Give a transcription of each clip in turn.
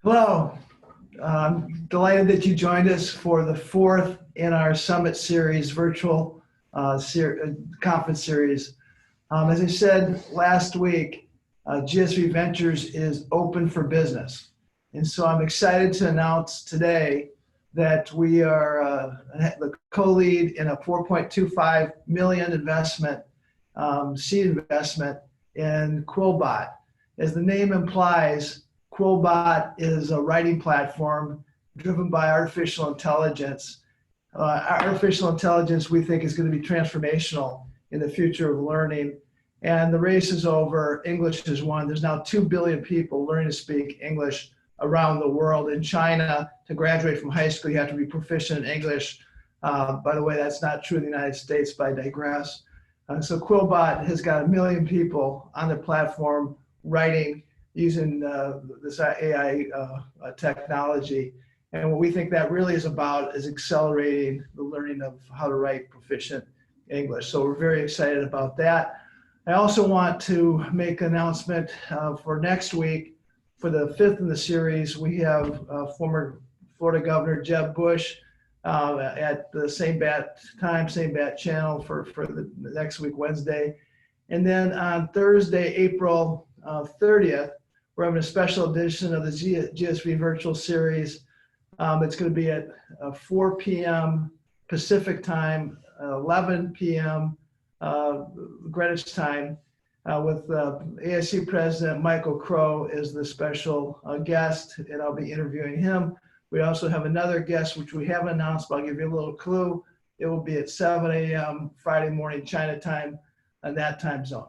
Hello. I'm delighted that you joined us for the fourth in our Summit Series virtual conference series. As I said last week, GSV Ventures is open for business. And so I'm excited to announce today that we are the co-lead in a $4.25 million investment, seed investment in Quillbot. As the name implies, Quillbot is a writing platform driven by artificial intelligence. Artificial intelligence, we think, is going to be transformational in the future of learning. And the race is over. English is won. There's now 2 billion people learning to speak English around the world. In China, to graduate from high school, you have to be proficient in English. By the way, that's not true in the United States, but I digress. So Quillbot has got 1 million people on the platform writing using this AI technology. And what we think that really is about is accelerating the learning of how to write proficient English. So we're very excited about that. I also want to make an announcement for next week. For the fifth in the series, we have former Florida Governor Jeb Bush at the same bat time, same bat channel for the next week, Wednesday. And then on Thursday, April 30th, we're having a special edition of the GSV virtual series. It's going to be at 4 p.m. Pacific time, 11 p.m. Greenwich time, with ASC President Michael Crow as the special guest, and I'll be interviewing him. We also have another guest, which we haven't announced, but I'll give you a little clue. It will be at 7 a.m. Friday morning China time on that time zone.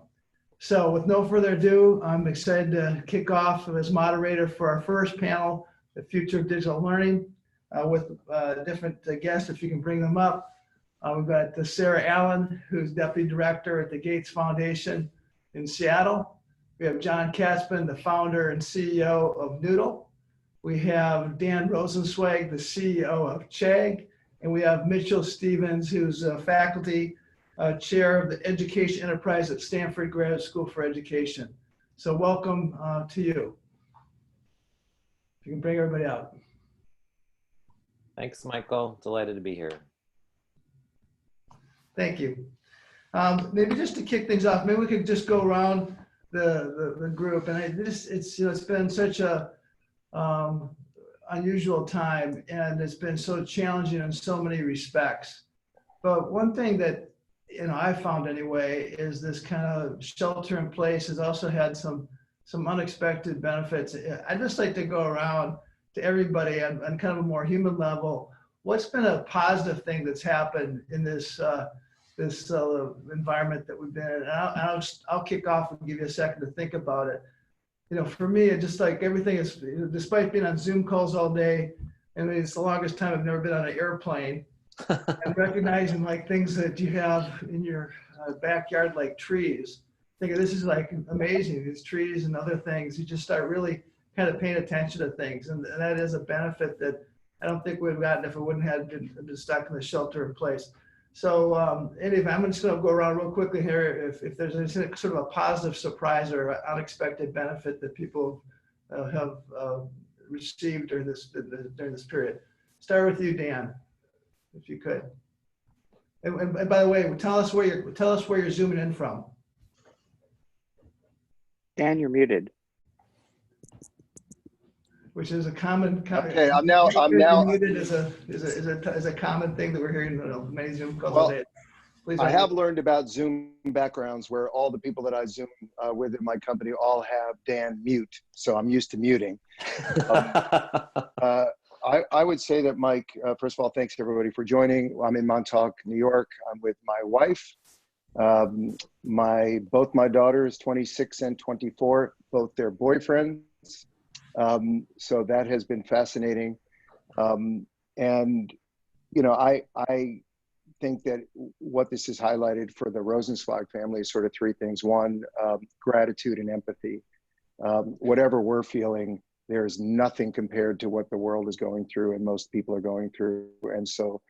So with no further ado, I'm excited to kick off as moderator for our first panel, The Future of Digital Learning, with different guests, if you can bring them up. We've got Sara, Allan, who's Deputy Director at the Gates Foundation in Seattle. We have John Katzman, the founder and CEO of Noodle. We have Dan Rosensweig, the CEO of Chegg. And we have Mitchell Stevens, who's a faculty chair of the Education Enterprise at Stanford Graduate School for Education. So welcome to you. If you can bring everybody up. Thanks, Michael. Delighted to be here. Thank you. Maybe just to kick things off, maybe we could just go around the group. And it's been such a unusual time, and it's been so challenging in so many respects. But one thing that I found anyway is this kind of shelter in place has also had some unexpected benefits. I'd just like to go around to everybody on kind of a more human level. What's been a positive thing that's happened in this environment that we've been in? And I'll kick off and give you a second to think about it. For me, it's just like everything is, despite being on Zoom calls all day, and it's the longest time I've never been on an airplane, and recognizing like things that you have in your backyard, like trees. Thinking this is like amazing, these trees and other things. You just start really kind of paying attention to things. And that is a benefit that I don't think we've gotten if it wouldn't have been stuck in the shelter in place. So anyway, I'm just going to go around real quickly here. If there's any sort of a positive surprise or unexpected benefit that people have received during this period. Start with you, Dan, if you could. And by the way, tell us where you're zooming in from. Dan, you're muted. Which is a common. Okay, I'm now muted is a common thing that we're hearing in many Zoom calls today. Please. I have learned about Zoom backgrounds where all the people that I Zoom with in my company all have Dan mute, so I'm used to muting. I would say that, Mike, first of all, thanks everybody for joining. I'm in Montauk, New York. I'm with my wife. Both my daughters, 26 and 24, both their boyfriends. So that has been fascinating. And, I think that what this has highlighted for the Rosensweig family is sort of three things. One, gratitude and empathy. Whatever we're feeling, there's nothing compared to what the world is going through and most people are going through. And so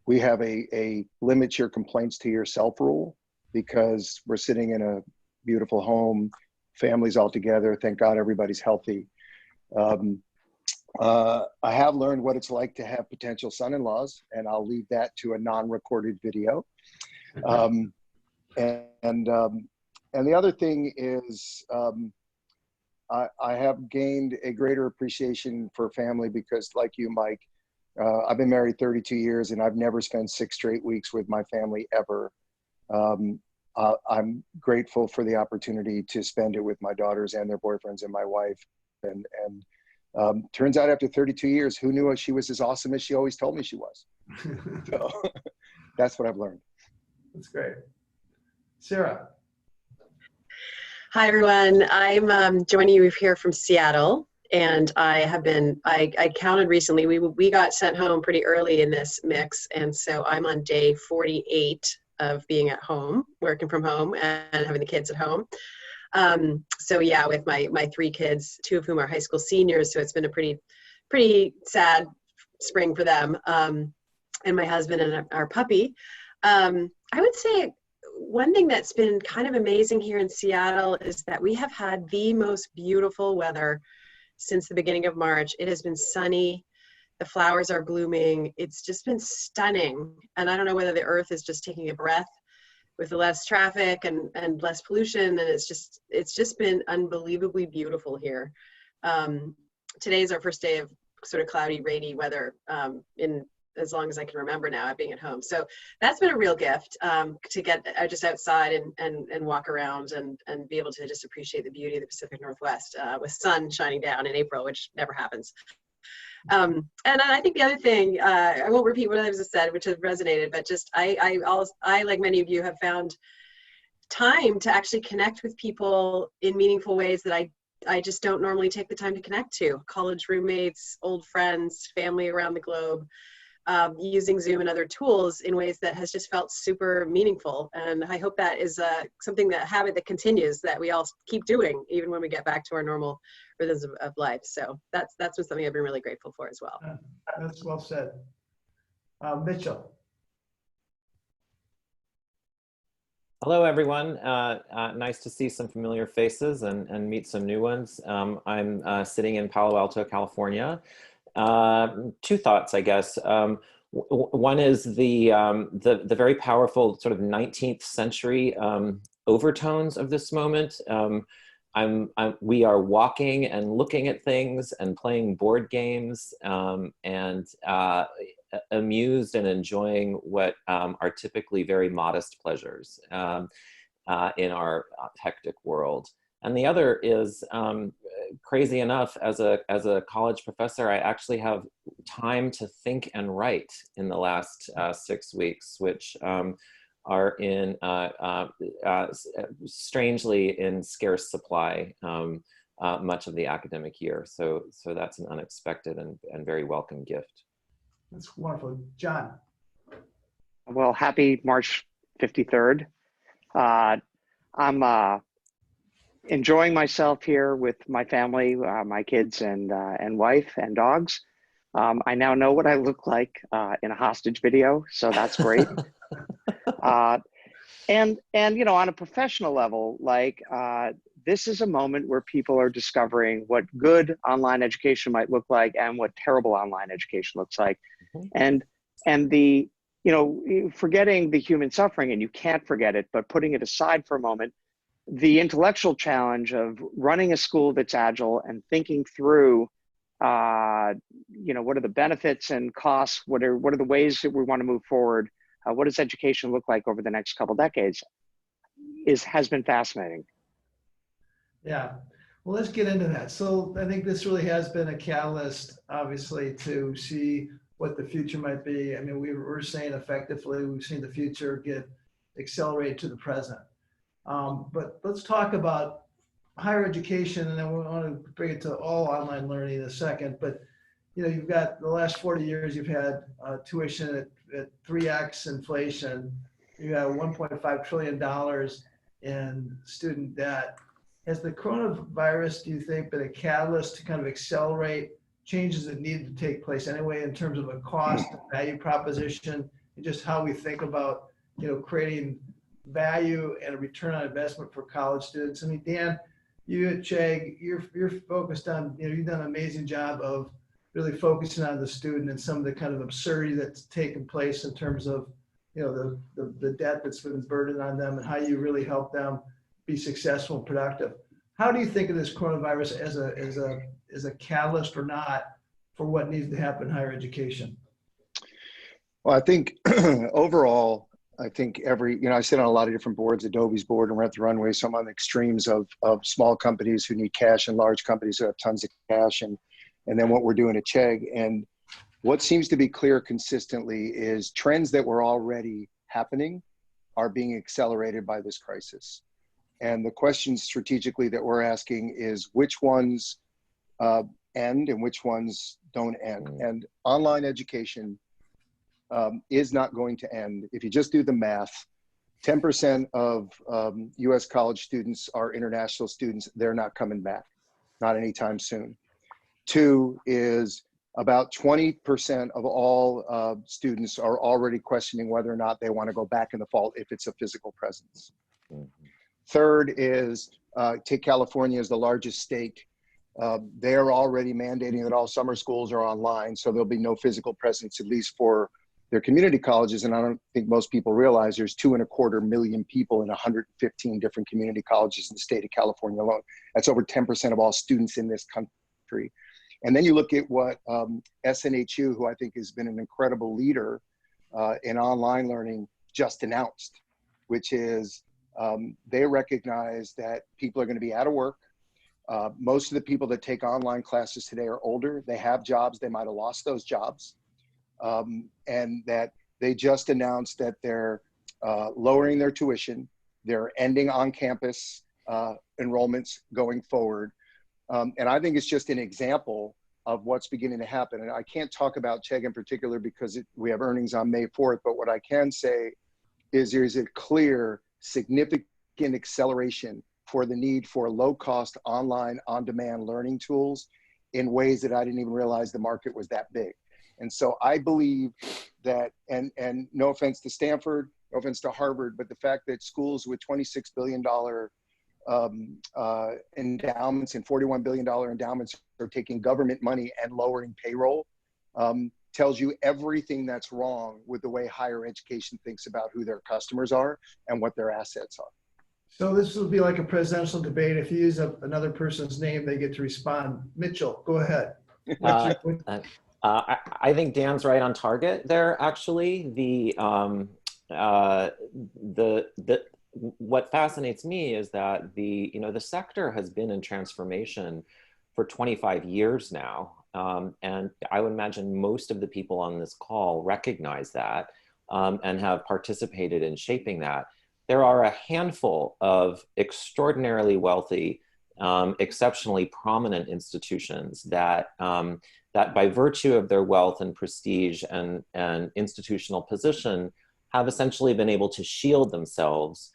we have a limit your complaints to yourself rule, because we're sitting in a beautiful home, families all together. Thank God everybody's healthy. I have learned what it's like to have potential son-in-laws, and I'll leave that to a non-recorded video. And the other thing is, I have gained a greater appreciation for family because, like you, Mike, I've been married 32 years and I've never spent 6 straight weeks with my family ever. I'm grateful for the opportunity to spend it with my daughters and their boyfriends and my wife. And turns out after 32 years, who knew she was as awesome as she always told me she was? So that's what I've learned. That's great. Sara. Hi, everyone. I'm joining you here from Seattle, and I counted recently, we got sent home pretty early in this mix, and so I'm on day 48 of being at home, working from home and having the kids at home. So yeah, with my 3 kids, 2 of whom are high school seniors, so it's been a pretty sad spring for them, and my husband and our puppy. I would say one thing that's been kind of amazing here in Seattle is that we have had the most beautiful weather since the beginning of March. It has been sunny. The flowers are blooming. It's just been stunning. And I don't know whether the earth is just taking a breath with the less traffic and less pollution. And it's just been unbelievably beautiful here. Today is our first day of sort of cloudy, rainy weather in as long as I can remember now, being at home. So that's been a real gift to get just outside and walk around and be able to just appreciate the beauty of the Pacific Northwest with sun shining down in April, which never happens. And I think the other thing, I won't repeat what others have said, which has resonated, but just I, like many of you, have found time to actually connect with people in meaningful ways that I just don't normally take the time to connect to. College roommates, old friends, family around the globe. Using Zoom and other tools in ways that has just felt super meaningful. And I hope that is something, that habit that continues, that we all keep doing, even when we get back to our normal rhythms of life. So that's been something I've been really grateful for as well. That's well said. Mitchell. Hello, everyone. Nice to see some familiar faces and meet some new ones. I'm sitting in Palo Alto, California. 2 thoughts, I guess. One is the very powerful sort of 19th century overtones of this moment. We are walking and looking at things and playing board games and amused and enjoying what are typically very modest pleasures in our hectic world. And the other is, crazy enough, as a college professor, I actually have time to think and write in the last 6 weeks, which are in strangely in scarce supply much of the academic year. So that's an unexpected and very welcome gift. That's wonderful. John. Well, happy March 53rd. I'm enjoying myself here with my family, my kids and wife and dogs. I now know what I look like in a hostage video, so that's great. And you know, on a professional level, like this is a moment where people are discovering what good online education might look like and what terrible online education looks like. And the, you know, forgetting the human suffering, and you can't forget it, but putting it aside for a moment, the intellectual challenge of running a school that's agile and thinking through, you know, what are the benefits and costs? What are the ways that we want to move forward? What does education look like over the next couple decades? Has been fascinating. Yeah, well, let's get into that. So I think this really has been a catalyst, obviously, to see what the future might be. I mean, we're saying effectively, we've seen the future get accelerated to the present. But let's talk about higher education, and then we want to bring it to all online learning in a second. But you know, you've got the last 40 years, you've had tuition at 3x inflation. You have $1.5 trillion in student debt. Has the coronavirus, do you think, been a catalyst to kind of accelerate changes that need to take place anyway in terms of a cost and value proposition, and just how we think about, you know, creating value and a return on investment for college students? I mean, Dan, you at Chegg, you're focused on, you know, you've done an amazing job of really focusing on the student and some of the kind of absurdity that's taken place in terms of, you know, the debt that's been burdened on them and how you really help them be successful and productive. How do you think of this coronavirus as a catalyst or not for what needs to happen in higher education? Well, I think overall, I think I sit on a lot of different boards, Adobe's board and Rent the Runway. So I'm on the extremes of small companies who need cash and large companies who have tons of cash, and then what we're doing at Chegg. And what seems to be clear consistently is trends that were already happening are being accelerated by this crisis. And the question strategically that we're asking is which ones end and which ones don't end. And online education is not going to end. If you just do the math, 10% of US college students are international students. They're not coming back, not anytime soon. 2 is about 20% of all students are already questioning whether or not they want to go back in the fall if it's a physical presence. 3rd is, take California as the largest state. They're already mandating that all summer schools are online, so there'll be no physical presence, at least for their community colleges. And I don't think most people realize there's 2.25 million people in 115 different community colleges in the state of California alone. That's over 10% of all students in this country. And then you look at what SNHU, who I think has been an incredible leader in online learning, just announced, which is they recognize that people are going to be out of work. Most of the people that take online classes today are older. They have jobs. They might have lost those jobs. And that they just announced that they're lowering their tuition. They're ending on-campus enrollments going forward. And I think it's just an example of what's beginning to happen. And I can't talk about Chegg in particular because we have earnings on May 4th, but what I can say is there's a clear, significant acceleration for the need for low-cost online on-demand learning tools in ways that I didn't even realize the market was that big. And so I believe that, and no offense to Stanford, no offense to Harvard, but the fact that schools with $26 billion endowments and $41 billion endowments are taking government money and lowering payroll tells you everything that's wrong with the way higher education thinks about who their customers are and what their assets are. So this will be like a presidential debate. If you use another person's name, they get to respond. Mitchell, go ahead. I think Dan's right on target there. Actually, what fascinates me is that the sector has been in transformation for 25 years now, and I would imagine most of the people on this call recognize that and have participated in shaping that. There are a handful of extraordinarily wealthy, exceptionally prominent institutions that by virtue of their wealth and prestige and institutional position have essentially been able to shield themselves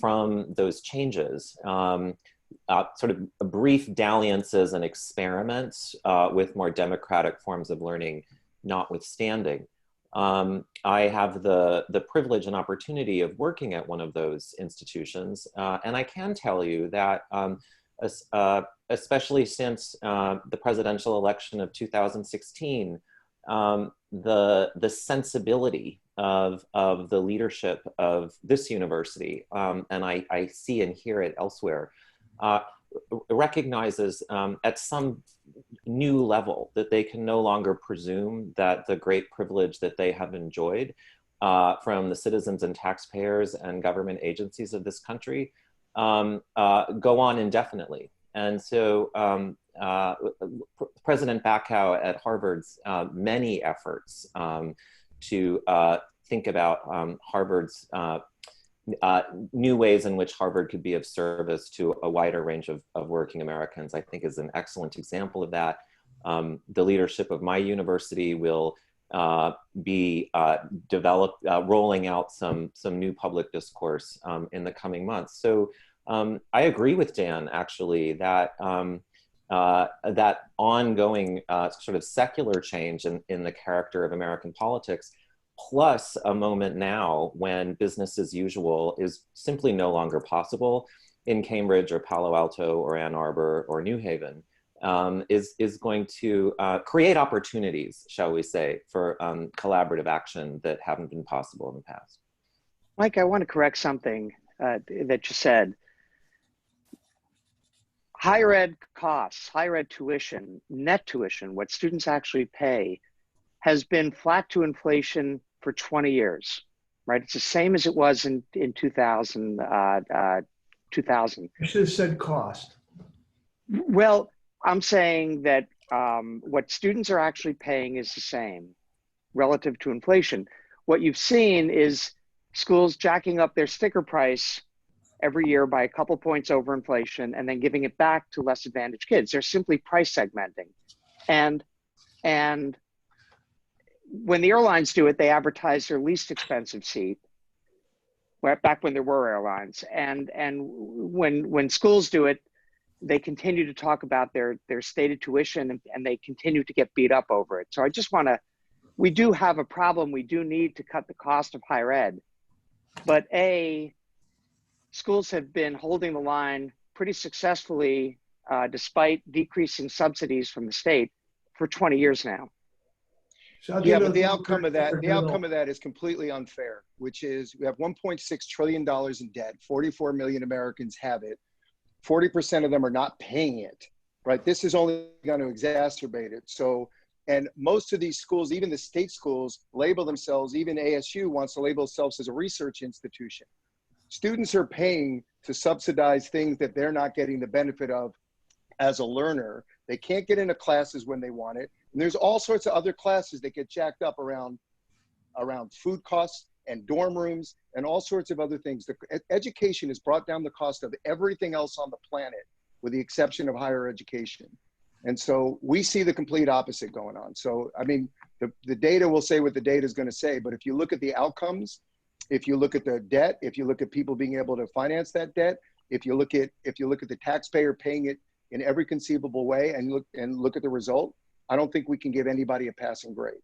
from those changes. Sort of brief dalliances and experiments with more democratic forms of learning notwithstanding. I have the privilege and opportunity of working at one of those institutions, and I can tell you that especially since the presidential election of 2016, the sensibility of the leadership of this university, and I see and hear it elsewhere, recognizes at some new level that they can no longer presume that the great privilege that they have enjoyed from the citizens and taxpayers and government agencies of this country go on indefinitely. And so President Bacow at Harvard's many efforts to think about Harvard's new ways in which Harvard could be of service to a wider range of working Americans, I think is an excellent example of that. The leadership of my university will be rolling out some new public discourse in the coming months. So I agree with Dan, actually, that that ongoing sort of secular change in the character of American politics, plus a moment now when business as usual is simply no longer possible in Cambridge or Palo Alto or Ann Arbor or New Haven, is going to create opportunities, shall we say, for collaborative action that haven't been possible in the past. Mike, I want to correct something that you said. Higher ed costs, higher ed tuition, net tuition, what students actually pay, has been flat to inflation for 20 years, right? It's the same as it was in 2000. 2000. I should have said cost. Well, I'm saying that what students are actually paying is the same relative to inflation. What you've seen is schools jacking up their sticker price every year by a couple points over inflation and then giving it back to less advantaged kids. They're simply price segmenting. And when the airlines do it, they advertise their least expensive seat, back when there were airlines. And when schools do it, they continue to talk about their stated tuition and they continue to get beat up over it. So I just want to, we do have a problem. We do need to cut the cost of higher ed. But schools have been holding the line pretty successfully despite decreasing subsidies from the state for 20 years now. So yeah, but the outcome of that is completely unfair, which is we have $1.6 trillion in debt. 44 million Americans have it. 40% of them are not paying it, right? This is only going to exacerbate it. So, and most of these schools, even the state schools, label themselves, even ASU wants to label themselves as a research institution. Students are paying to subsidize things that they're not getting the benefit of as a learner. They can't get into classes when they want it. And there's all sorts of other classes that get jacked up around food costs and dorm rooms and all sorts of other things. Education has brought down the cost of everything else on the planet, with the exception of higher education. And so we see the complete opposite going on. So, I mean, the data will say what the data is going to say, but if you look at the outcomes, if you look at the debt, if you look at people being able to finance that debt, if you look at the taxpayer paying it in every conceivable way and look at the result, I don't think we can give anybody a passing grade.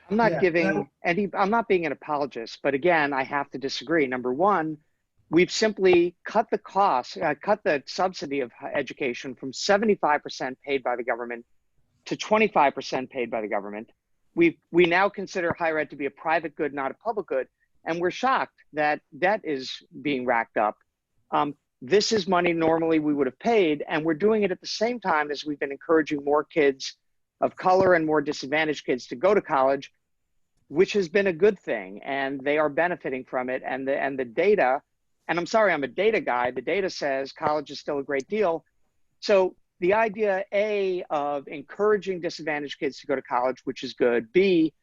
I'm not I'm not being an apologist, but again, I have to disagree. Number one, we've simply cut the cost, cut the subsidy of education from 75% paid by the government to 25% paid by the government. We now consider higher ed to be a private good, not a public good. And we're shocked that debt is being racked up. This is money normally we would have paid, and we're doing it at the same time as we've been encouraging more kids of color and more disadvantaged kids to go to college, which has been a good thing, and they are benefiting from it. And the data, and I'm sorry, I'm a data guy, the data says college is still a great deal. So the idea, A, of encouraging disadvantaged kids to go to college, which is good, B,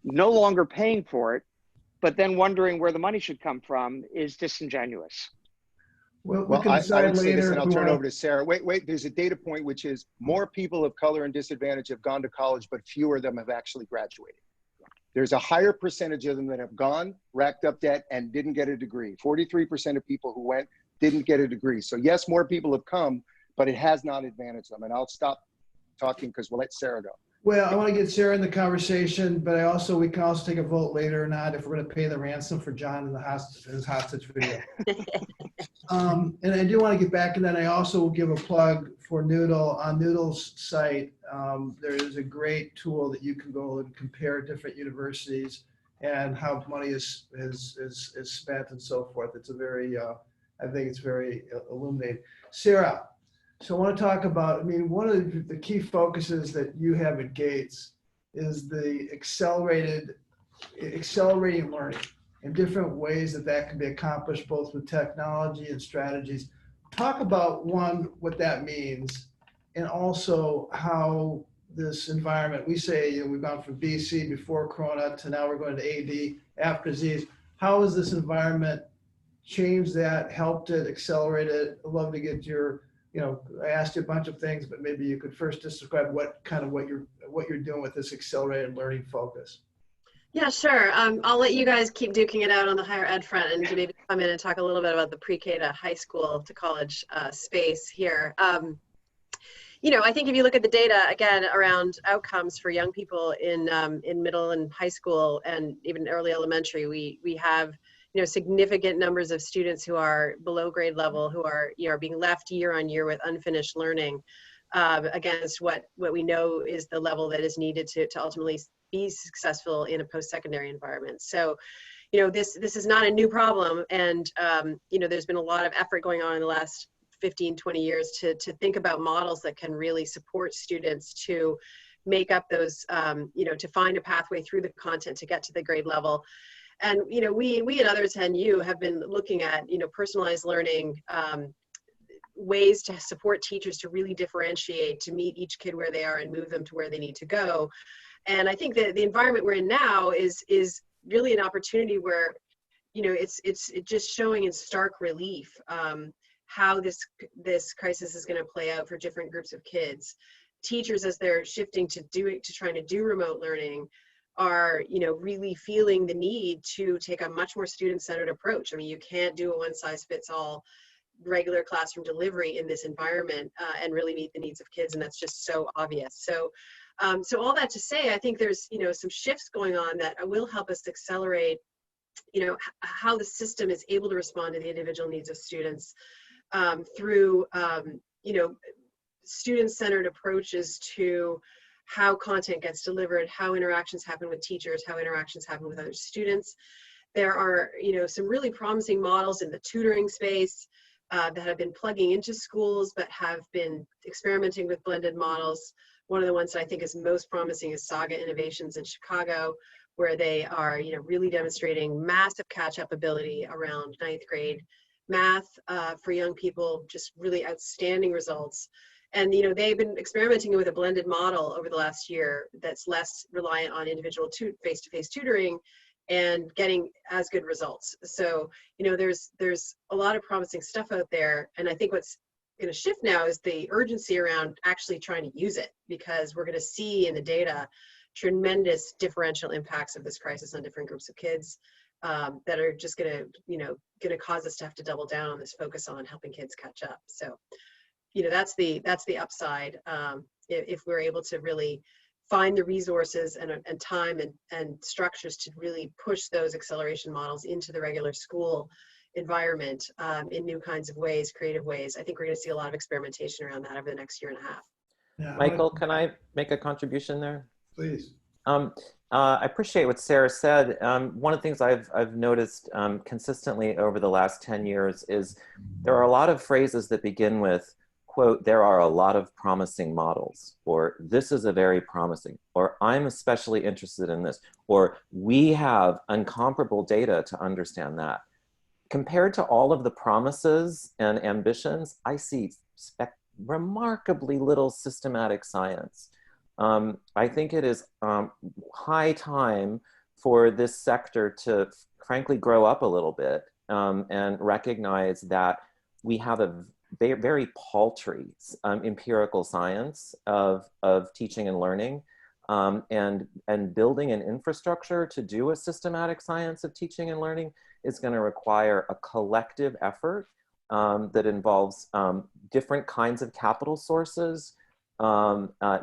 no longer paying for it, but then wondering where the money should come from, is disingenuous. Well, I would say this, and I'll turn it over to Sara. Wait, there's a data point, which is more people of color and disadvantage have gone to college, but fewer of them have actually graduated. There's a higher percentage of them that have gone, racked up debt, and didn't get a degree. 43% of people who went didn't get a degree. So yes, more people have come, but it has not advantaged them. And I'll stop talking because we'll let Sara go. Well, I want to get Sara in the conversation, but we can also take a vote later or not if we're going to pay the ransom for John in his hostage video. And I do want to get back, and then I also will give a plug for Noodle. On Noodle's site, there is a great tool that you can go and compare different universities and how money is spent and so forth. It's a very, I think it's very illuminating. Sara, so I want to talk about, I mean, one of the key focuses that you have at Gates is the accelerating learning and different ways that can be accomplished both with technology and strategies. Talk about, one, what that means, and also how this environment, we say, we've gone from BC before Corona to now we're going to AD after disease. How has this environment changed that, helped it, accelerated it? I'd love to get your, I asked you a bunch of things, but maybe you could first describe what you're doing with this accelerated learning focus. Yeah, sure. I'll let you guys keep duking it out on the higher ed front and maybe come in and talk a little bit about the pre-K to high school to college space here. I think if you look at the data, again, around outcomes for young people in middle and high school and even early elementary, we have significant numbers of students who are below grade level, who are being left year on year with unfinished learning. against what we know is the level that is needed to ultimately be successful in a post-secondary environment. So, you know, this is not a new problem, and you know, there's been a lot of effort going on in the last 15, 20 years to think about models that can really support students to make up those, you know, to find a pathway through the content to get to the grade level. And, you know, we and others and you have been looking at, you know, personalized learning, ways to support teachers to really differentiate, to meet each kid where they are and move them to where they need to go. And I think that the environment we're in now is really an opportunity where, you know, it's just showing in stark relief how this crisis is going to play out for different groups of kids. Teachers, as they're shifting to trying to do remote learning, are, you know, really feeling the need to take a much more student-centered approach. I mean, you can't do a one-size-fits-all regular classroom delivery in this environment and really meet the needs of kids, and that's just so obvious. So, so all that to say, I think there's, you know, some shifts going on that will help us accelerate, you know, how the system is able to respond to the individual needs of students through, you know, student-centered approaches to how content gets delivered, how interactions happen with teachers, how interactions happen with other students. There are, you know, some really promising models in the tutoring space that have been plugging into schools, but have been experimenting with blended models. One of the ones that I think is most promising is Saga Innovations in Chicago, where they are, you know, really demonstrating massive catch-up ability around 9th grade math for young people, just really outstanding results. And, you know, they've been experimenting with a blended model over the last year that's less reliant on individual face-to-face tutoring and getting as good results. So, you know, there's a lot of promising stuff out there. And I think what's going to shift now is the urgency around actually trying to use it, because we're going to see in the data tremendous differential impacts of this crisis on different groups of kids that are just going to, you know, going to cause us to have to double down on this focus on helping kids catch up. So, you know, that's the upside if we're able to really find the resources and time and structures to really push those acceleration models into the regular school environment in new kinds of ways, creative ways. I think we're going to see a lot of experimentation around that over the next year and a half. Yeah, Michael, can I make a contribution there? please. I appreciate what Sara said. One of the things I've noticed consistently over the last 10 years is there are a lot of phrases that begin with, quote, "there are a lot of promising models," or "this is a very promising," or "I'm especially interested in this," or "we have incomparable data to understand that." Compared to all of the promises and ambitions, I see remarkably little systematic science. I think it is high time for this sector to frankly grow up a little bit and recognize that we have a very paltry empirical science of teaching and learning, and building an infrastructure to do a systematic science of teaching and learning is going to require a collective effort that involves different kinds of capital sources,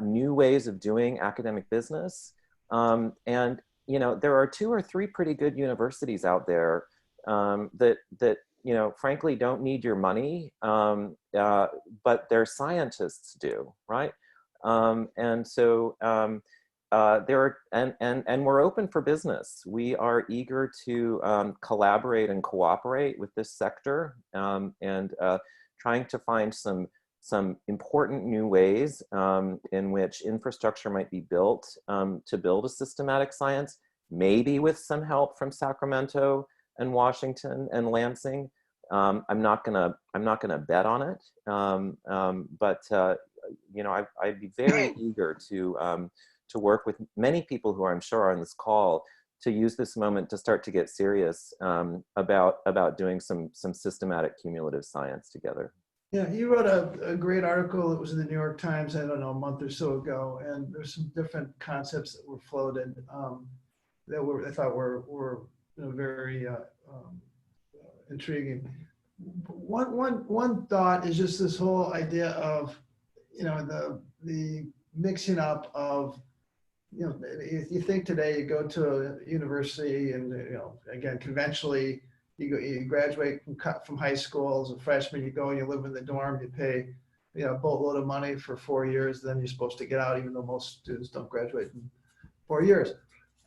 new ways of doing academic business. And, you know, there are 2 or 3 pretty good universities out there that you know, frankly, don't need your money, but their scientists do, right? And so there are, and we're open for business. We are eager to collaborate and cooperate with this sector, and trying to find some important new ways in which infrastructure might be built to build a systematic science, maybe with some help from Sacramento and Washington and Lansing. I'm not gonna bet on it, but you know, I'd be very eager to work with many people who I'm sure are on this call to use this moment to start to get serious about doing some systematic cumulative science together. Yeah, you wrote a great article that was in the New York Times, I don't know, a month or so ago, and there's some different concepts that were floated that I thought were you know, very intriguing. One thought is just this whole idea of, you know, the mixing up of, you know, if you think today you go to a university and, you know, again, conventionally you graduate from high school as a freshman, you go and you live in the dorm, you pay a boatload of money for 4 years, then you're supposed to get out, even though most students don't graduate in 4 years.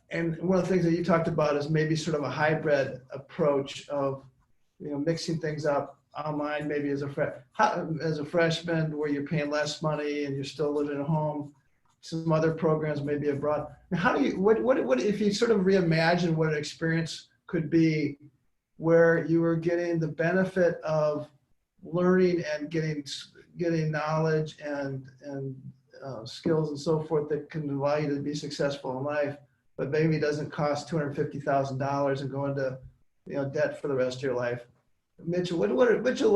And one of the things that you talked about is maybe sort of a hybrid approach of, mixing things up online, maybe as a freshman where you're paying less money and you're still living at home. Some other programs maybe abroad. How do you, what if you sort of reimagine what an experience could be where you were getting the benefit of learning and getting knowledge and skills and so forth that can allow you to be successful in life, but maybe it doesn't cost $250,000 and go into debt for the rest of your life. Mitchell, what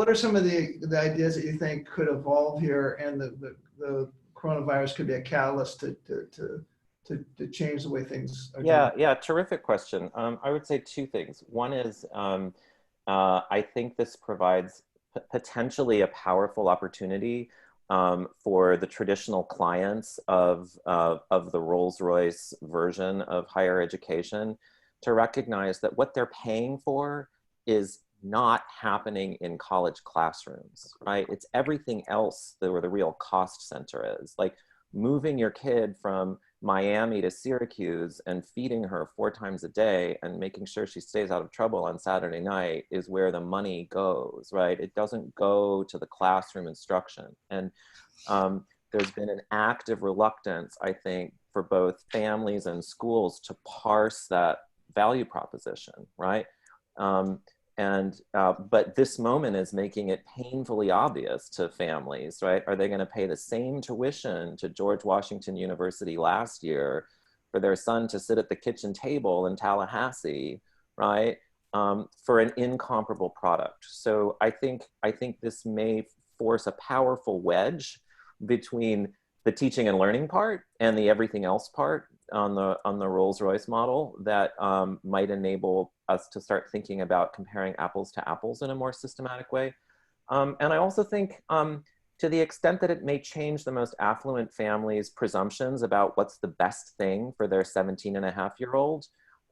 are some of the ideas that you think could evolve here, and the coronavirus could be a catalyst to change the way things are done? Yeah, terrific question. I would say two things. One is I think this provides potentially a powerful opportunity for the traditional clients of the Rolls-Royce version of higher education to recognize that what they're paying for is not happening in college classrooms, right? It's everything else where the real cost center is. Like moving your kid from Miami to Syracuse and feeding her 4 times a day and making sure she stays out of trouble on Saturday night is where the money goes, right? It doesn't go to the classroom instruction. And there's been an active reluctance, I think, for both families and schools to parse that value proposition, right? But this moment is making it painfully obvious to families, right? Are they going to pay the same tuition to George Washington University last year for their son to sit at the kitchen table in Tallahassee, right? For an incomparable product. So I think this may force a powerful wedge between the teaching and learning part and the everything else part on the Rolls-Royce model that might enable us to start thinking about comparing apples to apples in a more systematic way. And I also think to the extent that it may change the most affluent families' presumptions about what's the best thing for their 17-and-a-half-year-old,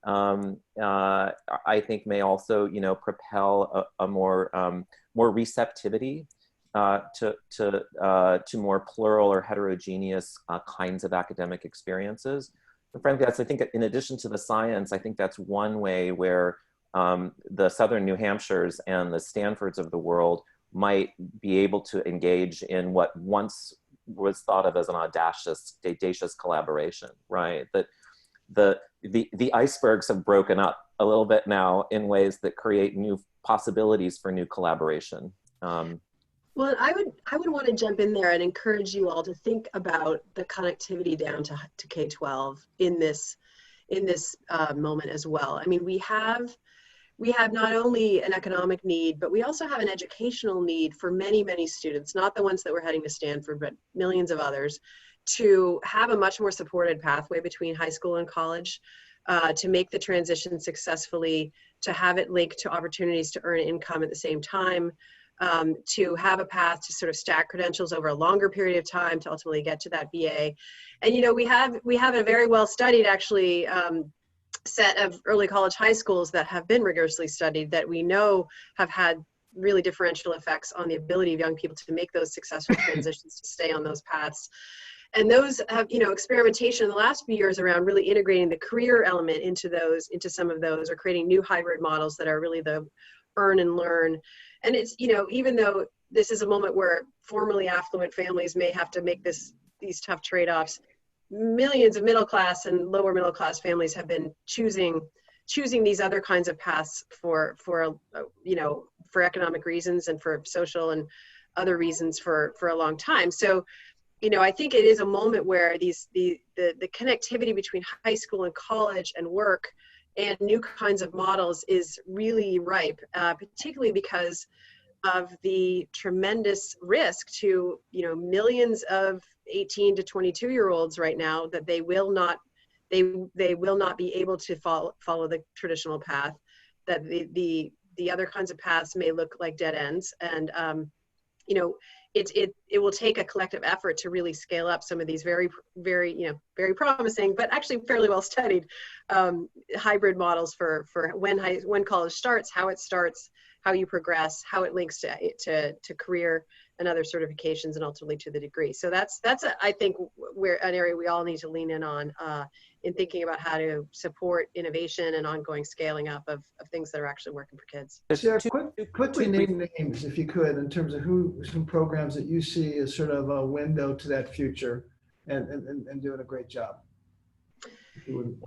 I think may also, propel a more receptivity to more plural or heterogeneous kinds of academic experiences. And frankly, I think in addition to the science, I think that's one way where the Southern New Hampshires and the Stanfords of the world might be able to engage in what once was thought of as an audacious collaboration, right? That the icebergs have broken up a little bit now in ways that create new possibilities for new collaboration. Well, I would want to jump in there and encourage you all to think about the connectivity down to K-12 in this moment as well. I mean, we have not only an economic need, but we also have an educational need for many, many students, not the ones that were heading to Stanford, but millions of others, to have a much more supported pathway between high school and college, to make the transition successfully, to have it linked to opportunities to earn income at the same time, to have a path to sort of stack credentials over a longer period of time to ultimately get to that BA. And we have a very well studied actually set of early college high schools that have been rigorously studied that we know have had really differential effects on the ability of young people to make those successful transitions, to stay on those paths. And those have, experimentation in the last few years around really integrating the career element into some of those, or creating new hybrid models that are really the earn and learn. And it's, even though this is a moment where formerly affluent families may have to make these tough trade-offs, millions of middle class and lower middle class families have been choosing these other kinds of paths for economic reasons and for social and other reasons for a long time. So, I think it is a moment where the connectivity between high school and college and work and new kinds of models is really ripe, particularly because of the tremendous risk to millions of 18 to 22-year-olds right now that they will not be able to follow the traditional path, that the other kinds of paths may look like dead ends, and it will take a collective effort to really scale up some of these very, very, very promising, but actually fairly well studied hybrid models for when college starts, how it starts, how you progress, how it links to career and other certifications, and ultimately to the degree. So that's I think where an area we all need to lean in on in thinking about how to support innovation and ongoing scaling up of things that are actually working for kids. Sarah, quickly name names, if you could, in terms of some programs that you see as sort of a window to that future and doing a great job. Well,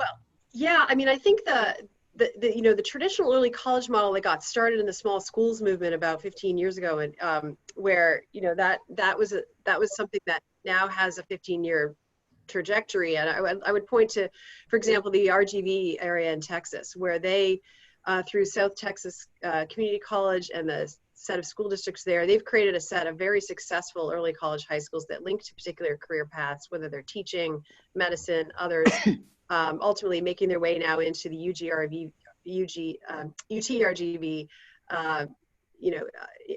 yeah, I mean, I think the traditional early college model that got started in the small schools movement about 15 years ago, and where that was something that now has a 15-year trajectory. And I would point to, for example, the RGV area in Texas, where they through South Texas Community College and the set of school districts there, they've created a set of very successful early college high schools that link to particular career paths, whether they're teaching, medicine, others. Ultimately making their way now into the UTRGV,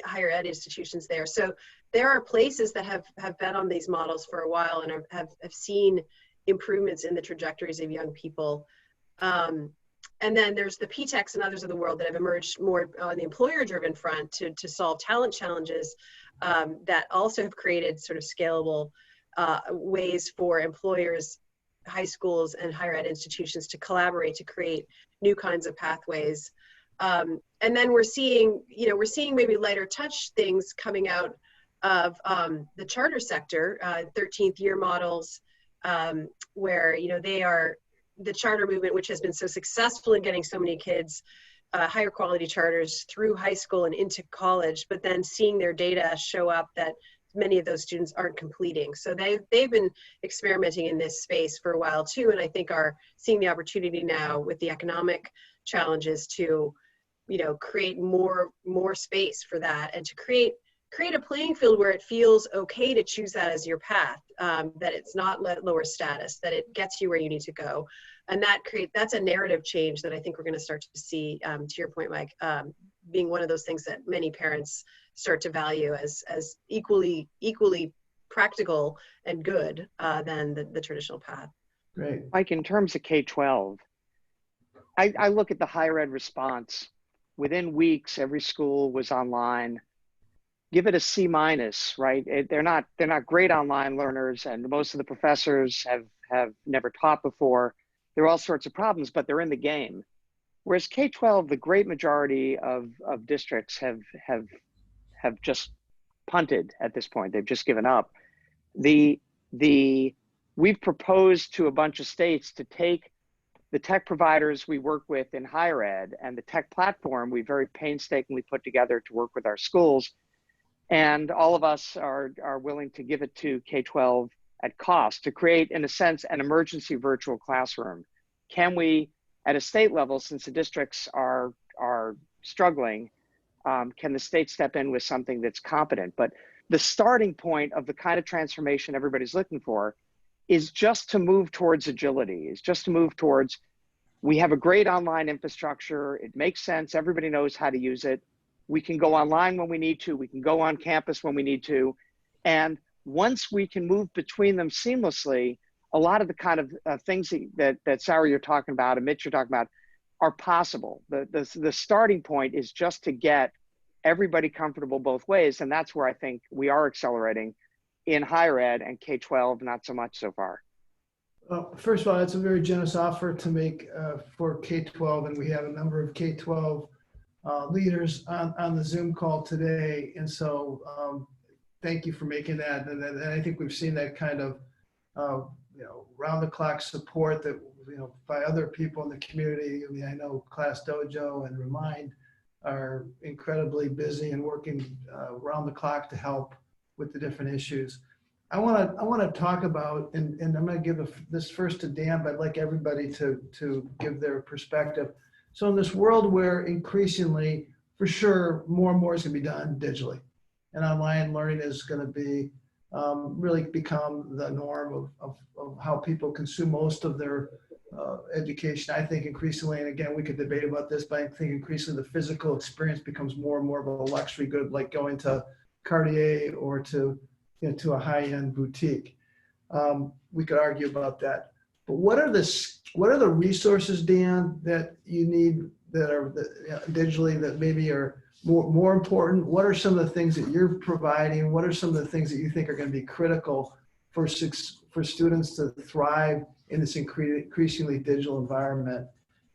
higher ed institutions there. So there are places that have bet on these models for a while and have seen improvements in the trajectories of young people. And then there's the PTECs and others of the world that have emerged more on the employer-driven front to solve talent challenges that also have created sort of scalable ways for employers, high schools, and higher ed institutions to collaborate to create new kinds of pathways. And then we're seeing maybe lighter touch things coming out of the charter sector, 13th year models, where they are the charter movement, which has been so successful in getting so many kids higher quality charters through high school and into college, but then seeing their data show up that many of those students aren't completing. So they've been experimenting in this space for a while too, and I think are seeing the opportunity now with the economic challenges to, create more space for that, and to create a playing field where it feels okay to choose that as your path, that it's not lower status, that it gets you where you need to go. And that's a narrative change that I think we're going to start to see, to your point, Mike, being one of those things that many parents start to value as equally practical and good than the traditional path. Great. Mike, in terms of K-12, I look at the higher ed response. Within weeks, every school was online. Give it a C-, right? They're not great online learners, and most of the professors have never taught before. There are all sorts of problems, but they're in the game. Whereas K-12, the great majority of districts have just punted at this point. They've just given up. We've proposed to a bunch of states to take the tech providers we work with in higher ed and the tech platform we very painstakingly put together to work with our schools, and all of us are willing to give it to K-12 at cost to create, in a sense, an emergency virtual classroom. Can we, at a state level, since the districts are struggling, can the state step in with something that's competent? But the starting point of the kind of transformation everybody's looking for is just to move towards agility, is just to move towards, we have a great online infrastructure, it makes sense, everybody knows how to use it, we can go online when we need to, we can go on campus when we need to, and once we can move between them seamlessly, a lot of the kind of things that Sara you're talking about and Mitch you're talking about are possible. The starting point is just to get everybody comfortable both ways, and that's where I think we are accelerating in higher ed, and K-12 not so much so far. First of all, it's a very generous offer to make for K-12, and we have a number of K-12 leaders on the Zoom call today, and so thank you for making that. And I think we've seen that kind of round-the-clock support that by other people in the community. I mean, I know Class Dojo and Remind are incredibly busy and working around the clock to help with the different issues. I want to talk about, and I'm going to give this first to Dan, but I'd like everybody to give their perspective. So in this world where increasingly, for sure, more and more is going to be done digitally, and online learning is going to be really become the norm of how people consume most of their education. I think increasingly, and again, we could debate about this, but I think increasingly the physical experience becomes more and more of a luxury good, like going to Cartier or to a high-end boutique. We could argue about that. But what are the resources, Dan, that you need that are digitally that maybe are more important, what are some of the things that you're providing? What are some of the things that you think are going to be critical for students to thrive in this increasingly digital environment?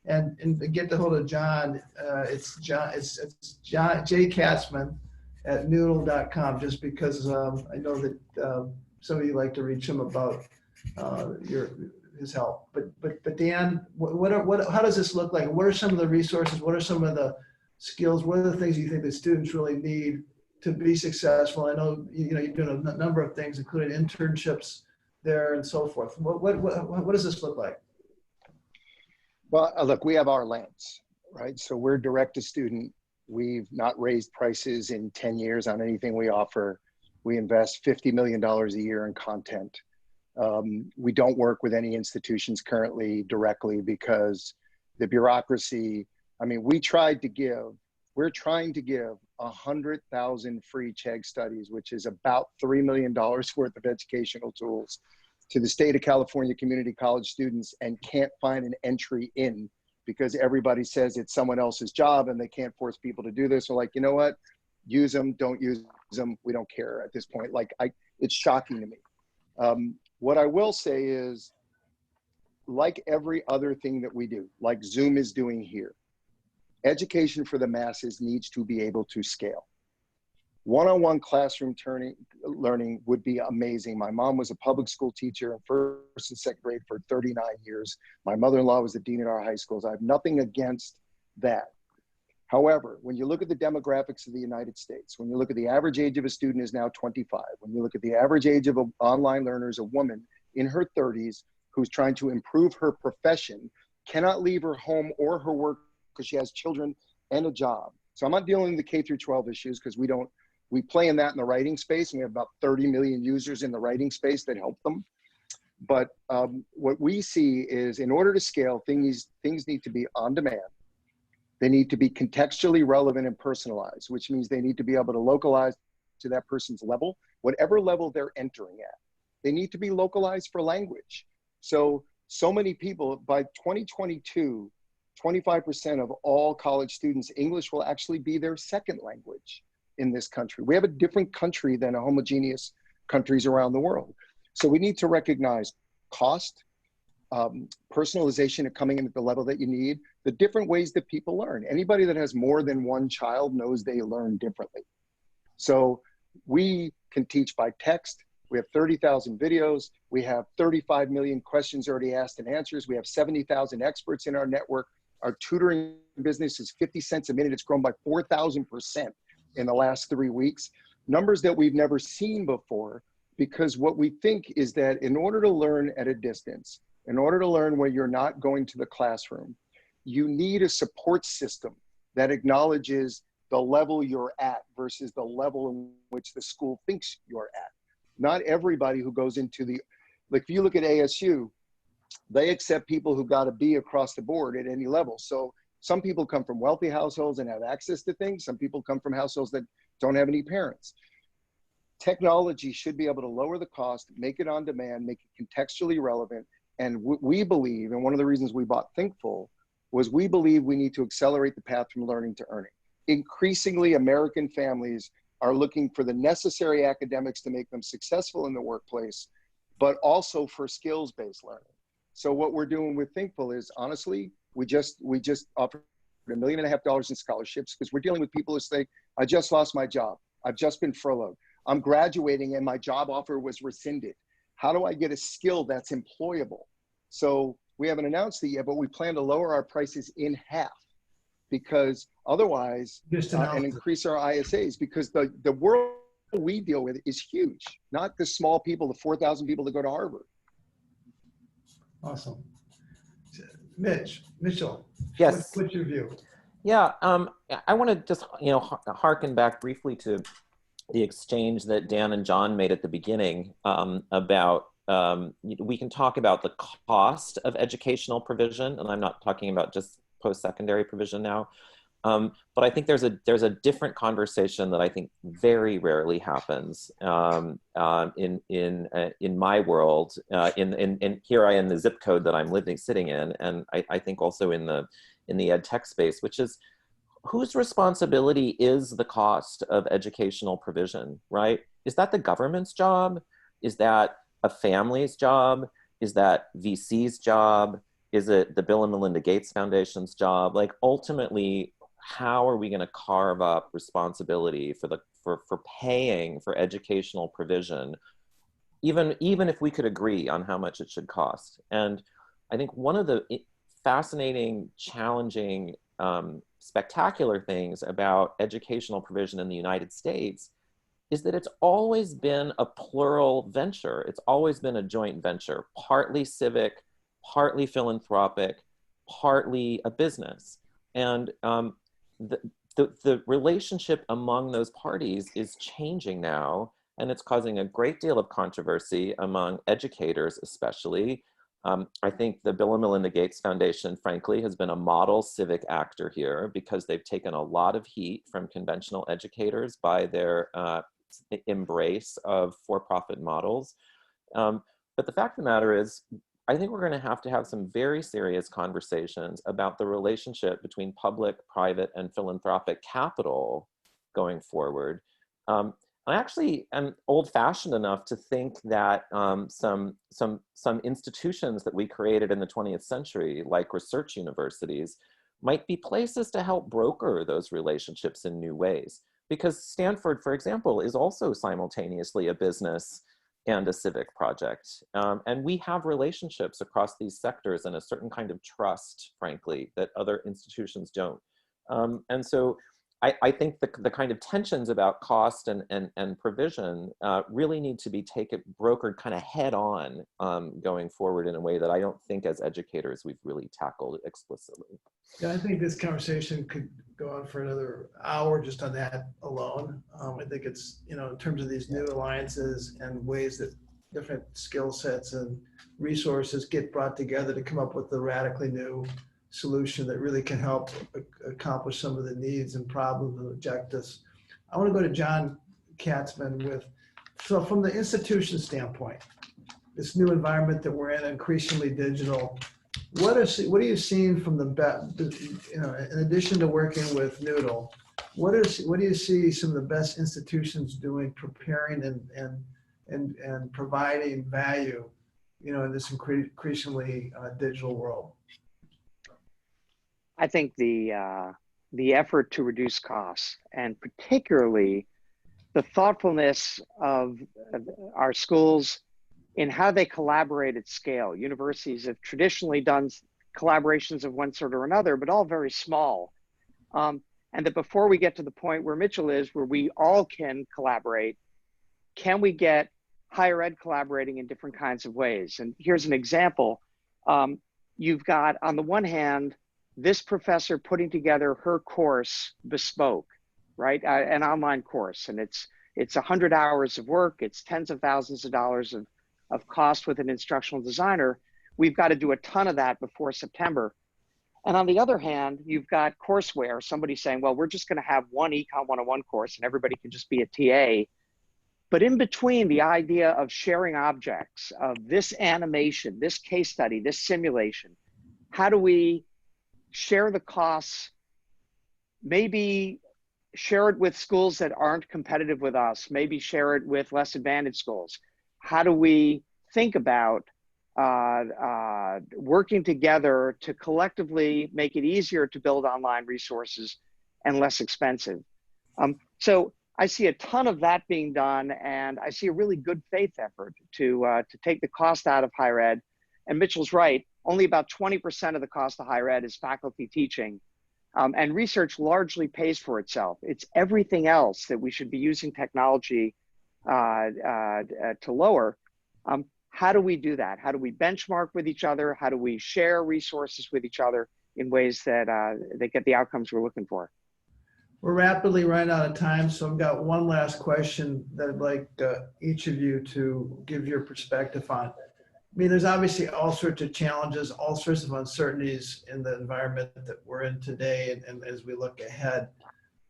And to get the hold of John, it's John J. Katzman at Noodle.com, just because I know that some of you like to reach him about his help. But Dan, how does this look like? What are some of the resources? What are some of the skills? What are the things you think that students really need to be successful? I know you're doing a number of things, including internships there and so forth. What does this look like? Well, look, we have our lens, right? So we're direct to student. We've not raised prices in 10 years on anything we offer. We invest $50 million a year in content. We don't work with any institutions currently directly because the bureaucracy, I mean, we're trying to give 100,000 free Chegg studies, which is about $3 million worth of educational tools, to the state of California community college students, and can't find an entry in because everybody says it's someone else's job and they can't force people to do this. So like, you know what? Use them, don't use them. We don't care at this point. Like it's shocking to me. What I will say is, like every other thing that we do, like Zoom is doing here, education for the masses needs to be able to scale. One-on-one classroom learning would be amazing. My mom was a public school teacher in first and second grade for 39 years. My mother-in-law was the dean at our high schools. I have nothing against that. However, when you look at the demographics of the United States, when you look at the average age of a student is now 25, when you look at the average age of an online learner is a woman in her 30s who's trying to improve her profession, cannot leave her home or her work because she has children and a job. So I'm not dealing with the K through 12 issues because we play in that in the writing space, and we have about 30 million users in the writing space that help them. But what we see is, in order to scale, things need to be on demand. They need to be contextually relevant and personalized, which means they need to be able to localize to that person's level, whatever level they're entering at. They need to be localized for language. So many people, by 2022, 25% of all college students, English will actually be their second language in this country. We have a different country than a homogeneous countries around the world. So we need to recognize cost, personalization of coming in at the level that you need, the different ways that people learn. Anybody that has more than one child knows they learn differently. So we can teach by text. We have 30,000 videos. We have 35 million questions already asked and answers. We have 70,000 experts in our network. Our tutoring business is 50 cents a minute. It's grown by 4,000% in the last 3 weeks. Numbers that we've never seen before, because what we think is that in order to learn at a distance, in order to learn where you're not going to the classroom, you need a support system that acknowledges the level you're at versus the level in which the school thinks you're at. Not everybody who goes into like if you look at ASU, they accept people who got a B across the board at any level. So some people come from wealthy households and have access to things. Some people come from households that don't have any parents. Technology should be able to lower the cost, make it on demand, make it contextually relevant. And we believe, and one of the reasons we bought Thinkful was we believe we need to accelerate the path from learning to earning. Increasingly, American families are looking for the necessary academics to make them successful in the workplace, but also for skills-based learning. So what we're doing with Thinkful is, honestly, we just offered $1.5 million in scholarships because we're dealing with people who say, I just lost my job. I've just been furloughed. I'm graduating and my job offer was rescinded. How do I get a skill that's employable? So we haven't announced it yet, but we plan to lower our prices in half because otherwise, and increase our ISAs, because the world we deal with is huge, not the small people, the 4,000 people that go to Harvard. Awesome. Mitchell. Yes. What's your view? Yeah, I want to just, harken back briefly to the exchange that Dan and John made at the beginning about, we can talk about the cost of educational provision, and I'm not talking about just post-secondary provision now, but I think there's a different conversation that I think very rarely happens in my world, in here I am, the zip code that I'm sitting in, and I think also in the ed tech space, which is whose responsibility is the cost of educational provision, right? Is that the government's job? Is that a family's job? Is that VC's job? Is it the Bill and Melinda Gates Foundation's job? Like, ultimately, how are we going to carve up responsibility for paying for educational provision, even if we could agree on how much it should cost? And I think one of the fascinating, challenging, spectacular things about educational provision in the United States is that it's always been a plural venture. It's always been a joint venture, partly civic, partly philanthropic, partly a business. And the relationship among those parties is changing now, and it's causing a great deal of controversy among educators, especially. I think the Bill and Melinda Gates Foundation, frankly, has been a model civic actor here because they've taken a lot of heat from conventional educators by their embrace of for-profit models. But the fact of the matter is, I think we're going to have some very serious conversations about the relationship between public, private, and philanthropic capital going forward. I actually am old-fashioned enough to think that some institutions that we created in the 20th century, like research universities, might be places to help broker those relationships in new ways. Because Stanford, for example, is also simultaneously a business and a civic project. And we have relationships across these sectors and a certain kind of trust, frankly, that other institutions don't. And so I think the kind of tensions about cost and provision really need to be brokered kind of head on going forward in a way that I don't think as educators we've really tackled explicitly. Yeah, I think this conversation could go on for another hour just on that alone. I think it's, in terms of these new alliances and ways that different skill sets and resources get brought together to come up with a radically new solution that really can help accomplish some of the needs and problems and objectives. I want to go to John Katzman so from the institution standpoint, this new environment that we're in, increasingly digital, what are you seeing from in addition to working with Noodle, what do you see some of the best institutions doing, preparing and providing value, in this increasingly digital world? I think the effort to reduce costs, and particularly the thoughtfulness of our schools in how they collaborate at scale. Universities have traditionally done collaborations of one sort or another, but all very small. And that before we get to the point where Mitchell is, where we all can collaborate, can we get higher ed collaborating in different kinds of ways? And here's an example. You've got, on the one hand, this professor putting together her course bespoke, right? An online course, and it's 100 hours of work, it's tens of thousands of dollars of cost with an instructional designer. We've got to do a ton of that before September. And on the other hand, you've got courseware, somebody saying, well, we're just going to have one Econ 101 course and everybody can just be a TA. But in between, the idea of sharing objects, of this animation, this case study, this simulation, how do we share the costs, maybe share it with schools that aren't competitive with us, maybe share it with less advantaged schools? How do we think about working together to collectively make it easier to build online resources and less expensive? So I see a ton of that being done, and I see a really good faith effort to take the cost out of higher ed. And Mitchell's right, only about 20% of the cost of higher ed is faculty teaching. And research largely pays for itself. It's everything else that we should be using technology to lower. How do we do that? How do we benchmark with each other? How do we share resources with each other in ways that get the outcomes we're looking for? We're rapidly running out of time, so I've got one last question that I'd like each of you to give your perspective on. I mean, there's obviously all sorts of challenges, all sorts of uncertainties in the environment that we're in today and as we look ahead.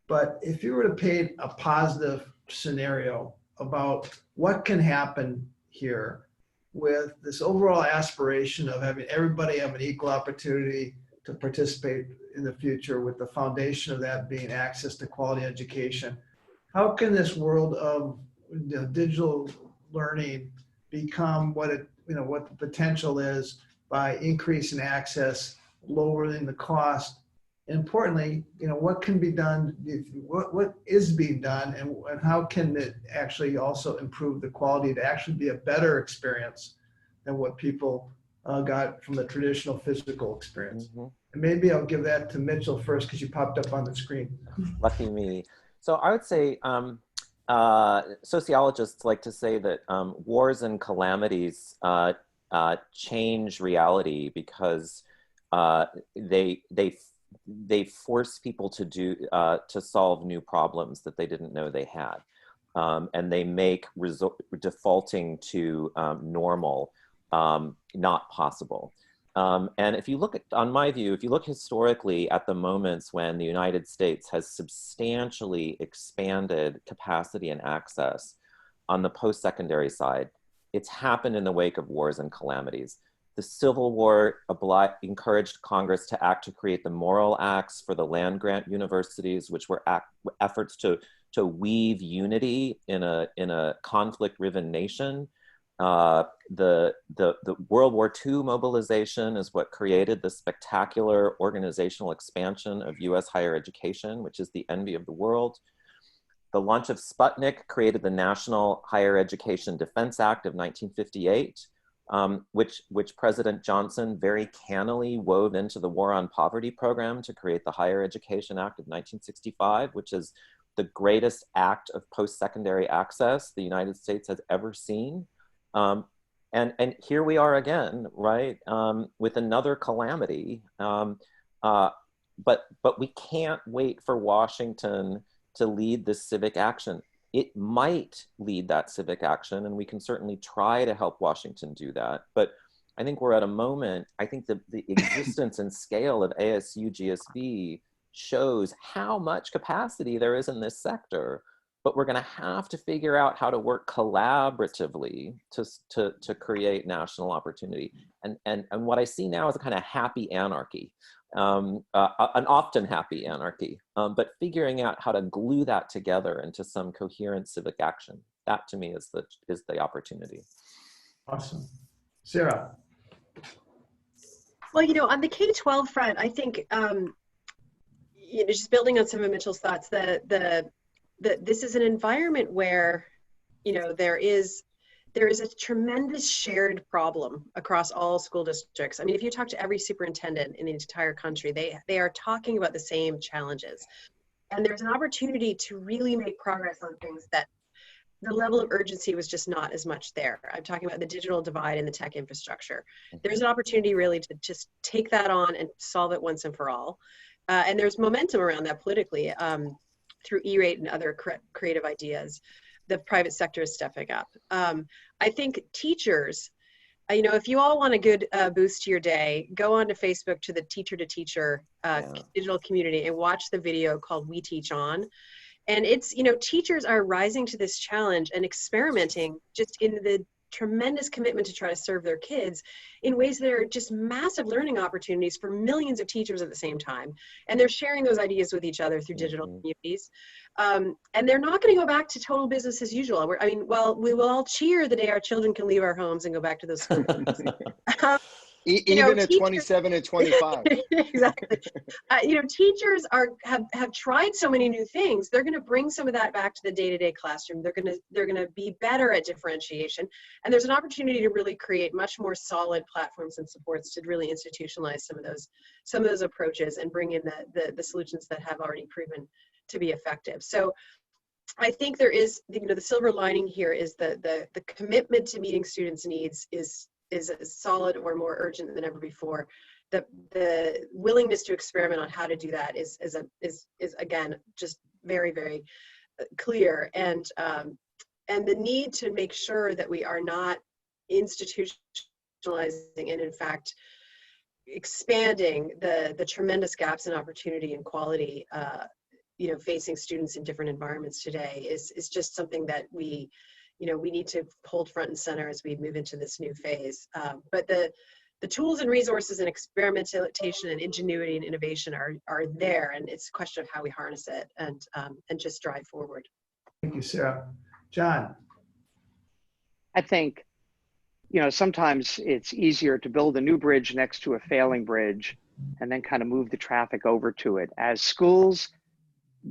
But if you were to paint a positive scenario about what can happen here with this overall aspiration of having everybody have an equal opportunity to participate in the future, with the foundation of that being access to quality education. How can this world of digital learning become what what the potential is by increasing access, lowering the cost, and importantly, what can be done, what is being done, and how can it actually also improve the quality to actually be a better experience than what people got from the traditional physical experience. Mm-hmm. And maybe I'll give that to Mitchell first because you popped up on the screen. Lucky me. So I would say sociologists like to say that wars and calamities change reality because they force people to solve new problems that they didn't know they had, and they make defaulting to normal not possible. And if you look at, on my view, if you look historically at the moments when the United States has substantially expanded capacity and access on the post-secondary side, it's happened in the wake of wars and calamities. The Civil War encouraged Congress to act to create the moral acts for the land-grant universities, which were efforts to weave unity in a conflict-riven nation. The World War II mobilization is what created the spectacular organizational expansion of US higher education, which is the envy of the world. The launch of Sputnik created the National Higher Education Defense Act of 1958, which President Johnson very cannily wove into the War on Poverty program to create the Higher Education Act of 1965, which is the greatest act of post-secondary access the United States has ever seen. And here we are again, right, with another calamity. But we can't wait for Washington to lead this civic action. It might lead that civic action, and we can certainly try to help Washington do that. But I think we're at a moment, I think the existence and scale of ASU GSV shows how much capacity there is in this sector. But we're going to have to figure out how to work collaboratively to create national opportunity. And what I see now is a kind of happy anarchy, an often happy anarchy, but figuring out how to glue that together into some coherent civic action. That to me is the opportunity. Awesome. Sara. Well, on the K-12 front, I think, just building on some of Mitchell's thoughts, this is an environment where, there is a tremendous shared problem across all school districts. I mean, if you talk to every superintendent in the entire country, they are talking about the same challenges. And there's an opportunity to really make progress on things that the level of urgency was just not as much there. I'm talking about the digital divide in the tech infrastructure. There's an opportunity really to just take that on and solve it once and for all. And there's momentum around that politically. Through E-rate and other creative ideas, the private sector is stepping up. I think teachers, if you all want a good boost to your day, go on to Facebook to the teacher-to-teacher digital community and watch the video called We Teach On. And it's, teachers are rising to this challenge and experimenting just in the tremendous commitment to try to serve their kids in ways that are just massive learning opportunities for millions of teachers at the same time. And they're sharing those ideas with each other through digital communities. And they're not going to go back to total business as usual. We will all cheer the day our children can leave our homes and go back to those schools. Even at 27 and 25. Exactly. Teachers have tried so many new things. They're going to bring some of that back to the day-to-day classroom. They're going to be better at differentiation. And there's an opportunity to really create much more solid platforms and supports to really institutionalize some of those approaches and bring in the solutions that have already proven to be effective. So I think there is, the silver lining here is the commitment to meeting students' needs is solid or more urgent than ever before. The willingness to experiment on how to do that is again just very, very clear, and the need to make sure that we are not institutionalizing and in fact expanding the tremendous gaps in opportunity and quality facing students in different environments today is just something that we need to hold front and center as we move into this new phase. But the tools and resources and experimentation and ingenuity and innovation are there, and it's a question of how we harness it and just drive forward. Thank you, Sara. John. I think, you know, sometimes it's easier to build a new bridge next to a failing bridge and then kind of move the traffic over to it. As schools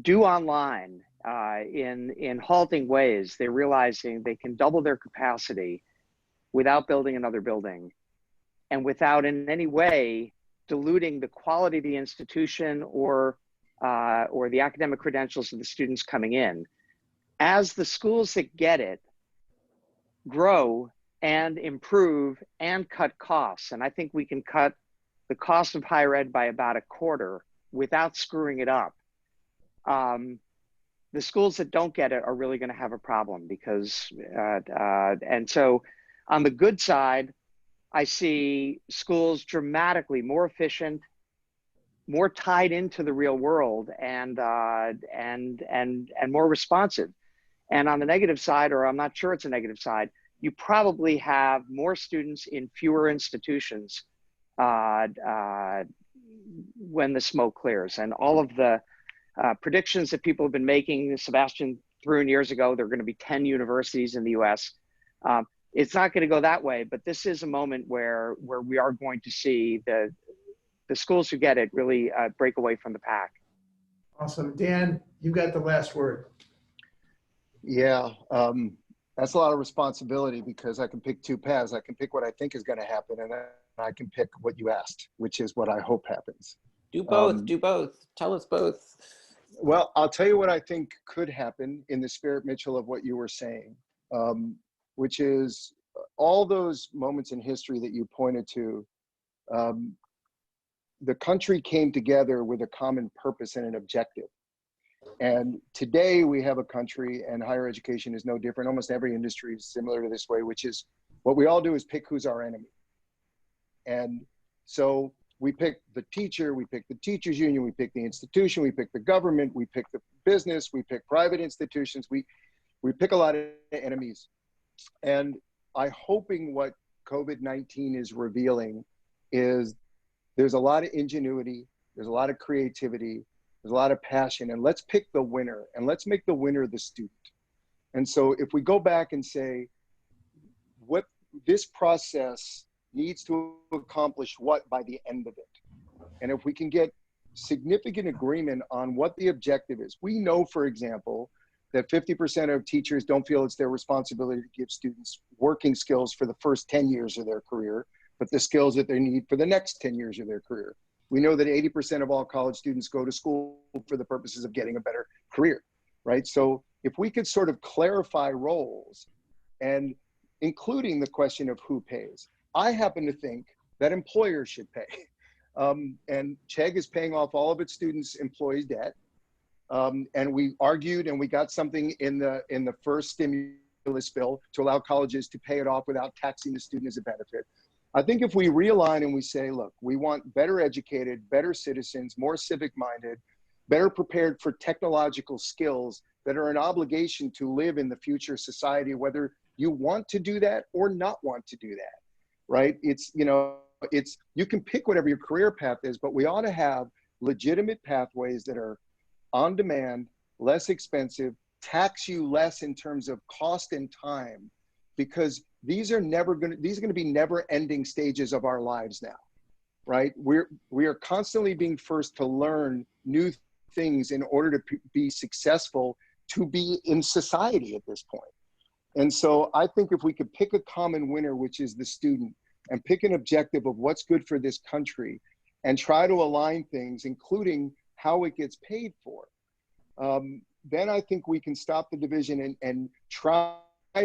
do online in halting ways, they're realizing they can double their capacity without building another building and without in any way diluting the quality of the institution or the academic credentials of the students coming in. As the schools that get it grow and improve and cut costs, and I think we can cut the cost of higher ed by about a quarter without screwing it up. The schools that don't get it are really going to have a problem because, and so on the good side, I see schools dramatically more efficient, more tied into the real world, and more responsive. And on the negative side, or I'm not sure it's a negative side, you probably have more students in fewer institutions when the smoke clears. And all of the predictions that people have been making, Sebastian threw in years ago, there are going to be 10 universities in the US. It's not going to go that way, but this is a moment where we are going to see the schools who get it really break away from the pack. Awesome. Dan, you got the last word. Yeah, that's a lot of responsibility because I can pick two paths. I can pick what I think is going to happen, and then I can pick what you asked, which is what I hope happens. Do both, do both. Tell us both. Well, I'll tell you what I think could happen in the spirit, Mitchell, of what you were saying, which is all those moments in history that you pointed to, the country came together with a common purpose and an objective. And today we have a country, and higher education is no different. Almost every industry is similar to this way, which is what we all do is pick who's our enemy. And so we pick the teacher, we pick the teachers union, we pick the institution, we pick the government, we pick the business, we pick private institutions, we pick a lot of enemies. And I'm hoping what COVID-19 is revealing is there's a lot of ingenuity, there's a lot of creativity, there's a lot of passion, and let's pick the winner, and let's make the winner the student. And so if we go back and say, what this process needs to accomplish what by the end of it, and if we can get significant agreement on what the objective is. We know, for example, that 50% of teachers don't feel it's their responsibility to give students working skills for the first 10 years of their career, but the skills that they need for the next 10 years of their career. We know that 80% of all college students go to school for the purposes of getting a better career, right? So if we could sort of clarify roles, and including the question of who pays, I happen to think that employers should pay. And Chegg is paying off all of its students' employees' debt. And we argued and we got something in the first stimulus bill to allow colleges to pay it off without taxing the student as a benefit. I think if we realign and we say, look, we want better educated, better citizens, more civic minded, better prepared for technological skills that are an obligation to live in the future society, whether you want to do that or not want to do that, right? It's, you know, you can pick whatever your career path is, but we ought to have legitimate pathways that are on demand, less expensive, tax you less in terms of cost and time, because these are going to be never ending stages of our lives now, right? We are constantly being forced to learn new things in order to be successful, to be in society at this point. And so I think if we could pick a common winner, which is the student, and pick an objective of what's good for this country and try to align things, including how it gets paid for, then I think we can stop the division and try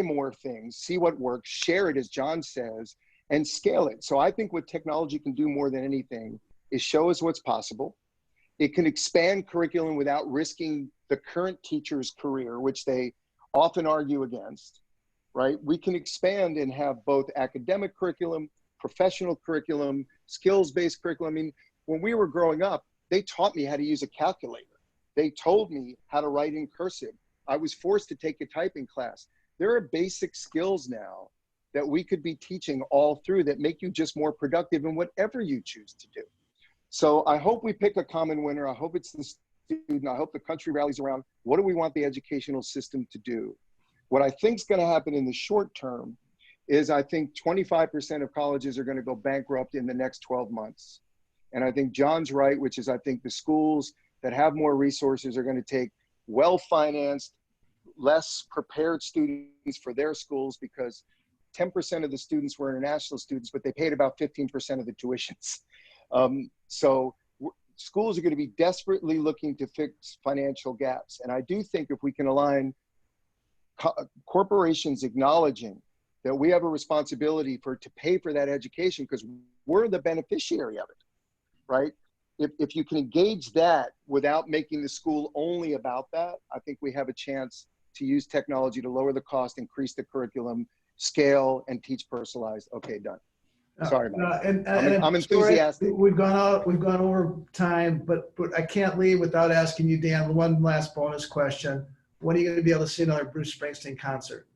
more things, see what works, share it, as John says, and scale it. So I think what technology can do more than anything is show us what's possible. It can expand curriculum without risking the current teacher's career, which they often argue against, right? We can expand and have both academic curriculum, professional curriculum, skills-based curriculum. I mean, when we were growing up, they taught me how to use a calculator. They told me how to write in cursive. I was forced to take a typing class. There are basic skills now that we could be teaching all through that make you just more productive in whatever you choose to do. So I hope we pick a common winner. I hope it's the student. I hope the country rallies around what do we want the educational system to do. What I think is going to happen in the short term is I think 25% of colleges are going to go bankrupt in the next 12 months. And I think John's right, which is I think the schools that have more resources are going to take well-financed, less prepared students for their schools, because 10% of the students were international students, but they paid about 15% of the tuitions. So schools are going to be desperately looking to fix financial gaps. And I do think if we can align corporations acknowledging that we have a responsibility to pay for that education because we're the beneficiary of it, right? If you can engage that without making the school only about that, I think we have a chance to use technology to lower the cost, increase the curriculum, scale, and teach personalized. Okay, done. Sorry about that. I'm enthusiastic. We've gone over time, but I can't leave without asking you, Dan, one last bonus question. When are you going to be able to see another Bruce Springsteen concert?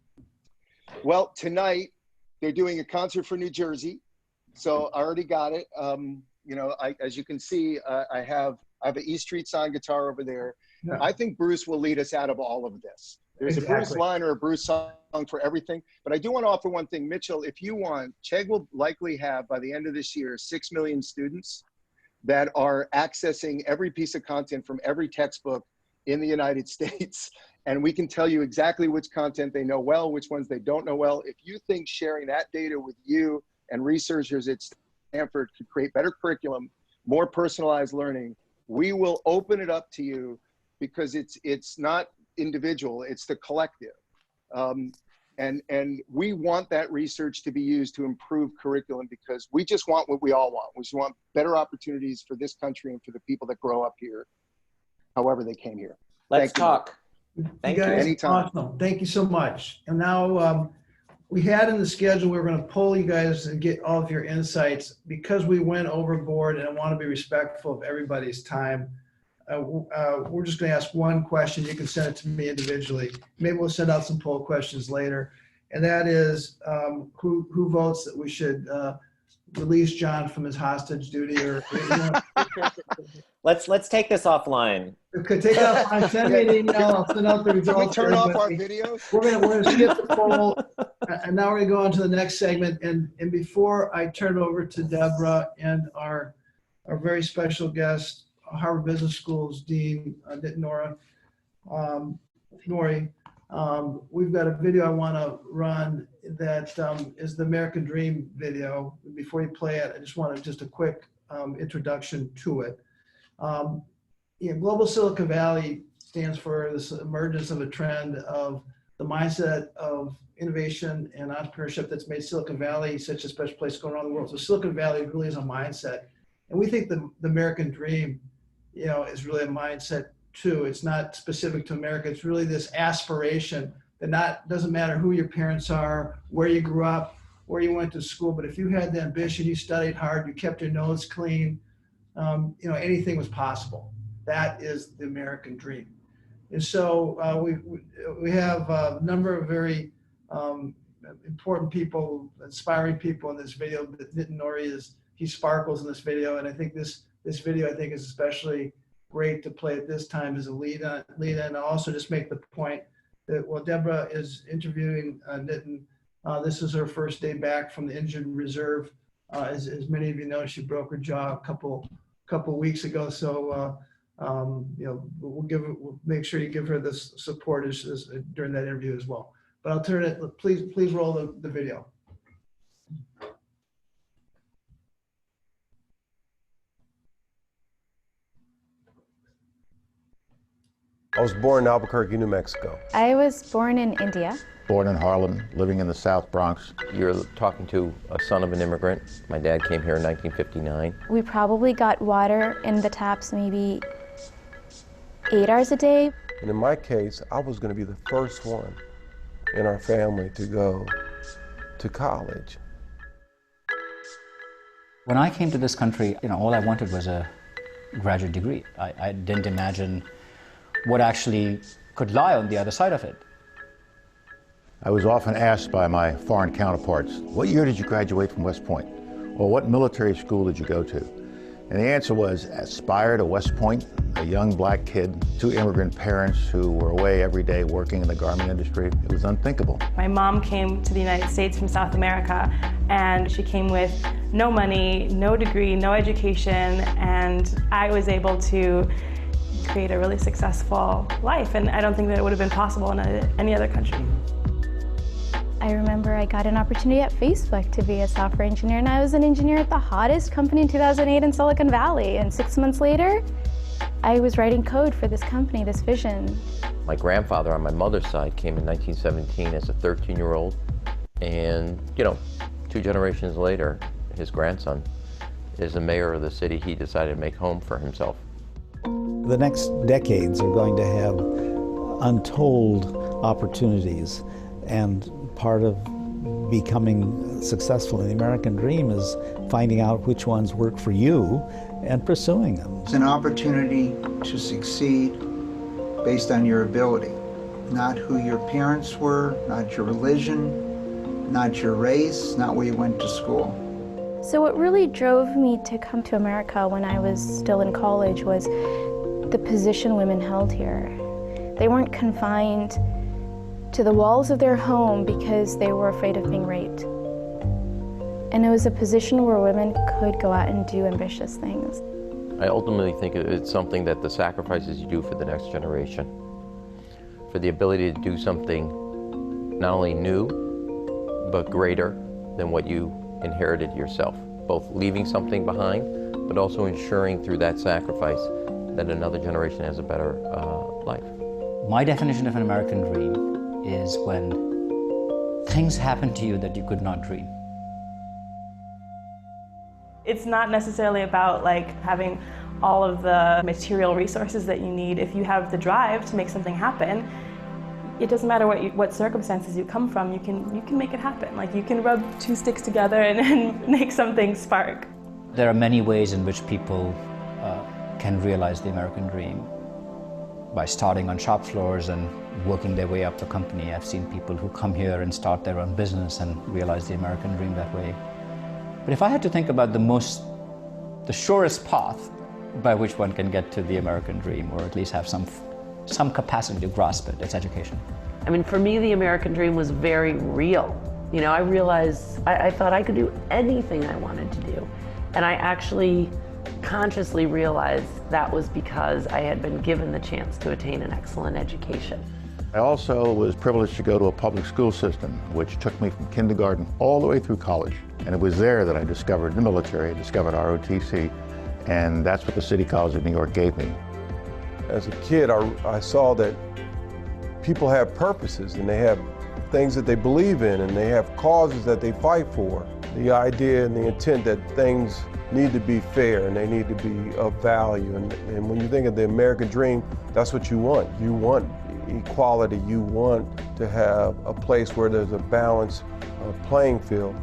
Well, tonight they're doing a concert for New Jersey, so I already got it. You know, as you can see, I have an E Street signed guitar over there. Yeah. I think Bruce will lead us out of all of this. There's a Bruce line or a Bruce song for everything. But I do want to offer one thing. Mitchell, if you want, Chegg will likely have, by the end of this year, 6 million students that are accessing every piece of content from every textbook in the United States. And we can tell you exactly which content they know well, which ones they don't know well. If you think sharing that data with you and researchers at Stanford could create better curriculum, more personalized learning, we will open it up to you, because it's not individual, it's the collective. And we want that research to be used to improve curriculum, because we just want what we all want. We just want better opportunities for this country and for the people that grow up here, however they came here. Let's talk. Thank you. Anytime. Awesome. Thank you so much. And now we had in the schedule, we were going to poll you guys and get all of your insights. Because we went overboard and I want to be respectful of everybody's time, we're just going to ask one question. You can send it to me individually. Maybe we'll send out some poll questions later. And that is, who votes that we should release John from his hostage duty? Or Let's take this offline. Okay, take it offline. Send me an email. I'll send out the results. Can we turn off our videos? We're gonna skip the poll, and now we're gonna go on to the next segment. And before I turn it over to Deborah and our very special guest, Harvard Business School's Dean Nitin Nohria, we've got a video I want to run that is the American Dream video. Before you play it, I just want a quick introduction to it. Global Silicon Valley stands for this emergence of a trend of the mindset of innovation and entrepreneurship that's made Silicon Valley such a special place going around the world. So Silicon Valley really is a mindset. And we think the American dream, is really a mindset too. It's not specific to America. It's really this aspiration that doesn't matter who your parents are, where you grew up, where you went to school, but if you had the ambition, you studied hard, you kept your nose clean, anything was possible. That is the American dream. And so we have a number of very important people, inspiring people in this video. Nitin Nohria he sparkles in this video, and I think this video is especially great to play at this time as a lead in. I'll also just make the point that while Deborah is interviewing Nitin, this is her first day back from the injured reserve. As many of you know, she broke her jaw a couple weeks ago. So we'll make sure you give her this support during that interview as well. But I'll turn it. Please roll the video. I was born in Albuquerque, New Mexico. I was born in India. Born in Harlem, living in the South Bronx. You're talking to a son of an immigrant. My dad came here in 1959. We probably got water in the taps maybe 8 hours a day. And in my case, I was going to be the first one in our family to go to college. When I came to this country, all I wanted was a graduate degree. I didn't imagine what actually could lie on the other side of it. I was often asked by my foreign counterparts, what year did you graduate from West Point? Or what military school did you go to? And the answer was Aspire to West Point, a young black kid, 2 immigrant parents who were away every day working in the garment industry. It was unthinkable. My mom came to the United States from South America, and she came with no money, no degree, no education, and I was able to create a really successful life, and I don't think that it would have been possible in any other country. I remember I got an opportunity at Facebook to be a software engineer, and I was an engineer at the hottest company in 2008 in Silicon Valley, and 6 months later, I was writing code for this company, this vision. My grandfather on my mother's side came in 1917 as a 13-year-old, and 2 generations later, his grandson is the mayor of the city he decided to make home for himself. The next decades are going to have untold opportunities, and part of becoming successful in the American dream is finding out which ones work for you and pursuing them. It's an opportunity to succeed based on your ability, not who your parents were, not your religion, not your race, not where you went to school. So what really drove me to come to America when I was still in college was the position women held here. They weren't confined to the walls of their home because they were afraid of being raped. And it was a position where women could go out and do ambitious things. I ultimately think it's something that the sacrifices you do for the next generation, for the ability to do something not only new, but greater than what you inherited yourself, both leaving something behind, but also ensuring through that sacrifice that another generation has a better life. My definition of an American dream is when things happen to you that you could not dream. It's not necessarily about having all of the material resources that you need. If you have the drive to make something happen, it doesn't matter what circumstances you come from, you can make it happen. You can rub 2 sticks together and make something spark. There are many ways in which people can realize the American dream. By starting on shop floors and working their way up the company. I've seen people who come here and start their own business and realize the American dream that way. But if I had to think about the surest path by which one can get to the American dream, or at least have some capacity to grasp it, it's education. I mean, for me, the American dream was very real. I realized I thought I could do anything I wanted to do. And I actually consciously realized that was because I had been given the chance to attain an excellent education. I also was privileged to go to a public school system, which took me from kindergarten all the way through college. And it was there that I discovered the military, I discovered ROTC, and that's what the City College of New York gave me. As a kid, I saw that people have purposes and they have things that they believe in and they have causes that they fight for. The idea and the intent that things need to be fair and they need to be of value. And when you think of the American dream, that's what you want. You want equality. You want to have a place where there's a balanced playing field.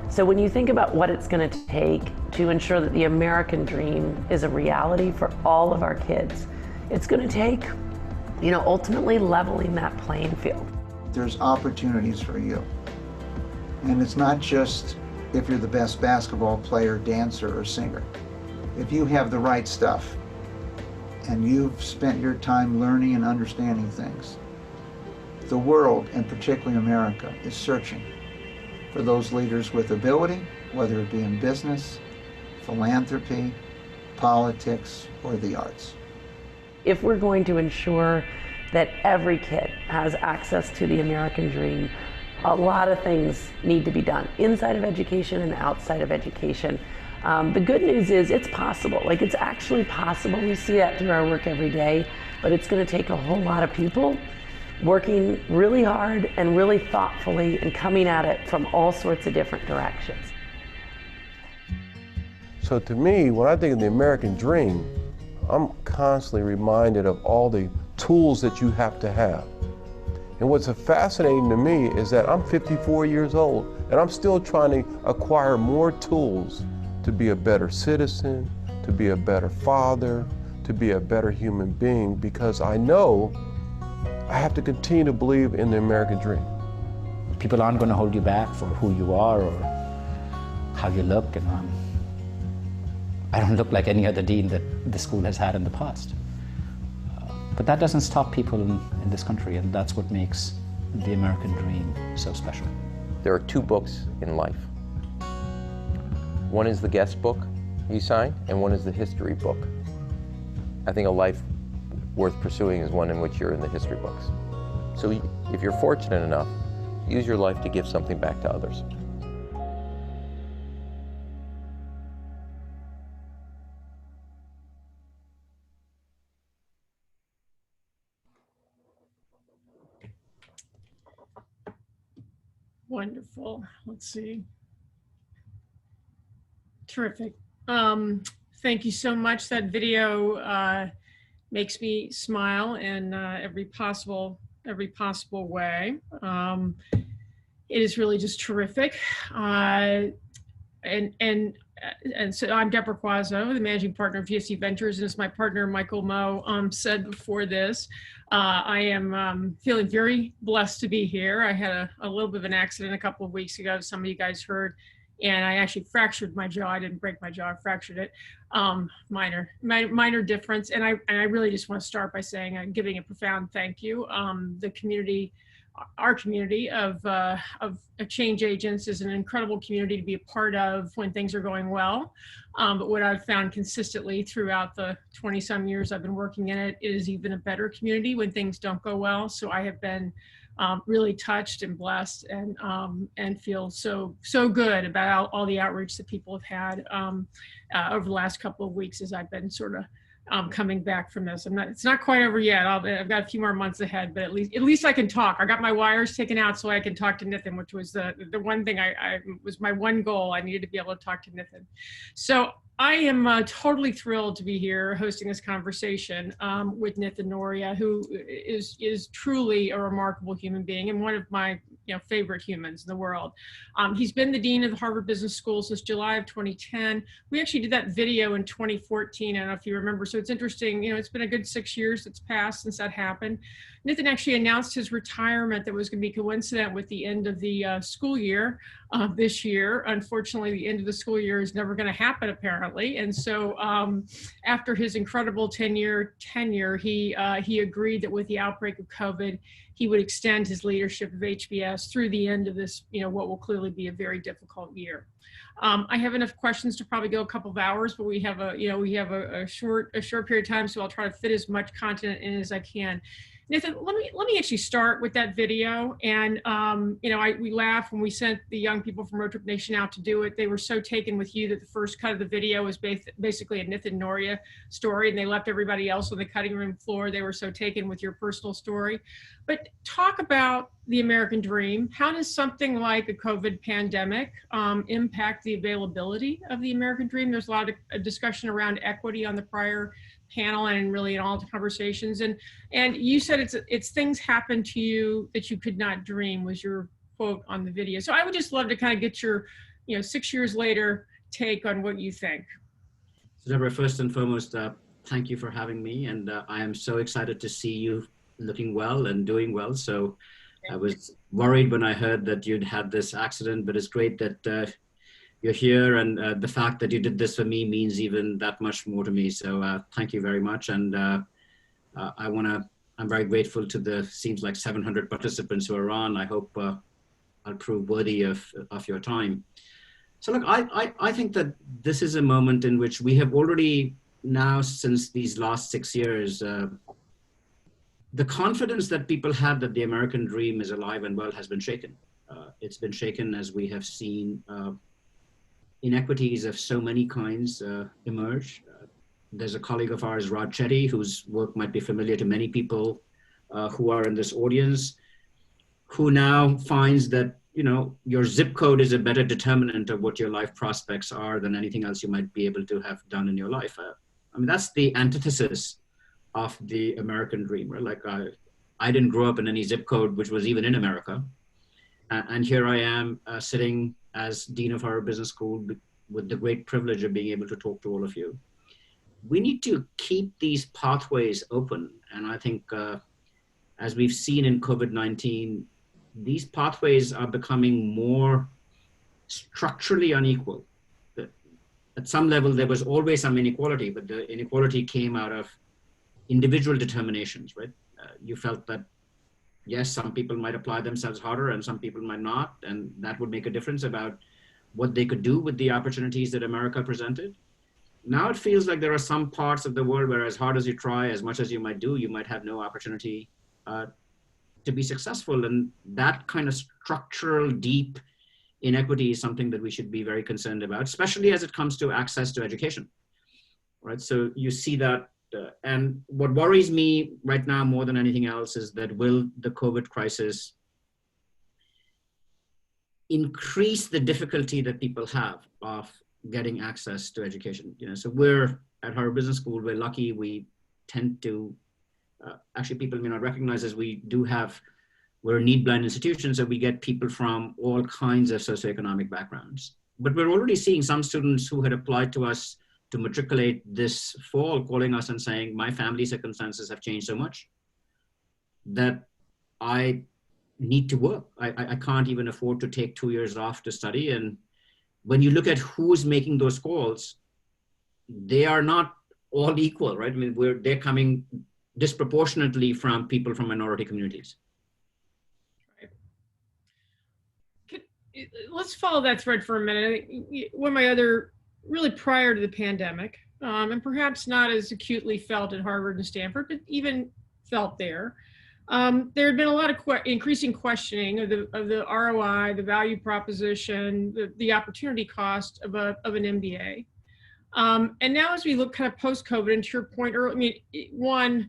So when you think about what it's going to take to ensure that the American dream is a reality for all of our kids, it's going to take, ultimately leveling that playing field. There's opportunities for you. And it's not just if you're the best basketball player, dancer, or singer. If you have the right stuff and you've spent your time learning and understanding things, the world, and particularly America, is searching for those leaders with ability, whether it be in business, philanthropy, politics, or the arts. If we're going to ensure that every kid has access to the American dream, a lot of things need to be done inside of education and outside of education. The good news is it's possible. It's actually possible. We see that through our work every day, but it's going to take a whole lot of people working really hard and really thoughtfully and coming at it from all sorts of different directions. So to me, when I think of the American dream, I'm constantly reminded of all the tools that you have to have. And what's fascinating to me is that I'm 54 years old and I'm still trying to acquire more tools to be a better citizen, to be a better father, to be a better human being, because I know I have to continue to believe in the American dream. people aren't going to hold you back for who you are or how you look. And I don't look like any other dean that the school has had in the past. But that doesn't stop people in this country, and that's what makes the American dream so special. There are two books in life. One is the guest book you sign, and one is the history book. I think a life worth pursuing is one in which you're in the history books. So if you're fortunate enough, use your life to give something back to others. Wonderful. Let's see. Terrific. Thank you so much. That video makes me smile in every possible way. It is really just terrific. And so I'm Deborah Quazzo, the managing partner of GSV Ventures, and as my partner Michael Moe said before this, I am feeling very blessed to be here. I had a little bit of an accident a couple of weeks ago, some of you guys heard, and I actually fractured my jaw. I didn't break my jaw, I fractured it. Minor difference, and I really just want to start by saying I'm giving a profound thank you. The community, our community of change agents is an incredible community to be a part of when things are going well. But what I've found consistently throughout the 20-some years I've been working in it, it is even a better community when things don't go well. So I have been really touched and blessed, and feel so good about all the outreach that people have had over the last couple of weeks as I've been sort of coming back from this. It's not quite over yet. I've got a few more months ahead, but at least I can talk. I got my wires taken out so I can talk to Nitin, which was the one thing I was my one goal. I needed to be able to talk to Nitin. So I am totally thrilled to be here hosting this conversation with Nitin Nohria, who is truly a remarkable human being and one of my favorite humans in the world. He's been the dean of the Harvard Business School since July of 2010. We actually did that video in 2014. I don't know if you remember. So it's interesting. It's been a good 6 years that's passed since that happened. Nitin actually announced his retirement that was going to be coincident with the end of the school year this year. Unfortunately, the end of the school year is never going to happen, apparently. And so after his incredible 10-year tenure, he agreed that with the outbreak of COVID, he would extend his leadership of HBS through the end of this, what will clearly be a very difficult year. I have enough questions to probably go a couple of hours, but we have a short period of time, so I'll try to fit as much content in as I can. Nitin, let me actually start with that video. And we laugh when we sent the young people from Road Trip Nation out to do it. They were so taken with you that the first cut of the video was basically a Nitin Nohria story, and they left everybody else on the cutting room floor. They were so taken with your personal story. But talk about the American dream. How does something like a COVID pandemic impact the availability of the American dream? There's a lot of discussion around equity on the prior panel and really in all the conversations. And you said it's things happen to you that you could not dream, was your quote on the video. So I would just love to kind of get your, 6 years later take on what you think. So Deborah, first and foremost, thank you for having me. And I am so excited to see you looking well and doing well. So I was worried when I heard that you'd had this accident, but it's great that you're here, and the fact that you did this for me means even that much more to me. So thank you very much. And I'm very grateful to the, seems like 700 participants who are on. I hope I'll prove worthy of your time. So look, I think that this is a moment in which we have already now, since these last 6 years, the confidence that people had that the American dream is alive and well has been shaken. It's been shaken as we have seen inequities of so many kinds emerge. There's a colleague of ours, Rod Chetty, whose work might be familiar to many people who are in this audience, who now finds that your zip code is a better determinant of what your life prospects are than anything else you might be able to have done in your life. I mean, that's the antithesis of the American dream, right? Like I didn't grow up in any zip code which was even in America. And here I am sitting as Dean of Harvard Business School with the great privilege of being able to talk to all of you. We need to keep these pathways open. And I think as we've seen in COVID-19, these pathways are becoming more structurally unequal. At some level, there was always some inequality, but the inequality came out of individual determinations, right? You felt that, yes, some people might apply themselves harder and some people might not, and that would make a difference about what they could do with the opportunities that America presented. Now it feels like there are some parts of the world where as hard as you try, as much as you might do, you might have no opportunity to be successful. And that kind of structural, deep inequity is something that we should be very concerned about, especially as it comes to access to education, right? So you see that, and what worries me right now more than anything else is that will the COVID crisis increase the difficulty that people have of getting access to education? You know, so we're at Harvard Business School, we're lucky. We tend to, actually people may not recognize as we do have, we're a need-blind institution, so we get people from all kinds of socioeconomic backgrounds. But we're already seeing some students who had applied to us to matriculate this fall calling us and saying, my family circumstances have changed so much that I need to work. I can't even afford to take 2 years off to study. And when you look at who's making those calls, they are not all equal, right? I mean, they're coming disproportionately from people from minority communities. Let's follow that thread for a minute. One of my other, really prior to the pandemic, and perhaps not as acutely felt at Harvard and Stanford, but even felt there, there had been a lot of increasing questioning of the ROI, the value proposition, the opportunity cost of an MBA. And now as we look kind of post-COVID, and to your point earlier, I mean, one,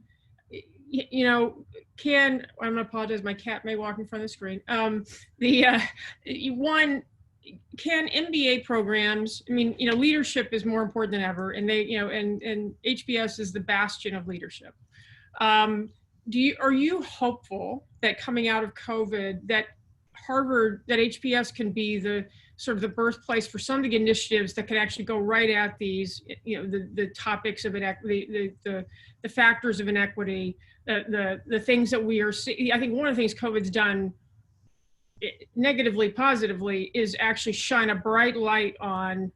you know, I'm gonna apologize, my cat may walk in front of the screen. One, can MBA programs, I mean, you know, leadership is more important than ever, and they, you know, and HBS is the bastion of leadership. Are you hopeful that coming out of COVID, that Harvard, that HBS can be the sort of the birthplace for some of the initiatives that could actually go right at these, you know, the topics of inequity, the factors of inequity, the things that we are seeing? I think one of the things COVID's done negatively, positively, is actually shine a bright light on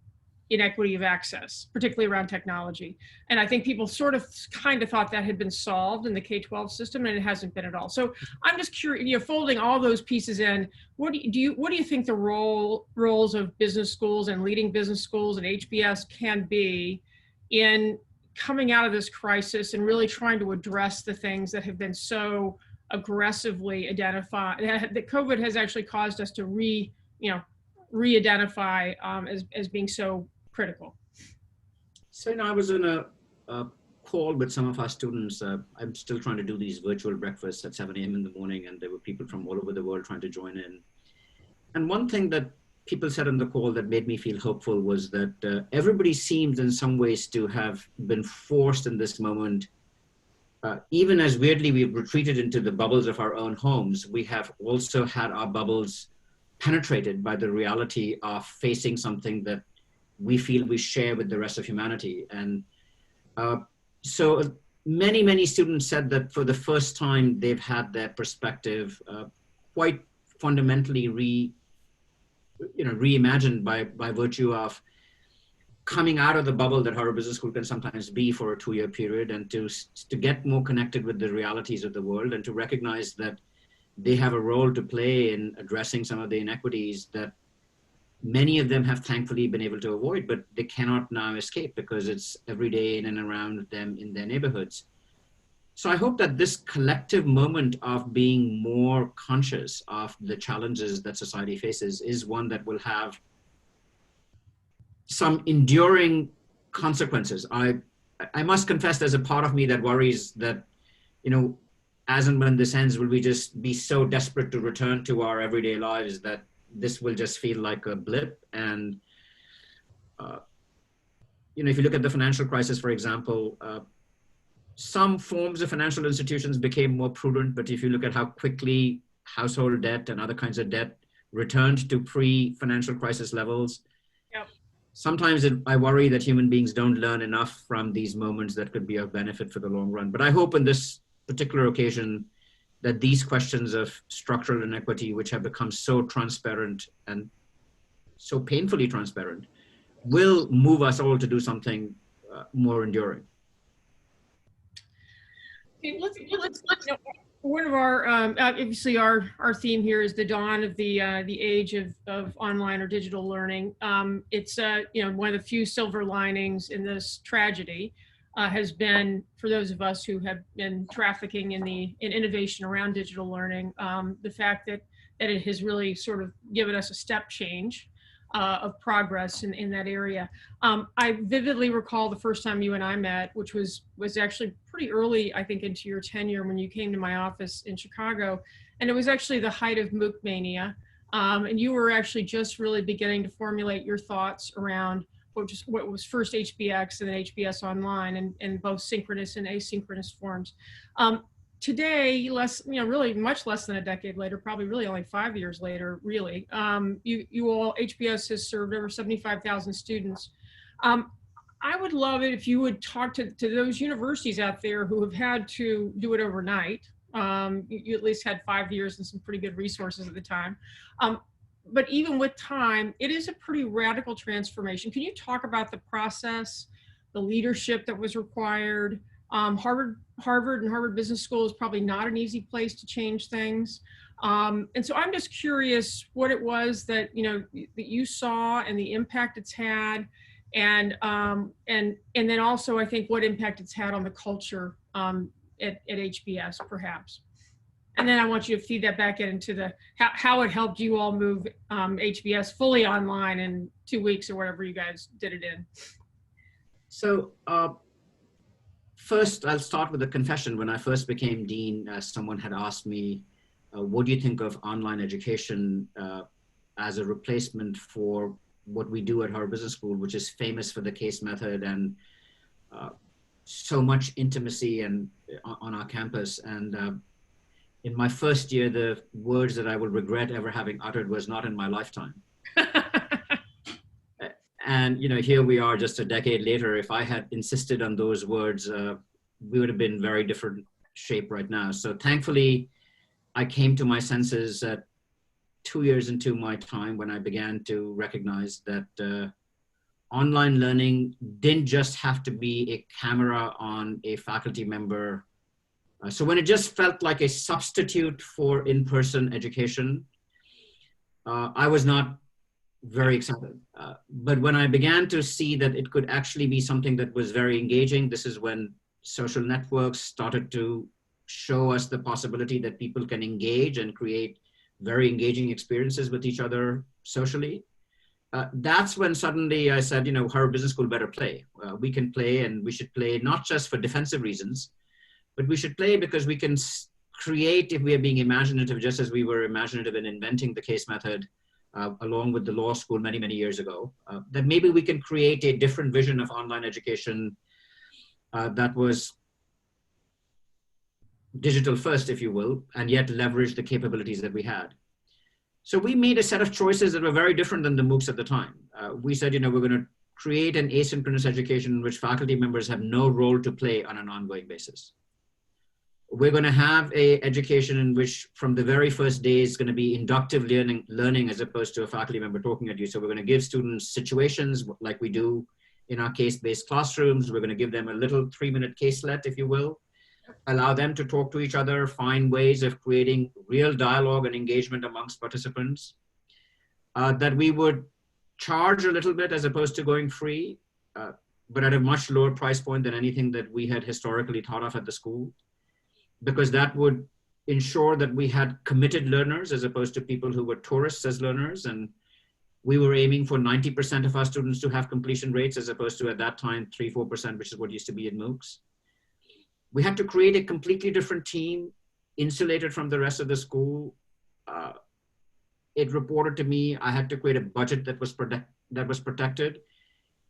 inequity of access, particularly around technology. And I think people sort of kind of thought that had been solved in the K-12 system, and it hasn't been at all. So I'm just curious, you know, folding all those pieces in, what do you think the roles of business schools and leading business schools and HBS can be in coming out of this crisis and really trying to address the things that have been so aggressively identified, that COVID has actually caused us to re-identify as being so critical? So, you know, I was in a call with some of our students. I'm still trying to do these virtual breakfasts at 7 a.m. in the morning, and there were people from all over the world trying to join in. And one thing that people said on the call that made me feel hopeful was that everybody seems in some ways to have been forced in this moment, even as weirdly we've retreated into the bubbles of our own homes, we have also had our bubbles penetrated by the reality of facing something that we feel we share with the rest of humanity. And so many students said that for the first time, they've had their perspective quite fundamentally reimagined by virtue of coming out of the bubble that Harvard Business School can sometimes be for a 2-year period, and to get more connected with the realities of the world, and to recognize that they have a role to play in addressing some of the inequities that many of them have thankfully been able to avoid, but they cannot now escape because it's every day in and around them in their neighborhoods. So I hope that this collective moment of being more conscious of the challenges that society faces is one that will have some enduring consequences. I must confess, there's a part of me that worries that, you know, as and when this ends, will we just be so desperate to return to our everyday lives that this will just feel like a blip? And, you know, if you look at the financial crisis, for example, some forms of financial institutions became more prudent, but if you look at how quickly household debt and other kinds of debt returned to pre-financial crisis levels, yep. Sometimes I worry that human beings don't learn enough from these moments that could be of benefit for the long run. But I hope in this particular occasion that these questions of structural inequity, which have become so transparent and so painfully transparent, will move us all to do something more enduring. Okay, let's you know, one of our obviously our theme here is the dawn of the age of online or digital learning. It's you know, one of the few silver linings in this tragedy has been, for those of us who have been trafficking in innovation around digital learning, the fact that it has really sort of given us a step change of progress in that area. I vividly recall the first time you and I met, which was actually pretty early, I think, into your tenure when you came to my office in Chicago. And it was actually the height of MOOC mania. And you were actually just really beginning to formulate your thoughts around what was first HBX and then HBS Online, and both synchronous and asynchronous forms. Today, really much less than a decade later, probably really only 5 years later, really, you all, HBS has served over 75,000 students. I would love it if you would talk to those universities out there who have had to do it overnight. You at least had 5 years and some pretty good resources at the time. But even with time, it is a pretty radical transformation. Can you talk about the process, the leadership that was required? Harvard and Harvard Business School is probably not an easy place to change things. And so I'm just curious what it was that, you know, that you saw and the impact it's had. And then also, I think, what impact it's had on the culture at HBS, perhaps. And then I want you to feed that back into how it helped you all move HBS fully online in 2 weeks or whatever you guys did it in. So first, I'll start with a confession. When I first became dean, someone had asked me, what do you think of online education as a replacement for what we do at Harvard Business School, which is famous for the case method and so much intimacy and on our campus. And in my first year, the words that I will regret ever having uttered was not in my lifetime. And you know, here we are just a decade later. If I had insisted on those words, we would have been in very different shape right now. So thankfully, I came to my senses 2 years into my time when I began to recognize that online learning didn't just have to be a camera on a faculty member. So when it just felt like a substitute for in-person education, I was not very excited. But when I began to see that it could actually be something that was very engaging, this is when social networks started to show us the possibility that people can engage and create very engaging experiences with each other socially. That's when suddenly I said, you know, Harvard Business School better play. We can play, and we should play not just for defensive reasons, but we should play because we can create, if we are being imaginative, just as we were imaginative in inventing the case method, along with the law school many, many years ago, that maybe we can create a different vision of online education that was digital first, if you will, and yet leverage the capabilities that we had. So we made a set of choices that were very different than the MOOCs at the time. We said, you know, we're going to create an asynchronous education in which faculty members have no role to play on an ongoing basis. We're going to have an education in which from the very first day is going to be inductive learning as opposed to a faculty member talking at you. So we're going to give students situations like we do in our case-based classrooms. We're going to give them a little 3-minute caselet, if you will, allow them to talk to each other, find ways of creating real dialogue and engagement amongst participants, that we would charge a little bit as opposed to going free, but at a much lower price point than anything that we had historically thought of at the school, because that would ensure that we had committed learners as opposed to people who were tourists as learners. And we were aiming for 90% of our students to have completion rates as opposed to at that time 3-4%, which is what used to be in MOOCs. We had to create a completely different team, insulated from the rest of the school. It reported to me, I had to create a budget that was protected.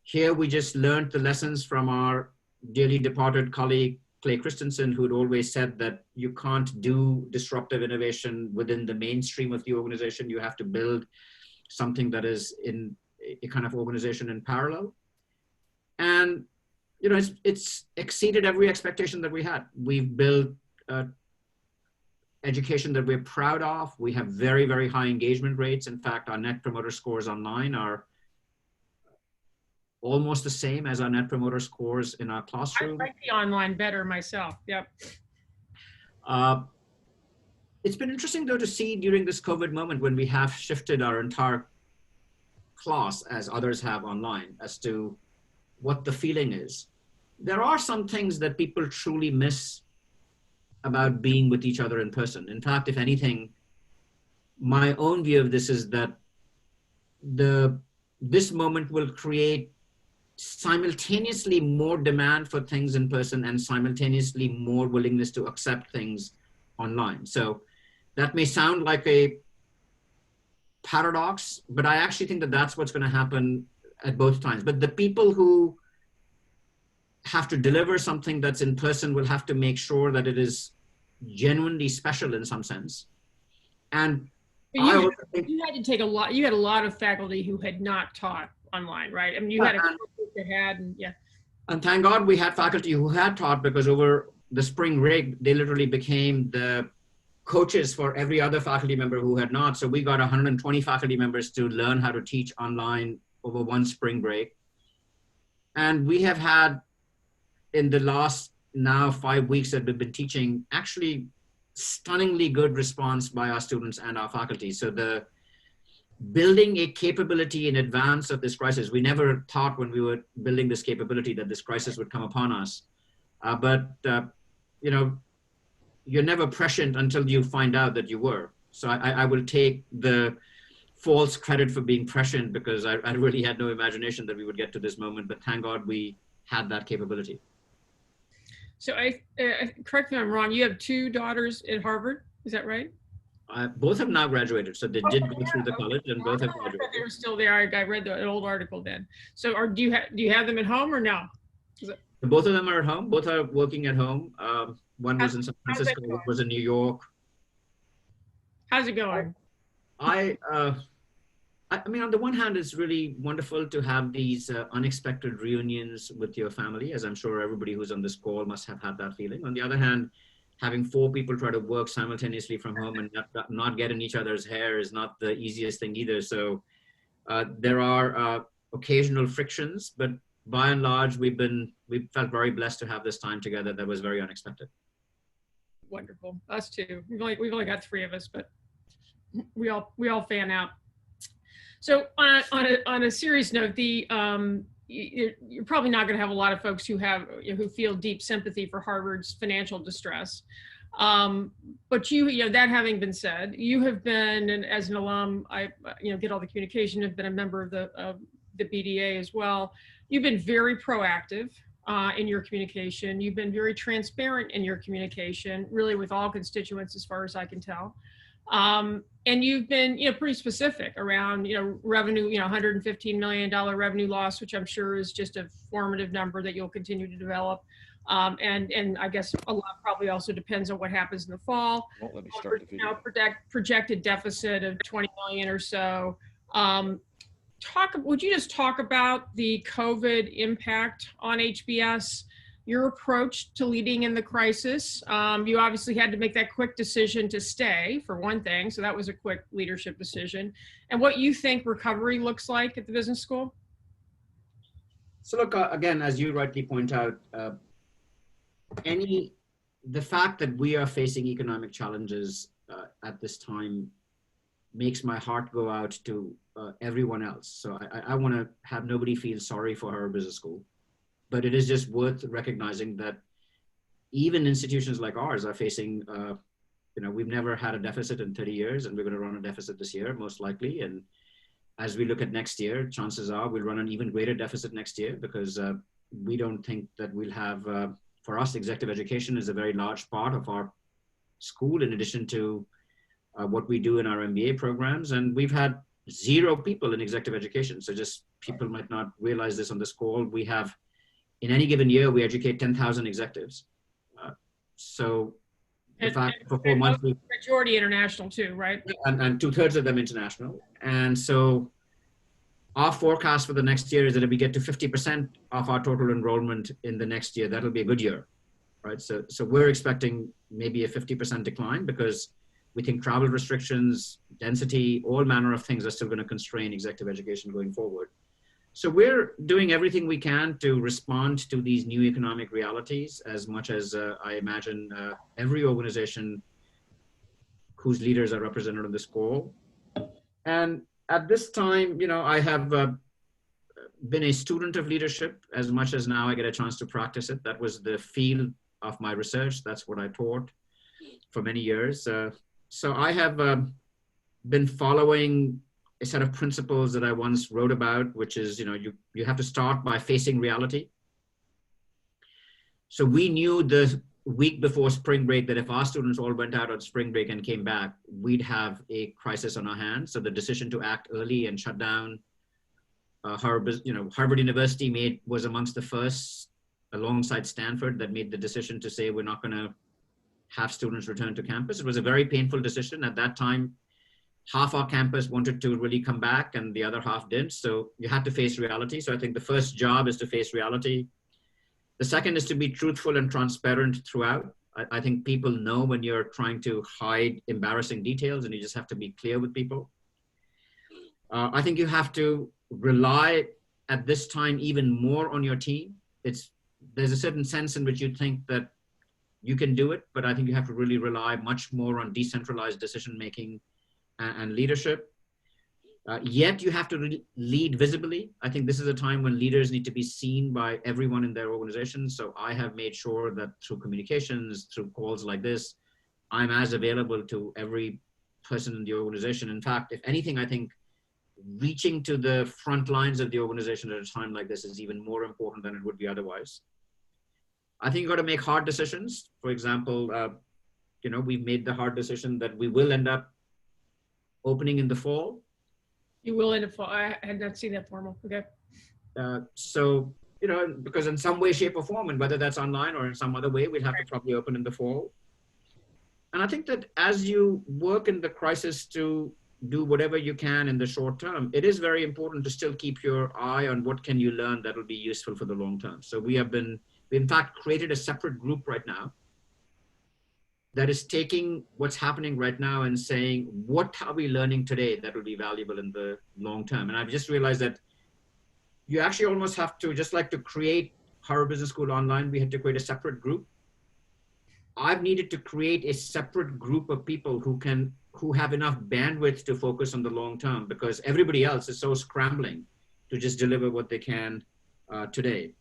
Here we just learned the lessons from our dearly departed colleague, Clay Christensen, who'd always said that you can't do disruptive innovation within the mainstream of the organization. You have to build something that is in a kind of organization in parallel. And you know, it's exceeded every expectation that we had. We've built education that we're proud of. We have very, very high engagement rates. In fact, our net promoter scores online are almost the same as our net promoter scores in our classroom. I like the online better myself. Yep. It's been interesting though to see during this COVID moment when we have shifted our entire class, as others have online, as to what the feeling is. There are some things that people truly miss about being with each other in person. In fact, if anything, my own view of this is that this moment will create simultaneously more demand for things in person and simultaneously more willingness to accept things online. So that may sound like a paradox, but I actually think that that's what's going to happen at both times. But the people who have to deliver something that's in person will have to make sure that it is genuinely special in some sense. And you had to take a lot, you had a lot of faculty who had not taught online, right? I mean, you had a couple that had, and yeah. And thank God we had faculty who had taught, because over the spring break, they literally became the coaches for every other faculty member who had not. So we got 120 faculty members to learn how to teach online over one spring break. And we have had, in the last now 5 weeks that we've been teaching, actually stunningly good response by our students and our faculty. So the building a capability in advance of this crisis, we never thought when we were building this capability that this crisis would come upon us. You know, you're never prescient until you find out that you were. So I will take the false credit for being prescient, because I really had no imagination that we would get to this moment, but thank God we had that capability. So correct me if I'm wrong, you have 2 daughters at Harvard, is that right? Both have now graduated, so they did go through the college, and both have graduated. They were still there. I read an old article then. So do you have them at home or no? Both of them are at home. Both are working at home. One was in San Francisco, one was in New York. How's it going? I mean, on the one hand, it's really wonderful to have these unexpected reunions with your family, as I'm sure everybody who's on this call must have had that feeling. On the other hand, having 4 people try to work simultaneously from home and not get in each other's hair is not the easiest thing either. So there are occasional frictions, but by and large, we felt very blessed to have this time together that was very unexpected. Wonderful. Us too. We've only got 3 of us, but we all fan out. So on a serious note, you're probably not going to have a lot of folks who feel deep sympathy for Harvard's financial distress. But that having been said, you have been, and as an alum, I get all the communication, have been a member of the BDA as well. You've been very proactive in your communication. You've been very transparent in your communication, really with all constituents, as far as I can tell. And you've been, pretty specific around, revenue, $115 million revenue loss, which I'm sure is just a formative number that you'll continue to develop. And I guess a lot probably also depends on what happens in the fall. Won't let me start the video. Projected deficit of 20 million or so. Would you just talk about the COVID impact on HBS? Your approach to leading in the crisis. You obviously had to make that quick decision to stay, for one thing, so that was a quick leadership decision. And what you think recovery looks like at the business school? So look, again, as you rightly point out, the fact that we are facing economic challenges at this time makes my heart go out to everyone else. So I want to have nobody feel sorry for Harvard Business School. But it is just worth recognizing that even institutions like ours are facing, we've never had a deficit in 30 years, and we're going to run a deficit this year, most likely. And as we look at next year, chances are we'll run an even greater deficit next year, because we don't think that we'll have, for us, executive education is a very large part of our school, in addition to what we do in our MBA programs. And we've had 0 people in executive education. So just people might not realize this on this call. We have, in any given year, we educate 10,000 executives. So the fact for 4 months, majority international too, right? And 2/3 of them international. And so our forecast for the next year is that if we get to 50% of our total enrollment in the next year, that'll be a good year, right? So we're expecting maybe a 50% decline because we think travel restrictions, density, all manner of things are still going to constrain executive education going forward. So we're doing everything we can to respond to these new economic realities as much as I imagine every organization whose leaders are represented on this call. And at this time, you know, I have been a student of leadership as much as now I get a chance to practice it. That was the field of my research. That's what I taught for many years. So I have been following a set of principles that I once wrote about, which is, you know, you have to start by facing reality. So we knew the week before spring break that if our students all went out on spring break and came back, we'd have a crisis on our hands. So the decision to act early and shut down Harvard University was amongst the first, alongside Stanford, that made the decision to say we're not going to have students return to campus. It was a very painful decision. At that time, half our campus wanted to really come back and the other half didn't. So you had to face reality. So I think the first job is to face reality. The second is to be truthful and transparent throughout. I think people know when you're trying to hide embarrassing details, and you just have to be clear with people. I think you have to rely at this time even more on your team. There's a certain sense in which you think that you can do it, but I think you have to really rely much more on decentralized decision-making and leadership. Yet you have to lead visibly. I think this is a time when leaders need to be seen by everyone in their organization. So I have made sure that through communications, through calls like this, I'm as available to every person in the organization. In fact, if anything, I think reaching to the front lines of the organization at a time like this is even more important than it would be otherwise. I think you've got to make hard decisions. For example, you know, we've made the hard decision that we will end up opening in the fall. You will in the fall. I had not seen that formal. Okay. So, you know, because in some way, shape, or form, and whether that's online or in some other way, we'll have to probably open in the fall. And I think that as you work in the crisis to do whatever you can in the short term, it is very important to still keep your eye on what can you learn that will be useful for the long term. So we in fact created a separate group right now that is taking what's happening right now and saying, what are we learning today that will be valuable in the long term? And I've just realized that you actually almost have to, just like to create Harvard Business School online, we had to create a separate group. I've needed to create a separate group of people who have enough bandwidth to focus on the long term, because everybody else is so scrambling to just deliver what they can today.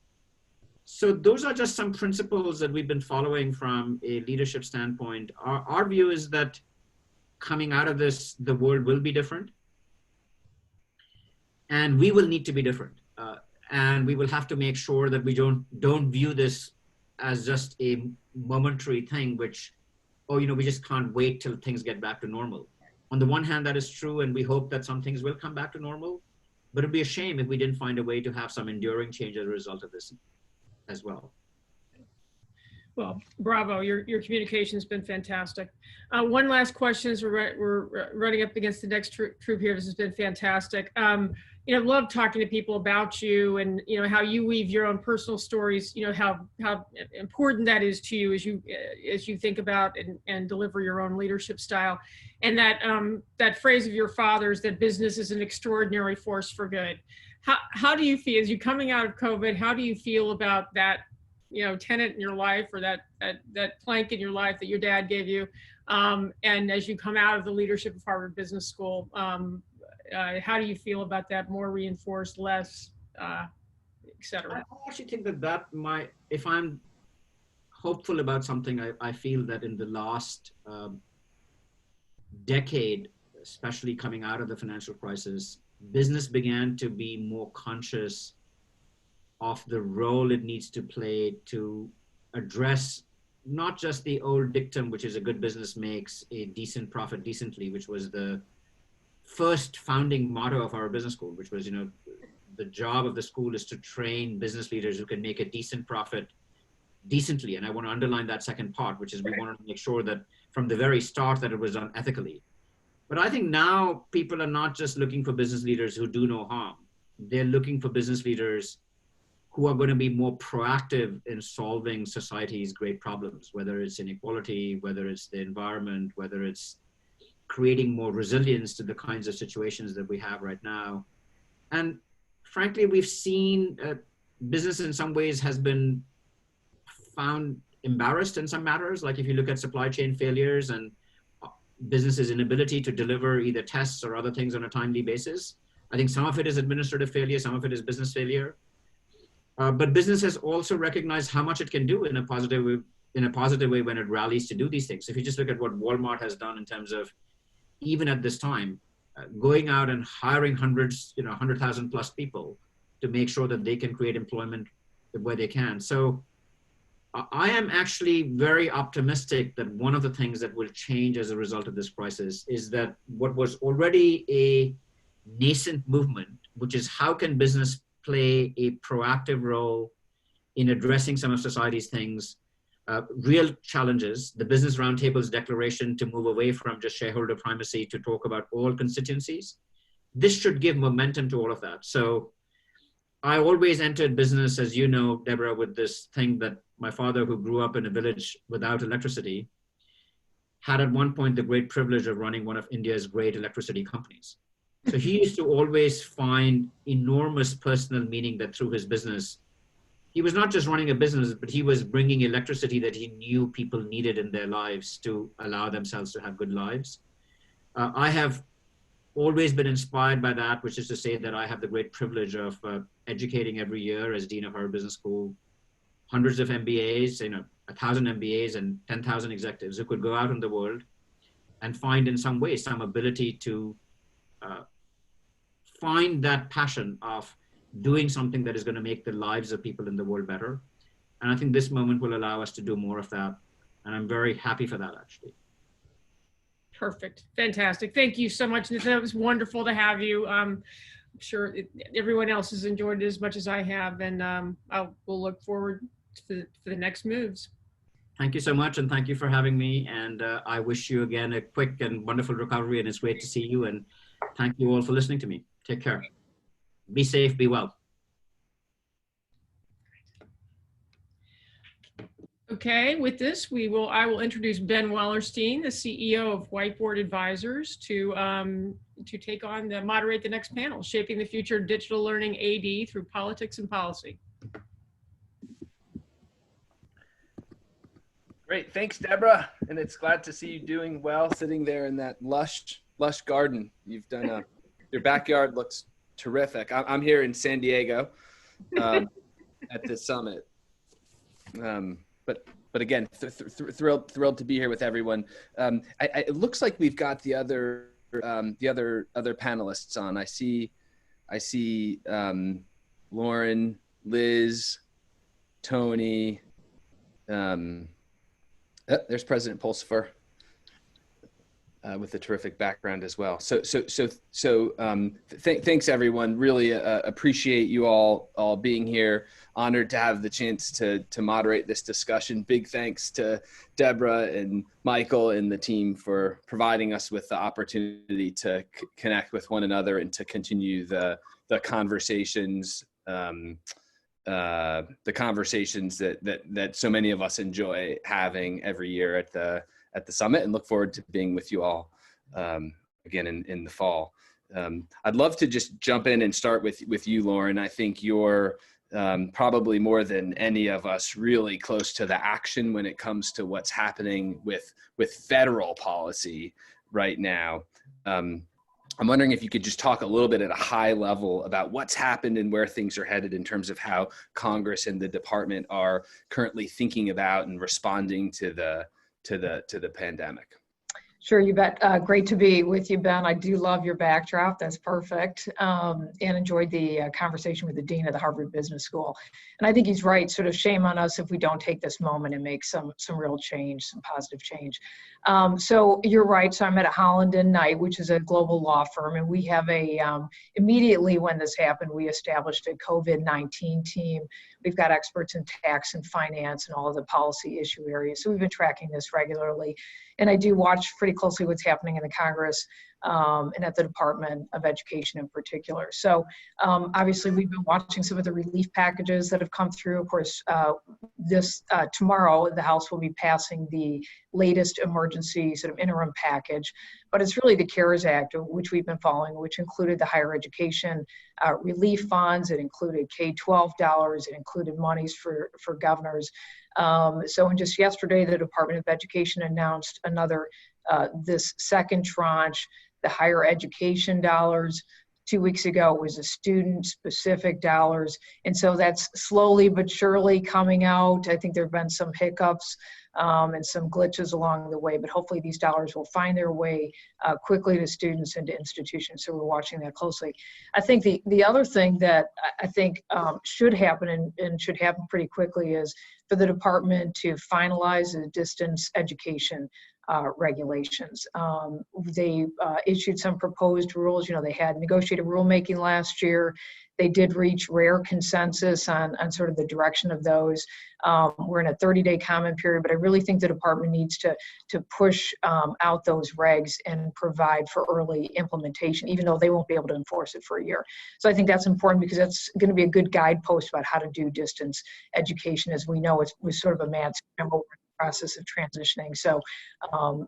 So those are just some principles that we've been following from a leadership standpoint. Our view is that coming out of this, the world will be different. And we will need to be different. And we will have to make sure that we don't view this as just a momentary thing, which, oh, you know, we just can't wait till things get back to normal. On the one hand, that is true, and we hope that some things will come back to normal. But it'd be a shame if we didn't find a way to have some enduring change as a result of this as well. Well, bravo, your communication has been fantastic. One last question as we're running up against the next troop here. This has been fantastic. You know, love talking to people about you and, you know, how you weave your own personal stories, you know, how important that is to you as you think about and deliver your own leadership style. And that phrase of your father's, that business is an extraordinary force for good. How do you feel, as you're coming out of COVID, how do you feel about that, you know, tenet in your life, or that plank in your life that your dad gave you? And as you come out of the leadership of Harvard Business School, how do you feel about that? More reinforced, less, et cetera? I actually think that if I'm hopeful about something, I feel that in the last decade, especially coming out of the financial crisis, business began to be more conscious of the role it needs to play to address not just the old dictum, which is a good business makes a decent profit decently, which was the first founding motto of our business school, which was, you know, the job of the school is to train business leaders who can make a decent profit decently. And I want to underline that second part, which is we wanted to make sure that from the very start that it was done ethically. But I think now people are not just looking for business leaders who do no harm. They're looking for business leaders who are going to be more proactive in solving society's great problems, whether it's inequality, whether it's the environment, whether it's creating more resilience to the kinds of situations that we have right now. And frankly, we've seen business in some ways has been found embarrassed in some matters. Like if you look at supply chain failures and businesses' inability to deliver either tests or other things on a timely basis, I think some of it is administrative failure, some of it is business failure. But business has also recognized how much it can do in a positive way when it rallies to do these things. If you just look at what Walmart has done in terms of, even at this time, going out and hiring hundreds, 100,000 plus people to make sure that they can create employment where they can. So I am actually very optimistic that one of the things that will change as a result of this crisis is that what was already a nascent movement, which is how can business play a proactive role in addressing some of society's things, real challenges, the Business Roundtable's declaration to move away from just shareholder primacy to talk about all constituencies. This should give momentum to all of that. So I always entered business, as you know, Deborah, with this thing that my father, who grew up in a village without electricity, had at one point the great privilege of running one of India's great electricity companies. So he used to always find enormous personal meaning that through his business, he was not just running a business, but he was bringing electricity that he knew people needed in their lives to allow themselves to have good lives. I have always been inspired by that, which is to say that I have the great privilege of educating every year as Dean of Harvard Business School, hundreds of MBAs, 1,000 MBAs and 10,000 executives who could go out in the world and find in some way some ability to find that passion of doing something that is going to make the lives of people in the world better. And I think this moment will allow us to do more of that. And I'm very happy for that, actually. Perfect. Fantastic. Thank you so much, Nitin. It was wonderful to have you. I'm sure everyone else has enjoyed it as much as I have, and we'll look forward to the next moves. Thank you so much, and thank you for having me. And I wish you again a quick and wonderful recovery, and it's great to see you. And thank you all for listening to me. Take care. Be safe, be well. Okay, with this, I will introduce Ben Wallerstein, the CEO of Whiteboard Advisors, to moderate the next panel, Shaping the Future of Digital Learning AD Through Politics and Policy. Great, thanks, Deborah, and it's glad to see you doing well, sitting there in that lush garden. You've done your backyard looks terrific. I'm here in San Diego at this summit. But again, thrilled to be here with everyone. It looks like we've got the other panelists on. I see Lauren, Liz, Tony. There's President Pulsipher with a terrific background as well. Thanks everyone. Really appreciate you all being here. Honored to have the chance to moderate this discussion. Big thanks to Deborah and Michael and the team for providing us with the opportunity to connect with one another and to continue the conversations. The conversations that so many of us enjoy having every year at the summit, and look forward to being with you all again in the fall. I'd love to just jump in and start with you, Lauren. I think you're probably more than any of us really close to the action when it comes to what's happening with federal policy right now. I'm wondering if you could just talk a little bit at a high level about what's happened and where things are headed in terms of how Congress and the department are currently thinking about and responding to the pandemic. Sure, you bet. Great to be with you, Ben. I do love your backdrop. That's perfect. And enjoyed the conversation with the Dean of the Harvard Business School. And I think he's right. Sort of shame on us if we don't take this moment and make some real change, some positive change. So you're right. So I'm at Holland and Knight, which is a global law firm. And we have immediately when this happened, we established a COVID-19 team. We've got experts in tax and finance and all of the policy issue areas. So we've been tracking this regularly. And I do watch pretty pretty closely what's happening in the Congress and at the Department of Education in particular. So obviously we've been watching some of the relief packages that have come through. Of course, tomorrow the House will be passing the latest emergency sort of interim package, but it's really the CARES Act, which we've been following, which included the higher education relief funds, it included K-12 dollars, it included monies for governors. So in just yesterday, the Department of Education announced another, this second tranche, the higher education dollars. 2 weeks ago, it was the student-specific dollars. And so that's slowly but surely coming out. I think there have been some hiccups and some glitches along the way, but hopefully these dollars will find their way quickly to students and to institutions. So we're watching that closely. I think the other thing that I think should happen and should happen pretty quickly is for the department to finalize the distance education regulations. They issued some proposed rules. You know, they had negotiated rulemaking last year. They did reach rare consensus on sort of the direction of those. We're in a 30-day comment period, but I really think the department needs to push out those regs and provide for early implementation, even though they won't be able to enforce it for a year. So I think that's important because that's going to be a good guidepost about how to do distance education. As we know, it was sort of a mad scramble process of transitioning. So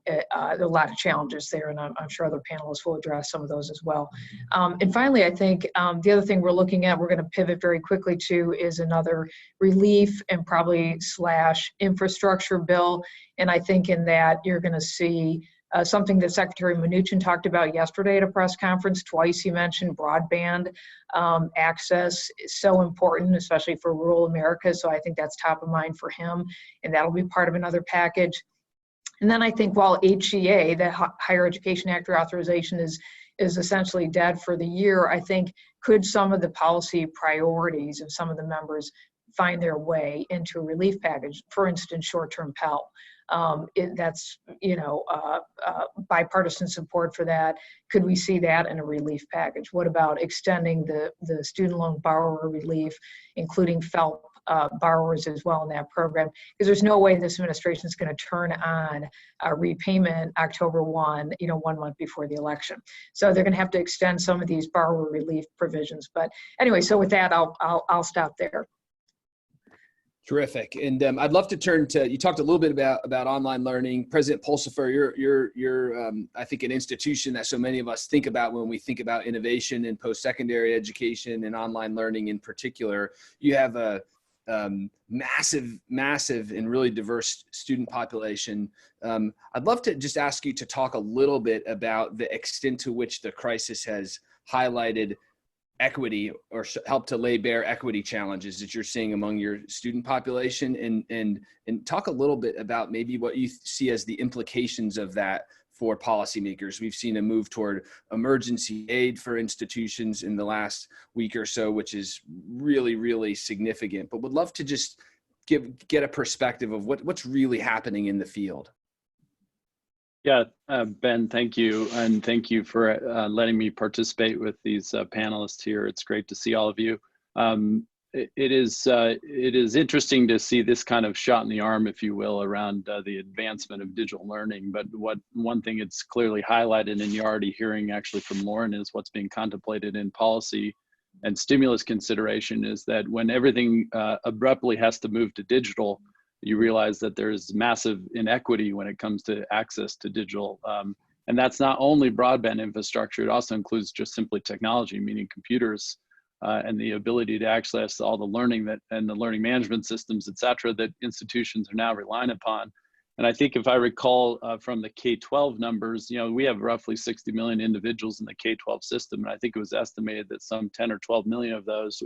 there are a lot of challenges there, and I'm sure other panelists will address some of those as well. And finally, I think the other thing we're looking at, we're going to pivot very quickly to, is another relief and probably / infrastructure bill. And I think in that you're going to see something that Secretary Mnuchin talked about yesterday at a press conference. Twice he mentioned broadband access is so important, especially for rural America. So I think that's top of mind for him, and that'll be part of another package. And then I think while HEA, the Higher Education Act reauthorization, is essentially dead for the year, I think could some of the policy priorities of some of the members find their way into a relief package, for instance, short-term Pell. That's, you know, bipartisan support for that. Could we see that in a relief package? What about extending the student loan borrower relief, including FFELP borrowers as well in that program? Because there's no way this administration is going to turn on repayment October 1, you know, 1 month before the election. So they're going to have to extend some of these borrower relief provisions. But anyway, so with that, I'll stop there. Terrific. And I'd love to turn to, you talked a little bit about online learning. President Pulsipher, you're I think an institution that so many of us think about when we think about innovation in post-secondary education and online learning in particular. You have a massive and really diverse student population. I'd love to just ask you to talk a little bit about the extent to which the crisis has highlighted equity or help to lay bare equity challenges that you're seeing among your student population, and talk a little bit about maybe what you see as the implications of that for policymakers. We've seen a move toward emergency aid for institutions in the last week or so, which is really significant, but would love to just get a perspective of what's really happening in the field. Yeah, Ben, thank you. And thank you for letting me participate with these panelists here. It's great to see all of you. It is interesting to see this kind of shot in the arm, if you will, around the advancement of digital learning. But one thing it's clearly highlighted, and you're already hearing actually from Lauren, is what's being contemplated in policy and stimulus consideration, is that when everything abruptly has to move to digital, you realize that there's massive inequity when it comes to access to digital. And that's not only broadband infrastructure, it also includes just simply technology, meaning computers, and the ability to access all the learning and the learning management systems, et cetera, that institutions are now relying upon. And I think if I recall from the K-12 numbers, you know, we have roughly 60 million individuals in the K-12 system. And I think it was estimated that some 10 or 12 million of those,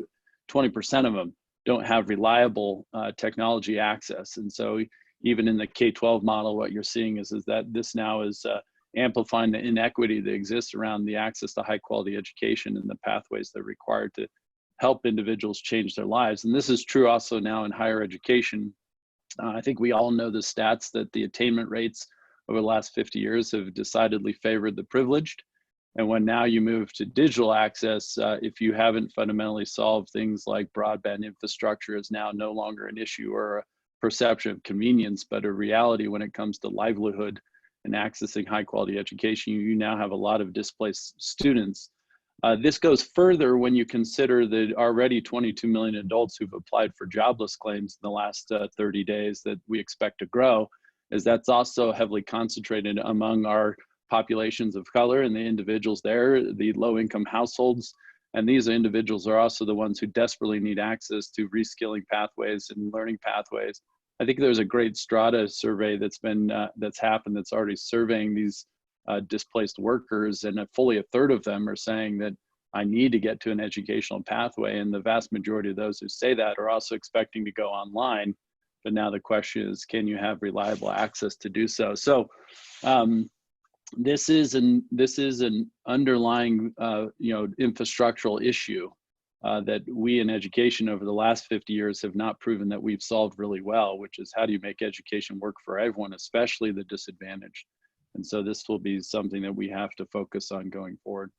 20% of them, don't have reliable technology access. And so even in the K-12 model, what you're seeing is that this now is amplifying the inequity that exists around the access to high quality education and the pathways that are required to help individuals change their lives. And this is true also now in higher education. I think we all know the stats that the attainment rates over the last 50 years have decidedly favored the privileged. And when now you move to digital access, if you haven't fundamentally solved things like broadband infrastructure is now no longer an issue or a perception of convenience, but a reality when it comes to livelihood and accessing high quality education, you now have a lot of displaced students. This goes further when you consider the already 22 million adults who've applied for jobless claims in the last 30 days that we expect to grow, as that's also heavily concentrated among our populations of color and the individuals there, the low-income households. And these individuals are also the ones who desperately need access to reskilling pathways and learning pathways. I think there's a great Strata survey that's happened that's already surveying these displaced workers, and fully a third of them are saying that I need to get to an educational pathway. And the vast majority of those who say that are also expecting to go online. But now the question is, can you have reliable access to do so? So this is an underlying infrastructural issue that we in education over the last 50 years have not proven that we've solved really well, which is how do you make education work for everyone, especially the disadvantaged. And so this will be something that we have to focus on going forward.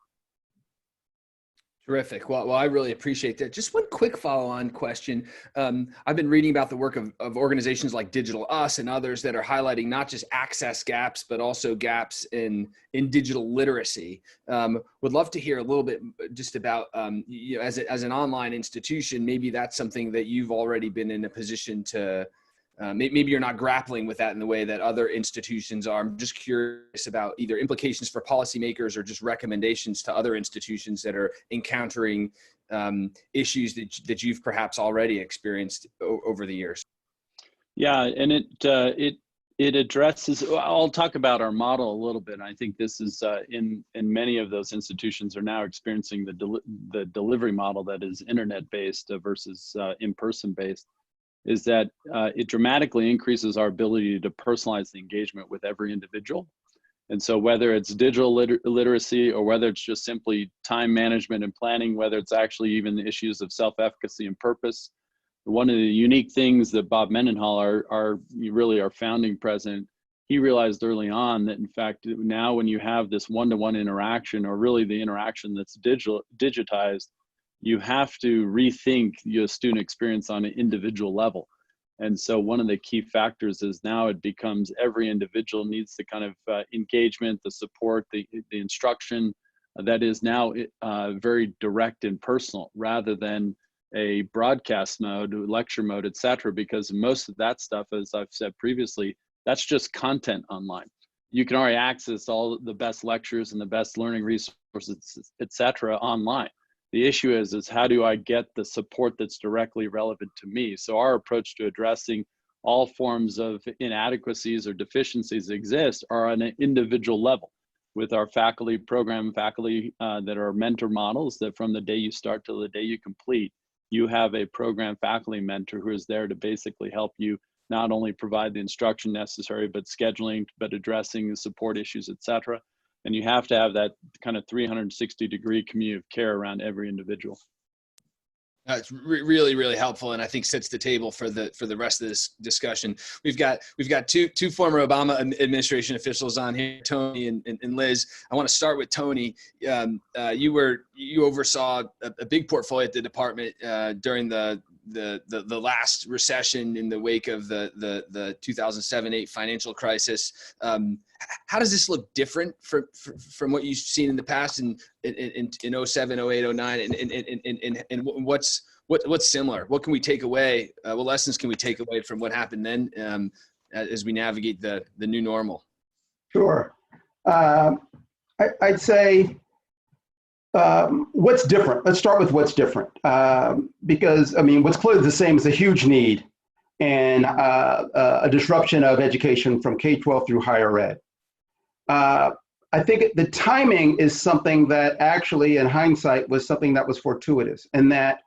Terrific. Well, I really appreciate that. Just one quick follow-on question. I've been reading about the work of organizations like Digital Us and others that are highlighting not just access gaps, but also gaps in digital literacy. Would love to hear a little bit just about, as an online institution, maybe that's something that you've already been in a position to, maybe you're not grappling with that in the way that other institutions are. I'm just curious about either implications for policymakers or just recommendations to other institutions that are encountering issues that you've perhaps already experienced over the years. Yeah, and it addresses, I'll talk about our model a little bit. I think this is in many of those institutions are now experiencing the delivery model that is internet-based versus in-person based. Is that it dramatically increases our ability to personalize the engagement with every individual. And so whether it's digital literacy or whether it's just simply time management and planning, whether it's actually even the issues of self-efficacy and purpose, one of the unique things that Bob Mendenhall, our founding president, he realized early on that in fact, now when you have this one-to-one interaction, or really the interaction that's digitized, you have to rethink your student experience on an individual level. And so one of the key factors is now it becomes every individual needs the kind of engagement, the support, the instruction that is now very direct and personal, rather than a broadcast mode, lecture mode, et cetera, because most of that stuff, as I've said previously, that's just content online. You can already access all the best lectures and the best learning resources, et cetera, online. The issue is how do I get the support that's directly relevant to me? So our approach to addressing all forms of inadequacies or deficiencies that exist are on an individual level with our faculty that are mentor models, that from the day you start till the day you complete, you have a program faculty mentor who is there to basically help you not only provide the instruction necessary, but scheduling, but addressing the support issues, et cetera. And you have to have that kind of 360-degree community of care around every individual. It's really, really helpful, and I think sets the table for the rest of this discussion. We've got two former Obama administration officials on here, Tony and Liz. I want to start with Tony. You oversaw a big portfolio at the department during the last recession in the wake of the 2007-8 financial crisis. How does this look different from what you've seen in the past in 07, 08, 09, and what's similar? What can we take away? What lessons can we take away from what happened then as we navigate the new normal? Sure. I'd say what's different. Let's start with what's different, because I mean, what's clearly the same is a huge need and a disruption of education from K-12 through higher ed. I think the timing is something that actually, in hindsight, was something that was fortuitous, and that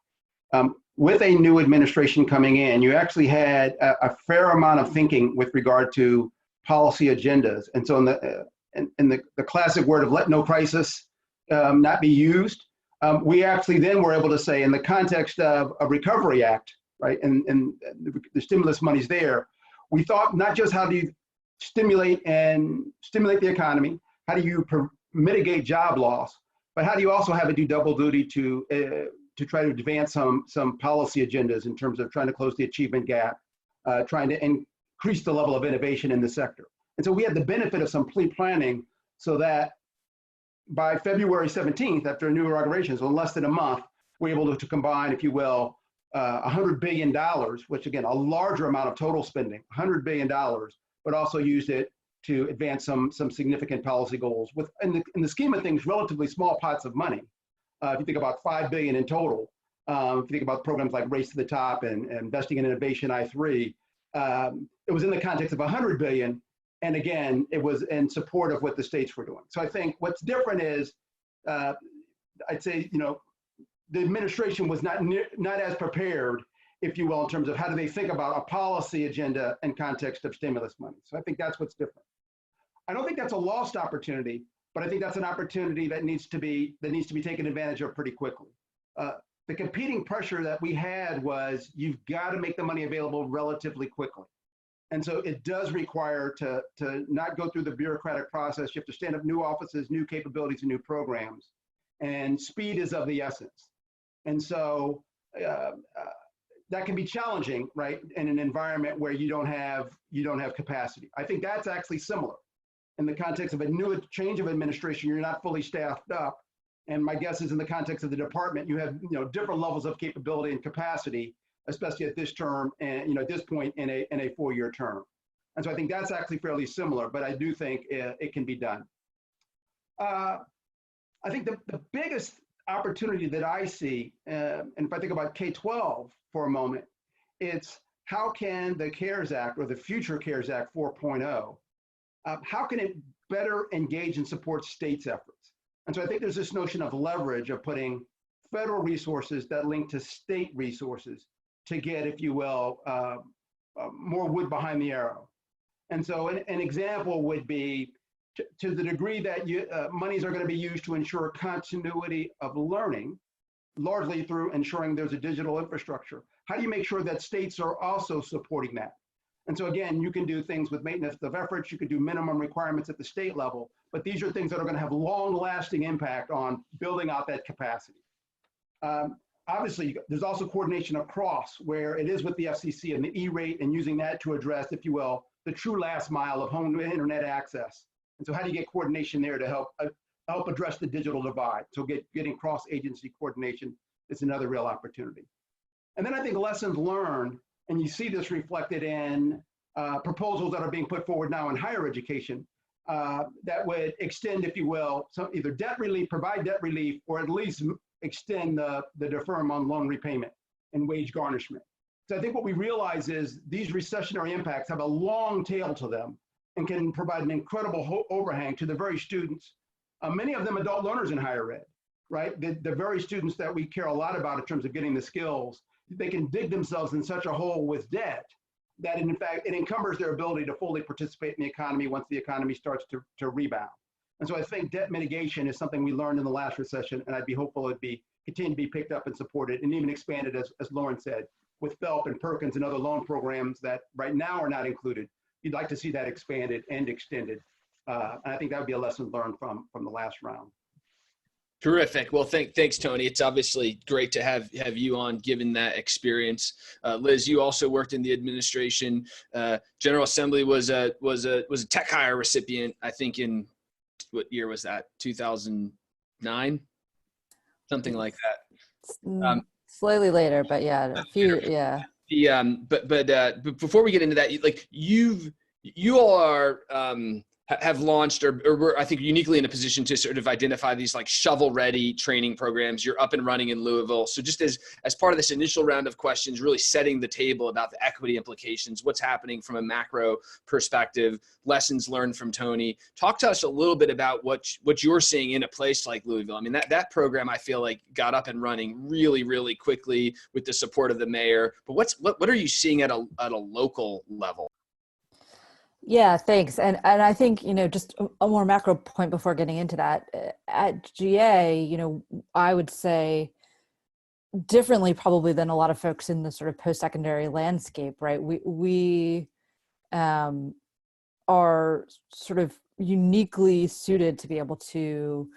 with a new administration coming in, you actually had a fair amount of thinking with regard to policy agendas. And so in the classic word of let no crisis not be used, we actually then were able to say, in the context of a Recovery Act, right, and the stimulus money's there, we thought not just how do you stimulate the economy, how do you mitigate job loss, but how do you also have it do double duty to try to advance some policy agendas in terms of trying to close the achievement gap, trying to increase the level of innovation in the sector. And so we had the benefit of some pre-planning so that by February 17th, after a new inauguration, so in less than a month, we're able to combine, if you will, $100 billion, which again, a larger amount of total spending, $100 billion, but also used it to advance some significant policy goals with, in the scheme of things, relatively small pots of money. If you think about $5 billion in total, if you think about programs like Race to the Top and Investing in Innovation I3, it was in the context of $100 billion. And again, it was in support of what the states were doing. So I think what's different is, I'd say, you know, the administration was not as prepared, if you will, in terms of how do they think about a policy agenda in context of stimulus money. So I think that's what's different. I don't think that's a lost opportunity, but I think that's an opportunity that needs to be taken advantage of pretty quickly. The competing pressure that we had was you've got to make the money available relatively quickly. And so it does require to not go through the bureaucratic process. You have to stand up new offices, new capabilities, and new programs. And speed is of the essence. And so that can be challenging, right, in an environment where you don't have capacity. I think that's actually similar. In the context of a new change of administration, you're not fully staffed up. And my guess is in the context of the department, you have different levels of capability and capacity, especially at this term and at this point in a 4-year term. And so I think that's actually fairly similar, but I do think it can be done. I think the biggest opportunity that I see, and if I think about K-12 for a moment, it's how can the CARES Act or the future CARES Act 4.0, how can it better engage and support states' efforts? And so I think there's this notion of leverage of putting federal resources that link to state resources to get, if you will, more wood behind the arrow. And so an example would be to the degree that monies are going to be used to ensure continuity of learning, largely through ensuring there's a digital infrastructure. How do you make sure that states are also supporting that? And so again, you can do things with maintenance of efforts, you could do minimum requirements at the state level, but these are things that are going to have long-lasting impact on building out that capacity. Obviously, there's also coordination across where it is with the FCC and the E-rate and using that to address, if you will, the true last mile of home internet access. And so how do you get coordination there to help address the digital divide? So getting cross-agency coordination is another real opportunity. And then I think lessons learned, and you see this reflected in proposals that are being put forward now in higher education that would extend, if you will, either debt relief, provide debt relief, or at least extend the deferment on loan repayment and wage garnishment. So I think what we realize is these recessionary impacts have a long tail to them and can provide an incredible overhang to the very students, many of them adult learners in higher ed, right? The very students that we care a lot about in terms of getting the skills, they can dig themselves in such a hole with debt that in fact, it encumbers their ability to fully participate in the economy once the economy starts to rebound. And so I think debt mitigation is something we learned in the last recession, and I'd be hopeful it'd continue to be picked up and supported and even expanded, as Lauren said, with FELP and Perkins and other loan programs that right now are not included. You'd like to see that expanded and extended. And I think that would be a lesson learned from the last round. Terrific. Well, thanks, Tony. It's obviously great to have you on, given that experience. Liz, you also worked in the administration. General Assembly was a tech hire recipient, I think in, what year was that? 2009, something like that. Slightly later, but yeah, a few, yeah. But before we get into that, you all are have launched or we're, I think, uniquely in a position to sort of identify these like shovel-ready training programs. You're up and running in Louisville. So just as part of this initial round of questions, really setting the table about the equity implications, what's happening from a macro perspective, lessons learned from Tony. Talk to us a little bit about what you're seeing in a place like Louisville. I mean, that program, I feel like, got up and running really, really quickly with the support of the mayor. But what are you seeing at a local level? Yeah, thanks. And I think, just a more macro point before getting into that, at GA, I would say differently probably than a lot of folks in the sort of post-secondary landscape, right? We are sort of uniquely suited to be able to,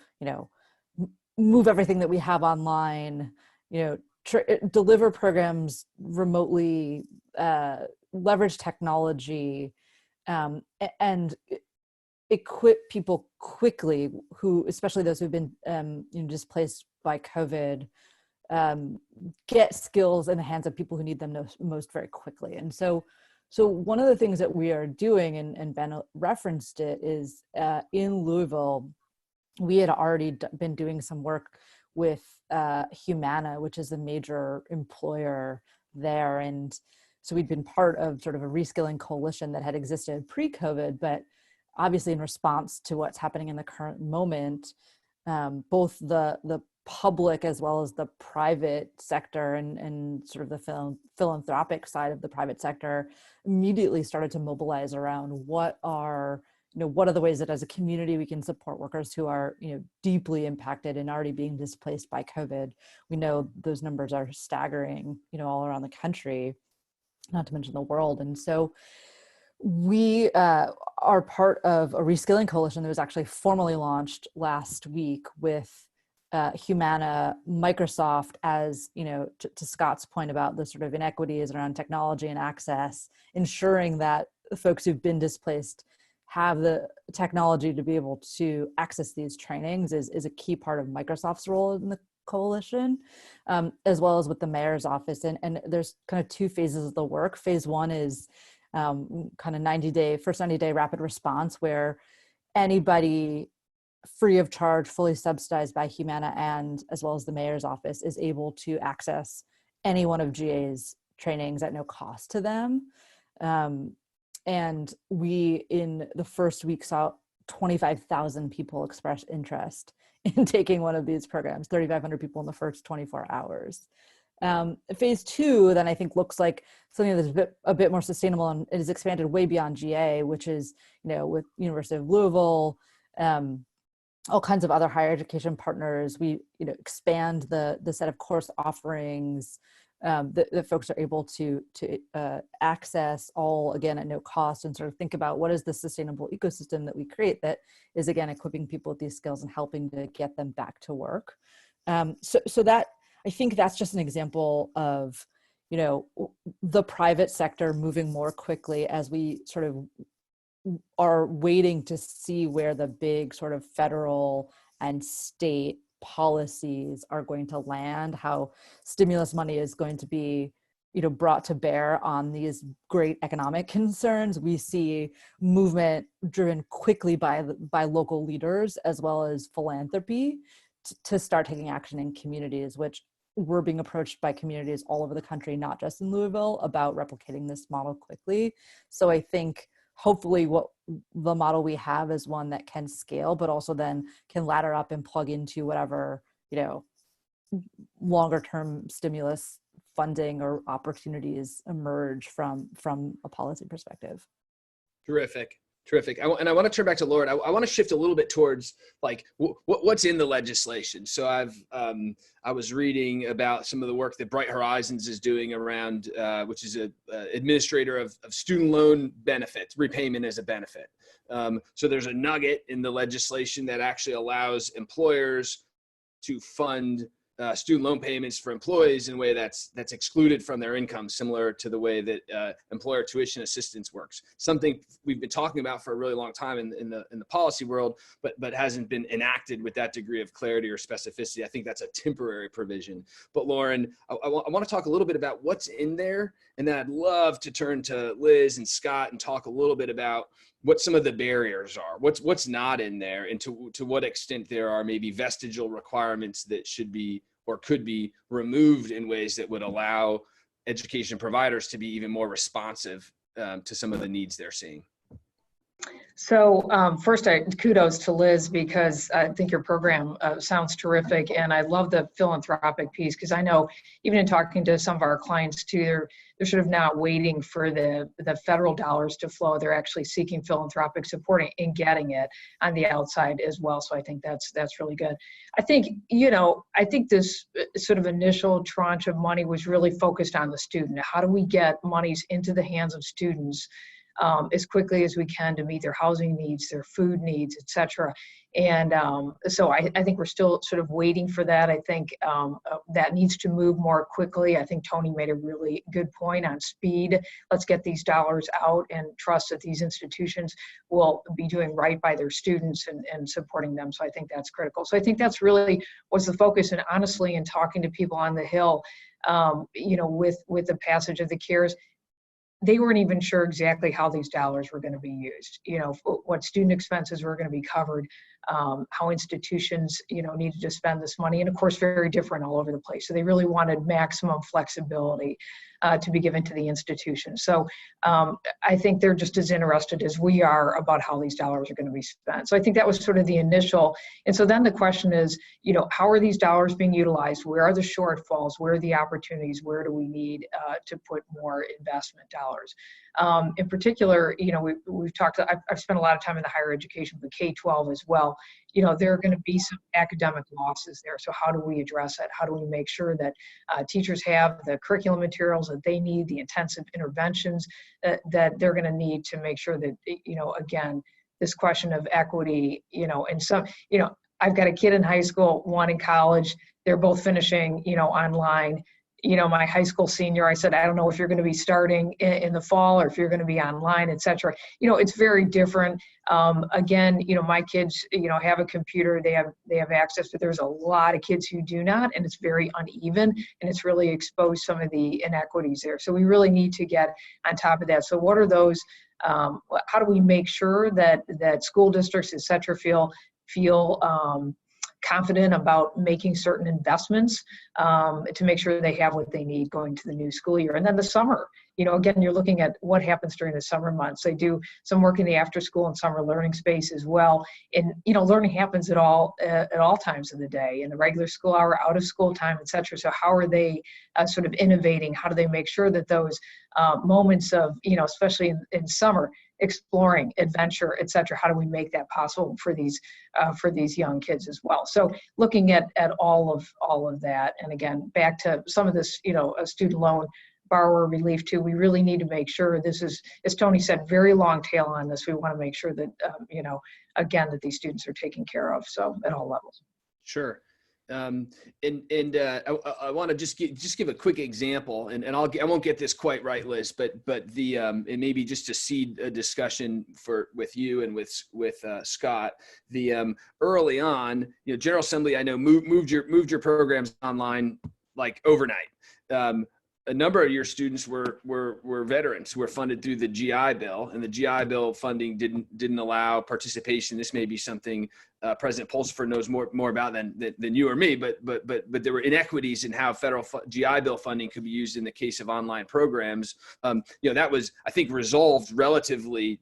move everything that we have online, deliver programs remotely, leverage technology, and equip people quickly, who, especially those who've been displaced by COVID, get skills in the hands of people who need them most very quickly. And so one of the things that we are doing, and Ben referenced it, is in Louisville, we had already been doing some work with Humana, which is a major employer there. And so we'd been part of sort of a reskilling coalition that had existed pre-COVID, but obviously in response to what's happening in the current moment, both the public as well as the private sector and sort of the philanthropic side of the private sector immediately started to mobilize around what are the ways that as a community we can support workers who are deeply impacted and already being displaced by COVID. We know those numbers are staggering, all around the country, not to mention the world. And so we are part of a reskilling coalition that was actually formally launched last week with Humana, Microsoft, as to Scott's point about the sort of inequities around technology and access, ensuring that folks who've been displaced have the technology to be able to access these trainings is a key part of Microsoft's role in the coalition, as well as with the mayor's office. And there's kind of two phases of the work. Phase one is kind of first 90-day rapid response, where anybody free of charge, fully subsidized by Humana and as well as the mayor's office is able to access any one of GA's trainings at no cost to them. And we, in the first week, saw 25,000 people express interest in taking one of these programs, 3,500 people in the first 24 hours. Phase two then I think looks like something that's a bit more sustainable, and it is expanded way beyond GA, which is, with University of Louisville, all kinds of other higher education partners. We expand the set of course offerings that folks are able to access, all again at no cost, and sort of think about what is the sustainable ecosystem that we create that is again equipping people with these skills and helping to get them back to work. So that, I think that's just an example of the private sector moving more quickly as we sort of are waiting to see where the big sort of federal and state policies are going to land, how stimulus money is going to be brought to bear on these great economic concerns. We see movement driven quickly by local leaders as well as philanthropy to start taking action in communities, which we're being approached by communities all over the country, not just in Louisville, about replicating this model quickly. So I think hopefully what the model we have is one that can scale, but also then can ladder up and plug into whatever, longer term stimulus funding or opportunities emerge from a policy perspective. Terrific. And I want to turn back to Lauren. I want to shift a little bit towards like what's in the legislation. So I was reading about some of the work that Bright Horizons is doing around, which is a administrator of student loan benefits, repayment as a benefit. So there's a nugget in the legislation that actually allows employers to fund student loan payments for employees in a way that's excluded from their income, similar to the way that employer tuition assistance works. Something we've been talking about for a really long time in the policy world, but hasn't been enacted with that degree of clarity or specificity. I think that's a temporary provision. But Lauren, I want to talk a little bit about what's in there, and then I'd love to turn to Liz and Scott and talk a little bit about what some of the barriers are, what's not in there, and to what extent there are maybe vestigial requirements that should be or could be removed in ways that would allow education providers to be even more responsive to some of the needs they're seeing. So first, kudos to Liz, because I think your program sounds terrific, and I love the philanthropic piece, because I know even in talking to some of our clients too, they're sort of not waiting for the federal dollars to flow. They're actually seeking philanthropic support and getting it on the outside as well. So I think that's really good. I think this sort of initial tranche of money was really focused on the student. How do we get monies into the hands of students as quickly as we can to meet their housing needs, their food needs, et cetera. And so I think we're still sort of waiting for that. I think that needs to move more quickly. I think Tony made a really good point on speed. Let's get these dollars out and trust that these institutions will be doing right by their students and supporting them. So I think that's critical. So I think that's really was the focus. And honestly, in talking to people on the Hill, with the passage of the CARES, they weren't even sure exactly how these dollars were going to be used, what student expenses were going to be covered, how institutions, needed to spend this money, and of course, very different all over the place. So they really wanted maximum flexibility to be given to the institution. So I think they're just as interested as we are about how these dollars are going to be spent. So I think that was sort of the initial. And so then the question is, how are these dollars being utilized? Where are the shortfalls? Where are the opportunities? Where do we need to put more investment dollars? In particular, we've talked, I've spent a lot of time in the higher education, but K-12 as well. There are going to be some academic losses there. So how do we address that? How do we make sure that teachers have the curriculum materials that they need, the intensive interventions that they're going to need to make sure that, again, this question of equity, and some, I've got a kid in high school, one in college, they're both finishing, online. My high school senior, I said, I don't know if you're going to be starting in the fall or if you're going to be online, et cetera. It's very different. Again, my kids, have a computer, they have access, but there's a lot of kids who do not, and it's very uneven, and it's really exposed some of the inequities there. So we really need to get on top of that. So what are those, how do we make sure that school districts, et cetera, feel confident about making certain investments to make sure they have what they need going to the new school year. And then the summer, again, you're looking at what happens during the summer months. They do some work in the after school and summer learning space as well. And, learning happens at all times of the day, in the regular school hour, out of school time, et cetera. So how are they sort of innovating? How do they make sure that those moments of, especially in summer, exploring, adventure, et cetera, how do we make that possible for these young kids as well? So looking at all of that, and again, back to some of this, a student loan borrower relief too, we really need to make sure this is, as Tony said, very long tail on this. We want to make sure that, again, that these students are taken care of. So at all levels. Sure. I want to just give a quick example, and I won't get this quite right, Liz, but the and maybe just to seed a discussion with you and with Scott. The early on, General Assembly, I know moved your programs online like overnight. A number of your students were veterans who were funded through the GI Bill, and the GI Bill funding didn't allow participation. This may be something President Pulsipher knows more about than you or me, but there were inequities in how federal GI Bill funding could be used in the case of online programs. That was, I think, resolved relatively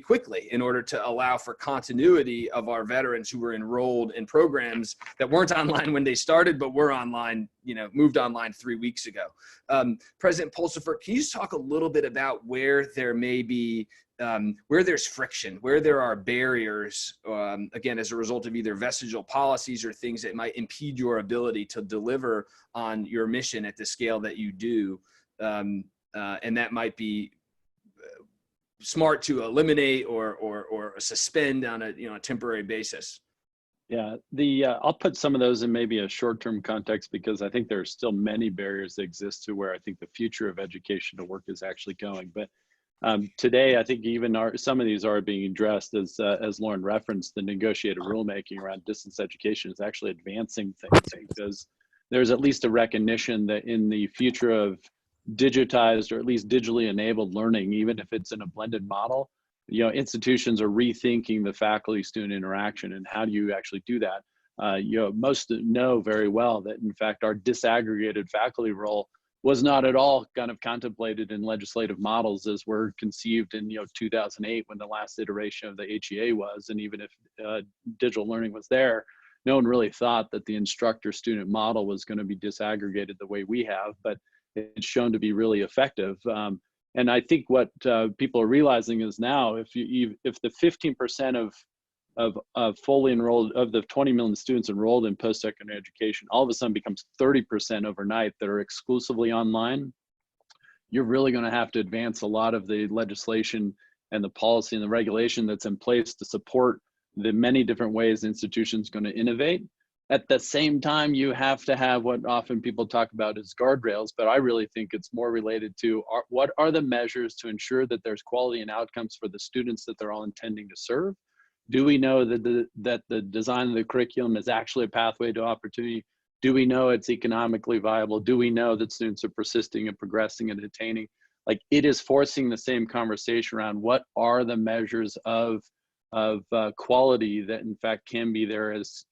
quickly in order to allow for continuity of our veterans who were enrolled in programs that weren't online when they started, but were online, moved online 3 weeks ago. President Pulsipher, can you just talk a little bit about where there may be where there's friction, where there are barriers, again, as a result of either vestigial policies or things that might impede your ability to deliver on your mission at the scale that you do, and that might be smart to eliminate or suspend on a temporary basis. Yeah, I'll put some of those in maybe a short-term context, because I think there are still many barriers that exist to where I think the future of education to work is actually going. But today, I think even some of these are being addressed, as Lauren referenced. The negotiated rulemaking around distance education is actually advancing things, because there's at least a recognition that in the future of digitized or at least digitally enabled learning, even if it's in a blended model, institutions are rethinking the faculty-student interaction and how do you actually do that. Most know very well that, in fact, our disaggregated faculty role was not at all kind of contemplated in legislative models as were conceived in 2008 when the last iteration of the HEA was. And even if digital learning was there, no one really thought that the instructor-student model was going to be disaggregated the way we have, but it's shown to be really effective. And I think what people are realizing is now, if the 15% of fully enrolled, of the 20 million students enrolled in post-secondary education, all of a sudden becomes 30% overnight that are exclusively online, you're really going to have to advance a lot of the legislation and the policy and the regulation that's in place to support the many different ways institutions going to innovate. At the same time, you have to have what often people talk about as guardrails, but I really think it's more related to what are the measures to ensure that there's quality and outcomes for the students that they're all intending to serve? Do we know that the design of the curriculum is actually a pathway to opportunity? Do we know it's economically viable? Do we know that students are persisting and progressing and attaining? Like, it is forcing the same conversation around what are the measures of quality that in fact can be there as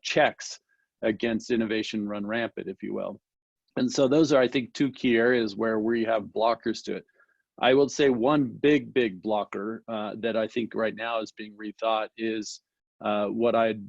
checks against innovation run rampant, if you will. And so those are, I think, two key areas where we have blockers to it. I will say one big blocker that I think right now is being rethought is what I'd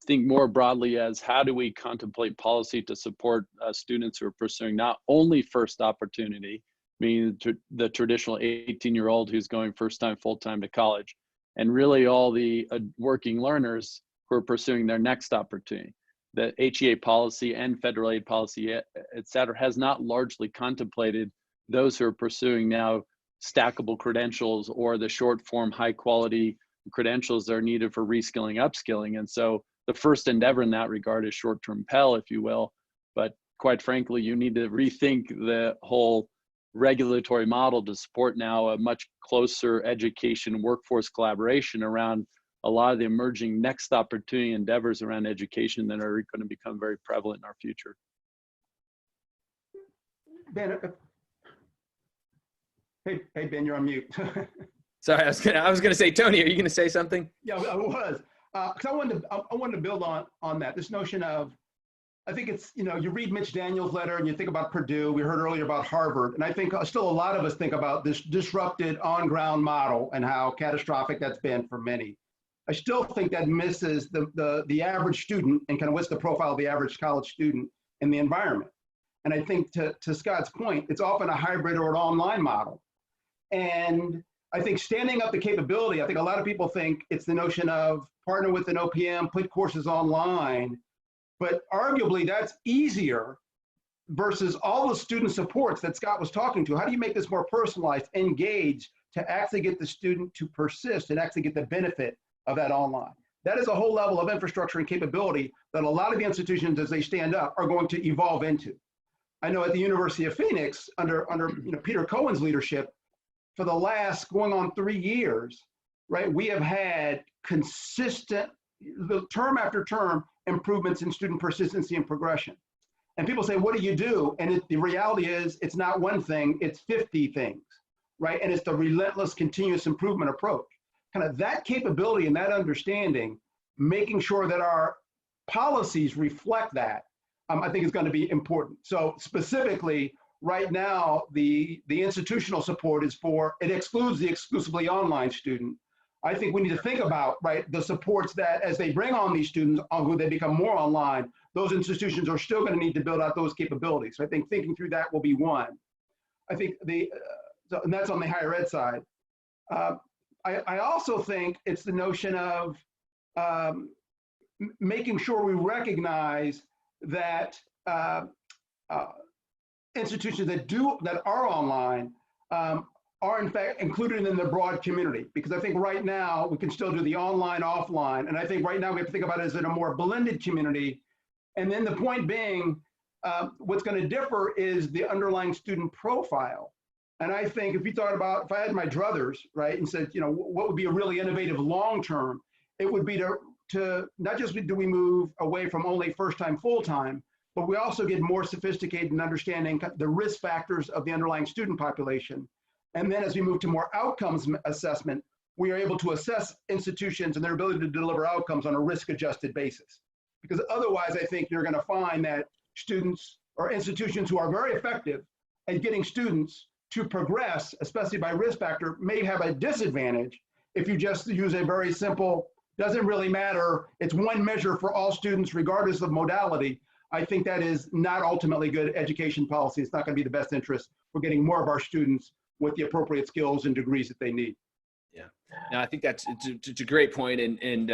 think more broadly as how do we contemplate policy to support students who are pursuing not only first opportunity, meaning the traditional 18-year-old who's going first time full-time to college, and really all the working learners who are pursuing their next opportunity. The HEA policy and federal aid policy, et cetera, has not largely contemplated those who are pursuing now stackable credentials or the short form high quality credentials that are needed for reskilling, upskilling. And so the first endeavor in that regard is short-term Pell, if you will. But quite frankly, you need to rethink the whole regulatory model to support now a much closer education workforce collaboration around a lot of the emerging next opportunity endeavors around education that are going to become very prevalent in our future. Ben, hey Ben, you're on mute. Sorry, I was gonna say, Tony, are you gonna say something? Yeah, I was. Because I wanted to build on that. This notion of, I think it's, you read Mitch Daniels' letter and you think about Purdue. We heard earlier about Harvard. And I think still a lot of us think about this disrupted on-ground model and how catastrophic that's been for many. I still think that misses the average student and kind of what's the profile of the average college student in the environment. And I think to Scott's point, it's often a hybrid or an online model. And I think standing up the capability, I think a lot of people think it's the notion of partner with an OPM, put courses online, but arguably that's easier versus all the student supports that Scott was talking to. How do you make this more personalized, engaged, to actually get the student to persist and actually get the benefit of that online? That is a whole level of infrastructure and capability that a lot of the institutions as they stand up are going to evolve into. I know at the University of Phoenix, under Peter Cohen's leadership, for the last going on 3 years, right, we have had consistent, term after term, improvements in student persistency and progression. And people say, what do you do? And the reality is, it's not one thing, it's 50 things, right? And it's the relentless continuous improvement approach. Kind of that capability and that understanding, making sure that our policies reflect that, I think is going to be important. So specifically, right now, the institutional support is it excludes the exclusively online student. I think we need to think about, right, the supports that as they bring on these students, who they become more online, those institutions are still going to need to build out those capabilities. So I think thinking through that will be one. I think and that's on the higher ed side. I also think it's the notion of making sure we recognize that institutions that are online are in fact included in the broad community. Because I think right now we can still do the online, offline. And I think right now we have to think about it as in a more blended community. And then the point being, what's going to differ is the underlying student profile. And I think if you thought about, if I had my druthers, right, and said, what would be a really innovative long-term, it would be to not just do we move away from only first-time, full-time, but we also get more sophisticated in understanding the risk factors of the underlying student population. And then as we move to more outcomes assessment, we are able to assess institutions and their ability to deliver outcomes on a risk-adjusted basis. Because otherwise, I think you're going to find that students or institutions who are very effective at getting students to progress, especially by risk factor, may have a disadvantage if you just use a very simple, doesn't really matter, it's one measure for all students regardless of modality. I think that is not ultimately good education policy. It's not going to be the best interest for getting more of our students with the appropriate skills and degrees that they need. Yeah, no, I think it's a great point, and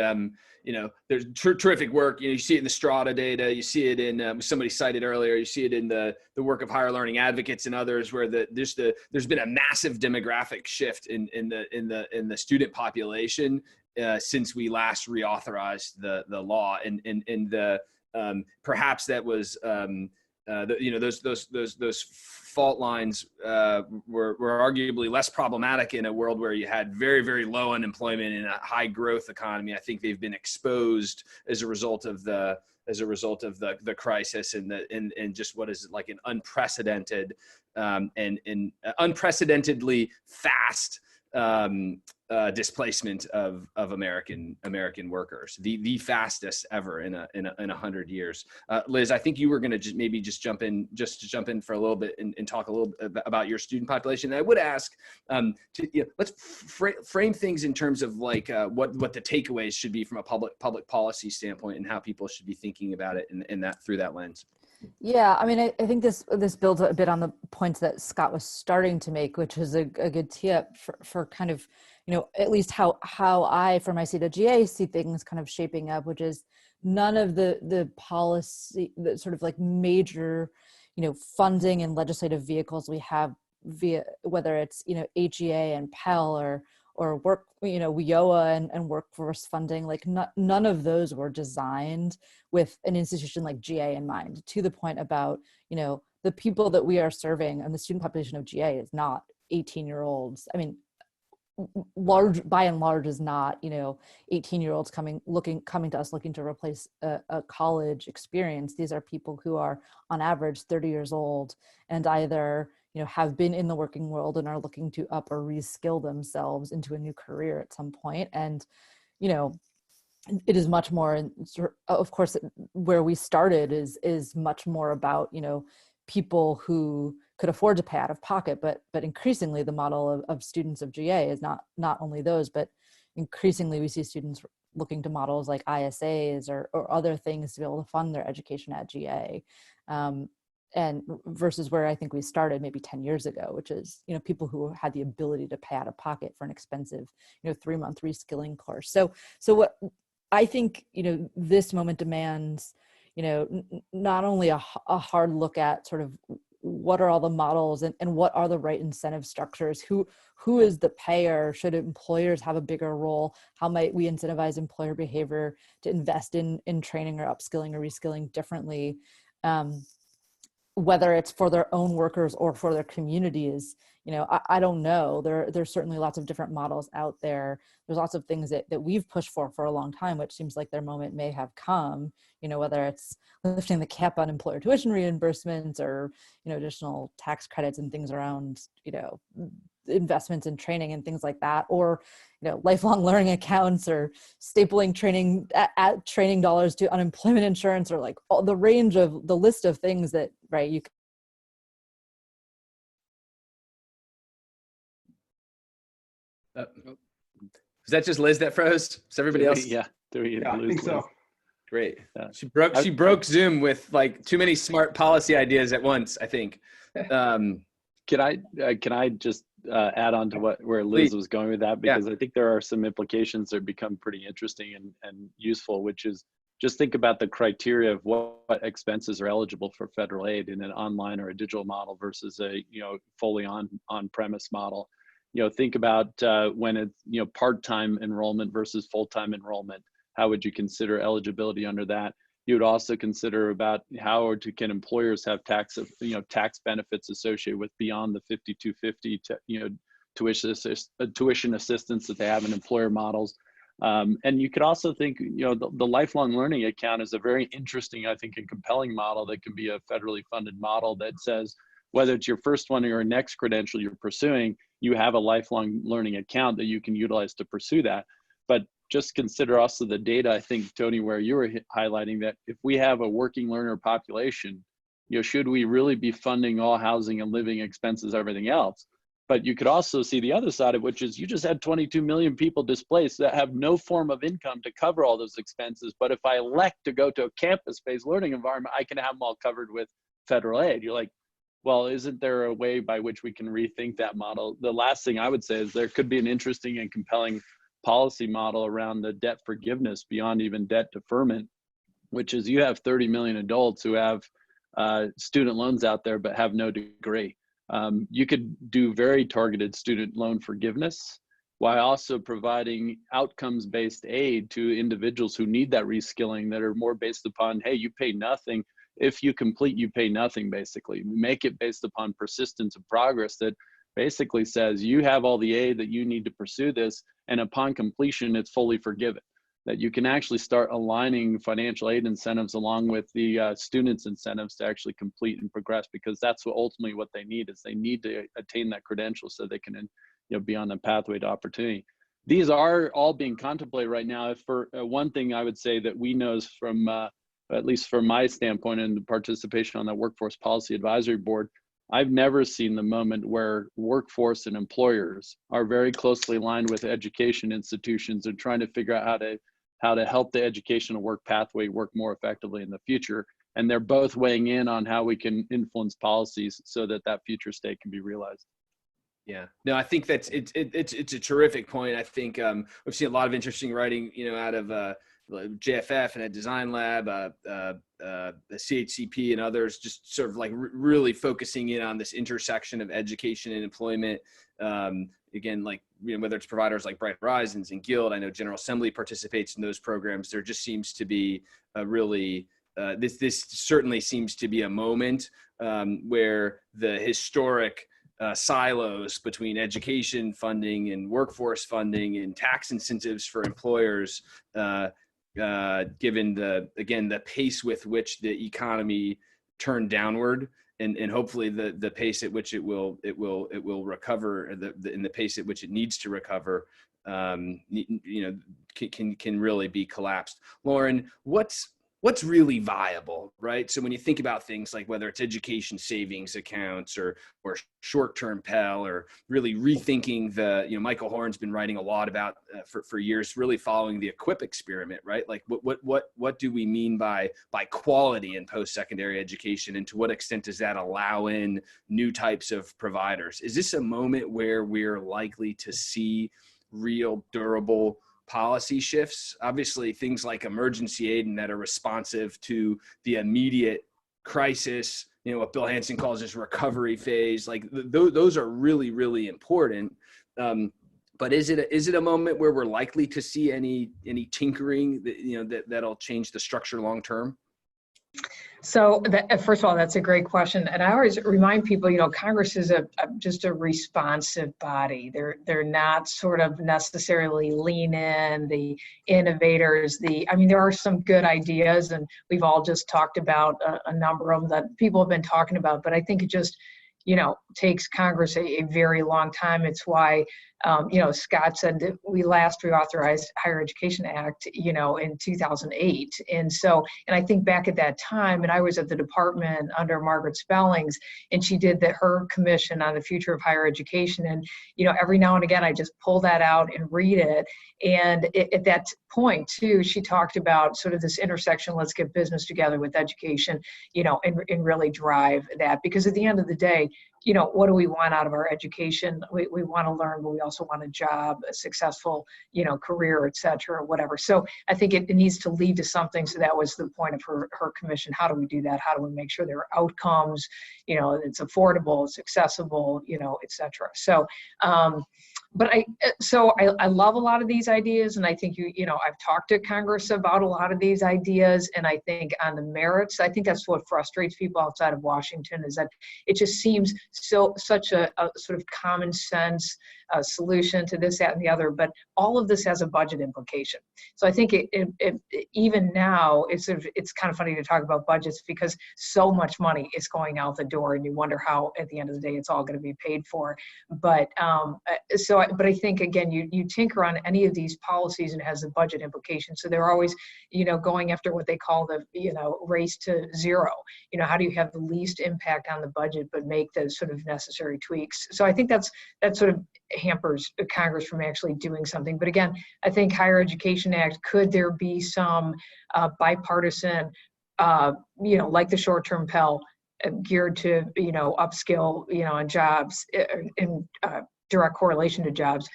you know, there's terrific work. You know, you see it in the Strata data, you see it in somebody cited earlier, you see it in the work of higher learning advocates and others, where there's been a massive demographic shift in the student population since we last reauthorized the law, and perhaps that was you know, those fault lines were arguably less problematic in a world where you had very, very low unemployment in a high growth economy. I think they've been exposed as a result of the crisis and just what is like an unprecedented and unprecedentedly fast displacement of American workers, the fastest ever in 100 years. Liz, I think you were going to maybe jump in for a little bit and talk a little bit about your student population. And I would ask, let's frame things in terms of like what the takeaways should be from a public policy standpoint and how people should be thinking about it in that through that lens. Yeah, I mean, I think this builds a bit on the points that Scott was starting to make, which is a good tip for kind of, you know, at least how I, from my seat at GA, see things kind of shaping up, which is none of the policy, the sort of like major, you know, funding and legislative vehicles we have via, whether it's, you know, HEA and Pell or work, you know, WIOA and workforce funding, like none of those were designed with an institution like GA in mind, to the point about, you know, the people that we are serving and the student population of GA is not 18-year-olds. I mean, by and large is not, you know, 18-year-olds coming to us looking to replace a college experience. These are people who are on average 30 years old and either, you know, have been in the working world and are looking to up or reskill themselves into a new career at some point. And, you know, it is much more, of course, where we started is much more about, you know, people who could afford to pay out of pocket, but increasingly the model of students of GA is not only those, but increasingly we see students looking to models like ISAs or other things to be able to fund their education at GA. And versus where I think we started maybe 10 years ago, which is, you know, people who had the ability to pay out of pocket for an expensive, you know, 3-month reskilling course. So what I think, you know, this moment demands, you know, not only a hard look at sort of what are all the models and what are the right incentive structures, who is the payer, should employers have a bigger role, how might we incentivize employer behavior to invest in training or upskilling or reskilling differently, whether it's for their own workers or for their communities. You know, I don't know. There's certainly lots of different models out there. There's lots of things that we've pushed for a long time, which seems like their moment may have come, you know, whether it's lifting the cap on employer tuition reimbursements or, you know, additional tax credits and things around, you know, investments in training and things like that, or, you know, lifelong learning accounts or stapling training dollars to unemployment insurance, or like all the range of the list of things that, right, you Is that just Liz that froze? Is everybody else? Yeah, I think so. Great. She broke Zoom with like too many smart policy ideas at once, I think. Can I just add on to where Liz was going with that? Because I think there are some implications that become pretty interesting and useful, which is just think about the criteria of what expenses are eligible for federal aid in an online or a digital model versus a, you know, fully on-premise model. You know, think about when it's, you know, part-time enrollment versus full-time enrollment. How would you consider eligibility under that? You would also consider about how can employers have tax benefits associated with beyond the 5250 tuition assistance that they have in employer models. And you could also think, you know, the lifelong learning account is a very interesting, I think, and compelling model that can be a federally funded model that says, whether it's your first one or your next credential you're pursuing, you have a lifelong learning account that you can utilize to pursue that. But just consider also the data, I think, Tony, where you were highlighting that if we have a working learner population, you know, should we really be funding all housing and living expenses, everything else? But you could also see the other side of it, which is you just had 22 million people displaced that have no form of income to cover all those expenses. But if I elect to go to a campus-based learning environment, I can have them all covered with federal aid. You're like, well, isn't there a way by which we can rethink that model? The last thing I would say is there could be an interesting and compelling policy model around the debt forgiveness beyond even debt deferment, which is you have 30 million adults who have student loans out there but have no degree. You could do very targeted student loan forgiveness while also providing outcomes-based aid to individuals who need that reskilling that are more based upon, hey, you pay nothing. If you complete, you pay nothing, basically. Make it based upon persistence and progress that basically says you have all the aid that you need to pursue this, and upon completion, it's fully forgiven. That you can actually start aligning financial aid incentives along with the students' incentives to actually complete and progress, because that's what ultimately what they need is they need to attain that credential so they can be on the pathway to opportunity. These are all being contemplated right now. If for one thing I would say that we know is from, at least from my standpoint and the participation on the Workforce Policy Advisory Board, I've never seen the moment where workforce and employers are very closely aligned with education institutions and trying to figure out how to help the educational work pathway work more effectively in the future. And they're both weighing in on how we can influence policies so that that future state can be realized. Yeah, no, I think it's a terrific point. I think we've seen a lot of interesting writing, out of JFF and at Design Lab, the CHCP and others, just sort of like really focusing in on this intersection of education and employment. Again, like, whether it's providers like Bright Horizons and Guild, I know General Assembly participates in those programs. There just seems to be a really, this certainly seems to be a moment where the historic silos between education funding and workforce funding and tax incentives for employers, given the pace with which the economy turned downward, and hopefully the pace at which it will recover, in the pace at which it needs to recover, can really be collapsed. Lauren, what's really viable, right? So when you think about things like whether it's education savings accounts or short-term Pell, or really rethinking Michael Horn's been writing a lot about for years, really following the Equip experiment, right? Like what do we mean by quality in post-secondary education, and to what extent does that allow in new types of providers? Is this a moment where we're likely to see real durable policy shifts? Obviously, things like emergency aid and that are responsive to the immediate crisis, what Bill Hansen calls his recovery phase, like those are really, really important. But is it a moment where we're likely to see any tinkering that'll change the structure long term? So first of all, that's a great question. And I always remind people, Congress is just a responsive body. They're not sort of necessarily lean in, the innovators, there are some good ideas, and we've all just talked about a number of them that people have been talking about, but I think it just, takes Congress a very long time. It's why, Scott said that we last reauthorized Higher Education Act, in 2008. And I think back at that time, and I was at the department under Margaret Spellings, and she did her commission on the future of higher education. And, every now and again, I just pull that out and read it. And at that point too, she talked about sort of this intersection, let's get business together with education, and really drive that. Because at the end of the day, what do we want out of our education? We want to learn, but we also want a job, a successful, career, et cetera, whatever. So I think it needs to lead to something. So that was the point of her commission. How do we do that? How do we make sure there are outcomes, it's affordable, it's accessible, et cetera. So, I love a lot of these ideas, and I think I've talked to Congress about a lot of these ideas, and I think on the merits, I think that's what frustrates people outside of Washington, is that it just seems such a sort of common sense solution to this, that, and the other, but all of this has a budget implication. So I think even now it's kind of funny to talk about budgets, because so much money is going out the door, and you wonder how at the end of the day it's all going to be paid for. But I think, again, you tinker on any of these policies and it has a budget implication. So they're always, going after what they call the, race to zero. How do you have the least impact on the budget, but make the sort of necessary tweaks? So I think that sort of hampers Congress from actually doing something. But again, I think Higher Education Act, could there be some bipartisan, like the short-term Pell, geared to, upskill, and jobs in direct correlation to jobs.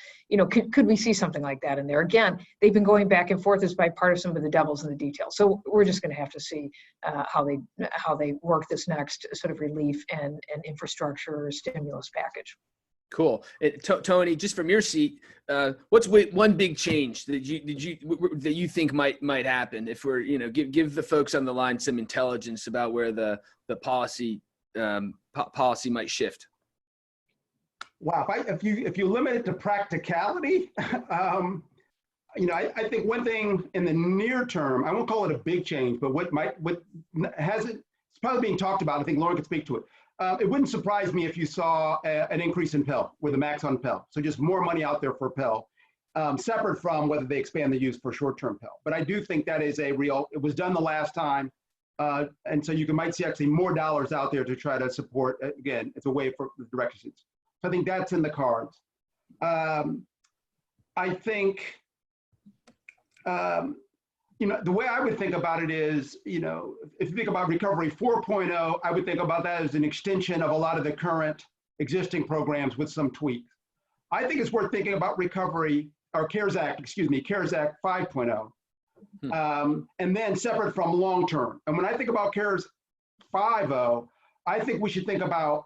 Could we see something like that in there? Again, they've been going back and forth as bipartisan, but the devil's in the details. So we're just going to have to see how they work this next sort of relief and infrastructure stimulus package. Cool. Tony, just from your seat, what's one big change that you think might happen if we're, give the folks on the line some intelligence about where the policy might shift? Wow, if you limit it to practicality, I think one thing in the near term, I won't call it a big change, but it's probably being talked about. I think Lauren could speak to it. It wouldn't surprise me if you saw an increase in Pell with a max on Pell. So just more money out there for Pell, separate from whether they expand the use for short-term Pell. But I do think that is it was done the last time. And so you might see actually more dollars out there to try to support, again, it's a way for the direct students. So I think that's in the cards. I think, the way I would think about it is, if you think about Recovery 4.0, I would think about that as an extension of a lot of the current existing programs with some tweaks. I think it's worth thinking about CARES Act 5.0, and then separate from long-term. And when I think about CARES 5.0, I think we should think about,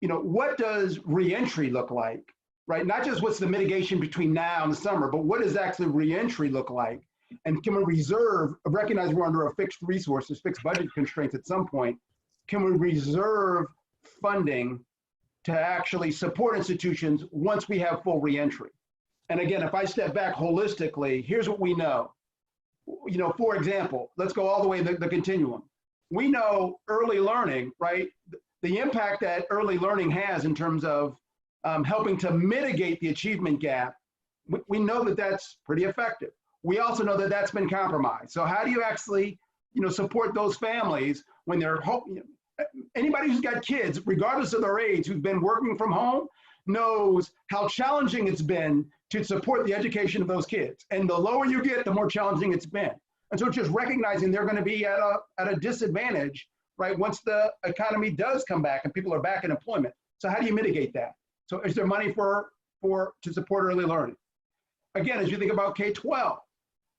what does reentry look like, right? Not just what's the mitigation between now and the summer, but what does actually reentry look like? And can we recognize we're under a fixed budget constraints at some point, can we reserve funding to actually support institutions once we have full reentry? And again, if I step back holistically, here's what we know. For example, let's go all the way the continuum. We know early learning, right? The impact that early learning has in terms of helping to mitigate the achievement gap, we know that that's pretty effective. We also know that that's been compromised. So how do you actually, support those families when they're anybody who's got kids, regardless of their age, who's been working from home, knows how challenging it's been to support the education of those kids. And the lower you get, the more challenging it's been. And so it's just recognizing they're going to be at a disadvantage, right? Once the economy does come back and people are back in employment. So how do you mitigate that? So is there money to support early learning? Again, as you think about K-12,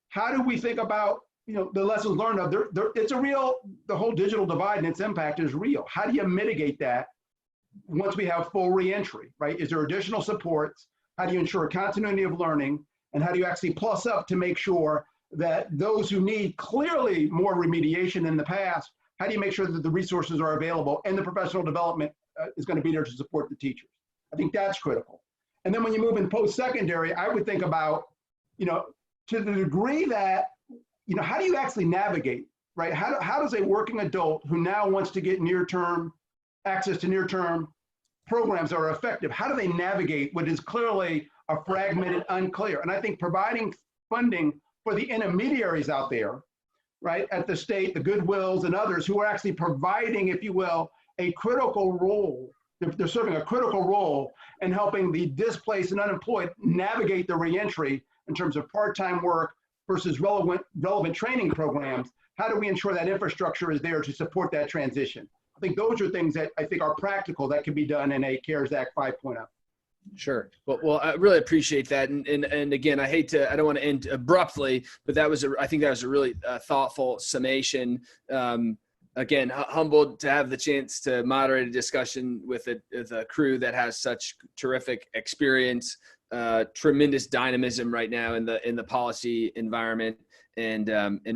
how do we think about, the lessons learned of the whole digital divide and its impact is real. How do you mitigate that once we have full reentry, right? Is there additional supports? How do you ensure continuity of learning? And how do you actually plus up to make sure that those who need clearly more remediation in the past, how do you make sure that the resources are available and the professional development is going to be there to support the teachers? I think that's critical. And then when you move in post-secondary, I would think about, to the degree that, how do you actually navigate, right? How does a working adult who now wants to get access to near-term programs that are effective, how do they navigate what is clearly a fragmented, unclear? And I think providing funding for the intermediaries out there, right, at the state, the Goodwills and others who are actually providing, if you will, a critical role. They're serving a critical role in helping the displaced and unemployed navigate the reentry in terms of part-time work versus relevant training programs. How do we ensure that infrastructure is there to support that transition? I think those are things that I think are practical that can be done in a CARES Act 5.0. Sure. Well, I really appreciate that. And again, I don't want to end abruptly, but I think that was a really thoughtful summation. Again, humbled to have the chance to moderate a discussion with a crew that has such terrific experience, tremendous dynamism right now in the policy environment, and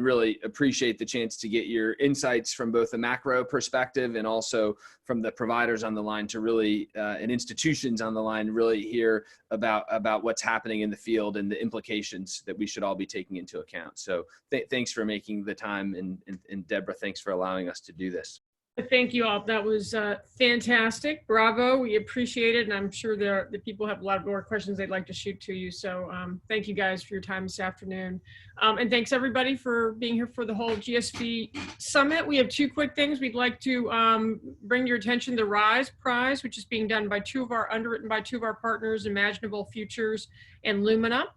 really appreciate the chance to get your insights from both the macro perspective and also from the providers on the line to really and institutions on the line really hear about what's happening in the field and the implications that we should all be taking into account. So thanks for making the time, and Deborah, thanks for allowing us to do this. Thank you all. That was fantastic. Bravo. We appreciate it. And I'm sure the people have a lot more questions they'd like to shoot to you. So thank you guys for your time this afternoon. And thanks everybody for being here for the whole GSV Summit. We have two quick things. We'd like to bring your attention to the RISE Prize, which is being done by underwritten by two of our partners, Imaginable Futures and Lumina.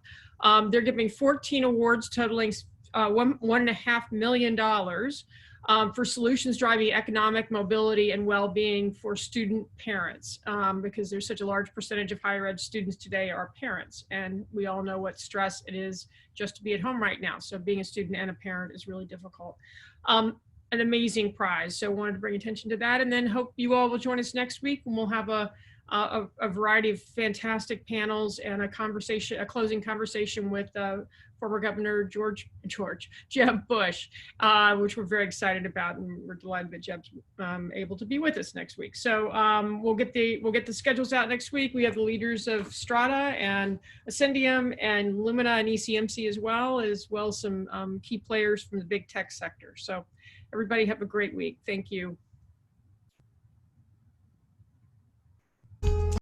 They're giving 14 awards totaling $1.5 million. for solutions driving economic mobility and well-being for student parents, because there's such a large percentage of higher ed students today are parents, and we all know what stress it is just to be at home right now. So being a student and a parent is really difficult. An amazing prize. So I wanted to bring attention to that, and then hope you all will join us next week, and we'll have a variety of fantastic panels and a closing conversation with former Governor Jeb Bush, which we're very excited about, and we're delighted that Jeb's able to be with us next week. So we'll get the schedules out next week. We have the leaders of Strata and Ascendium and Lumina and ECMC as well as some key players from the big tech sector. So everybody have a great week. Thank you.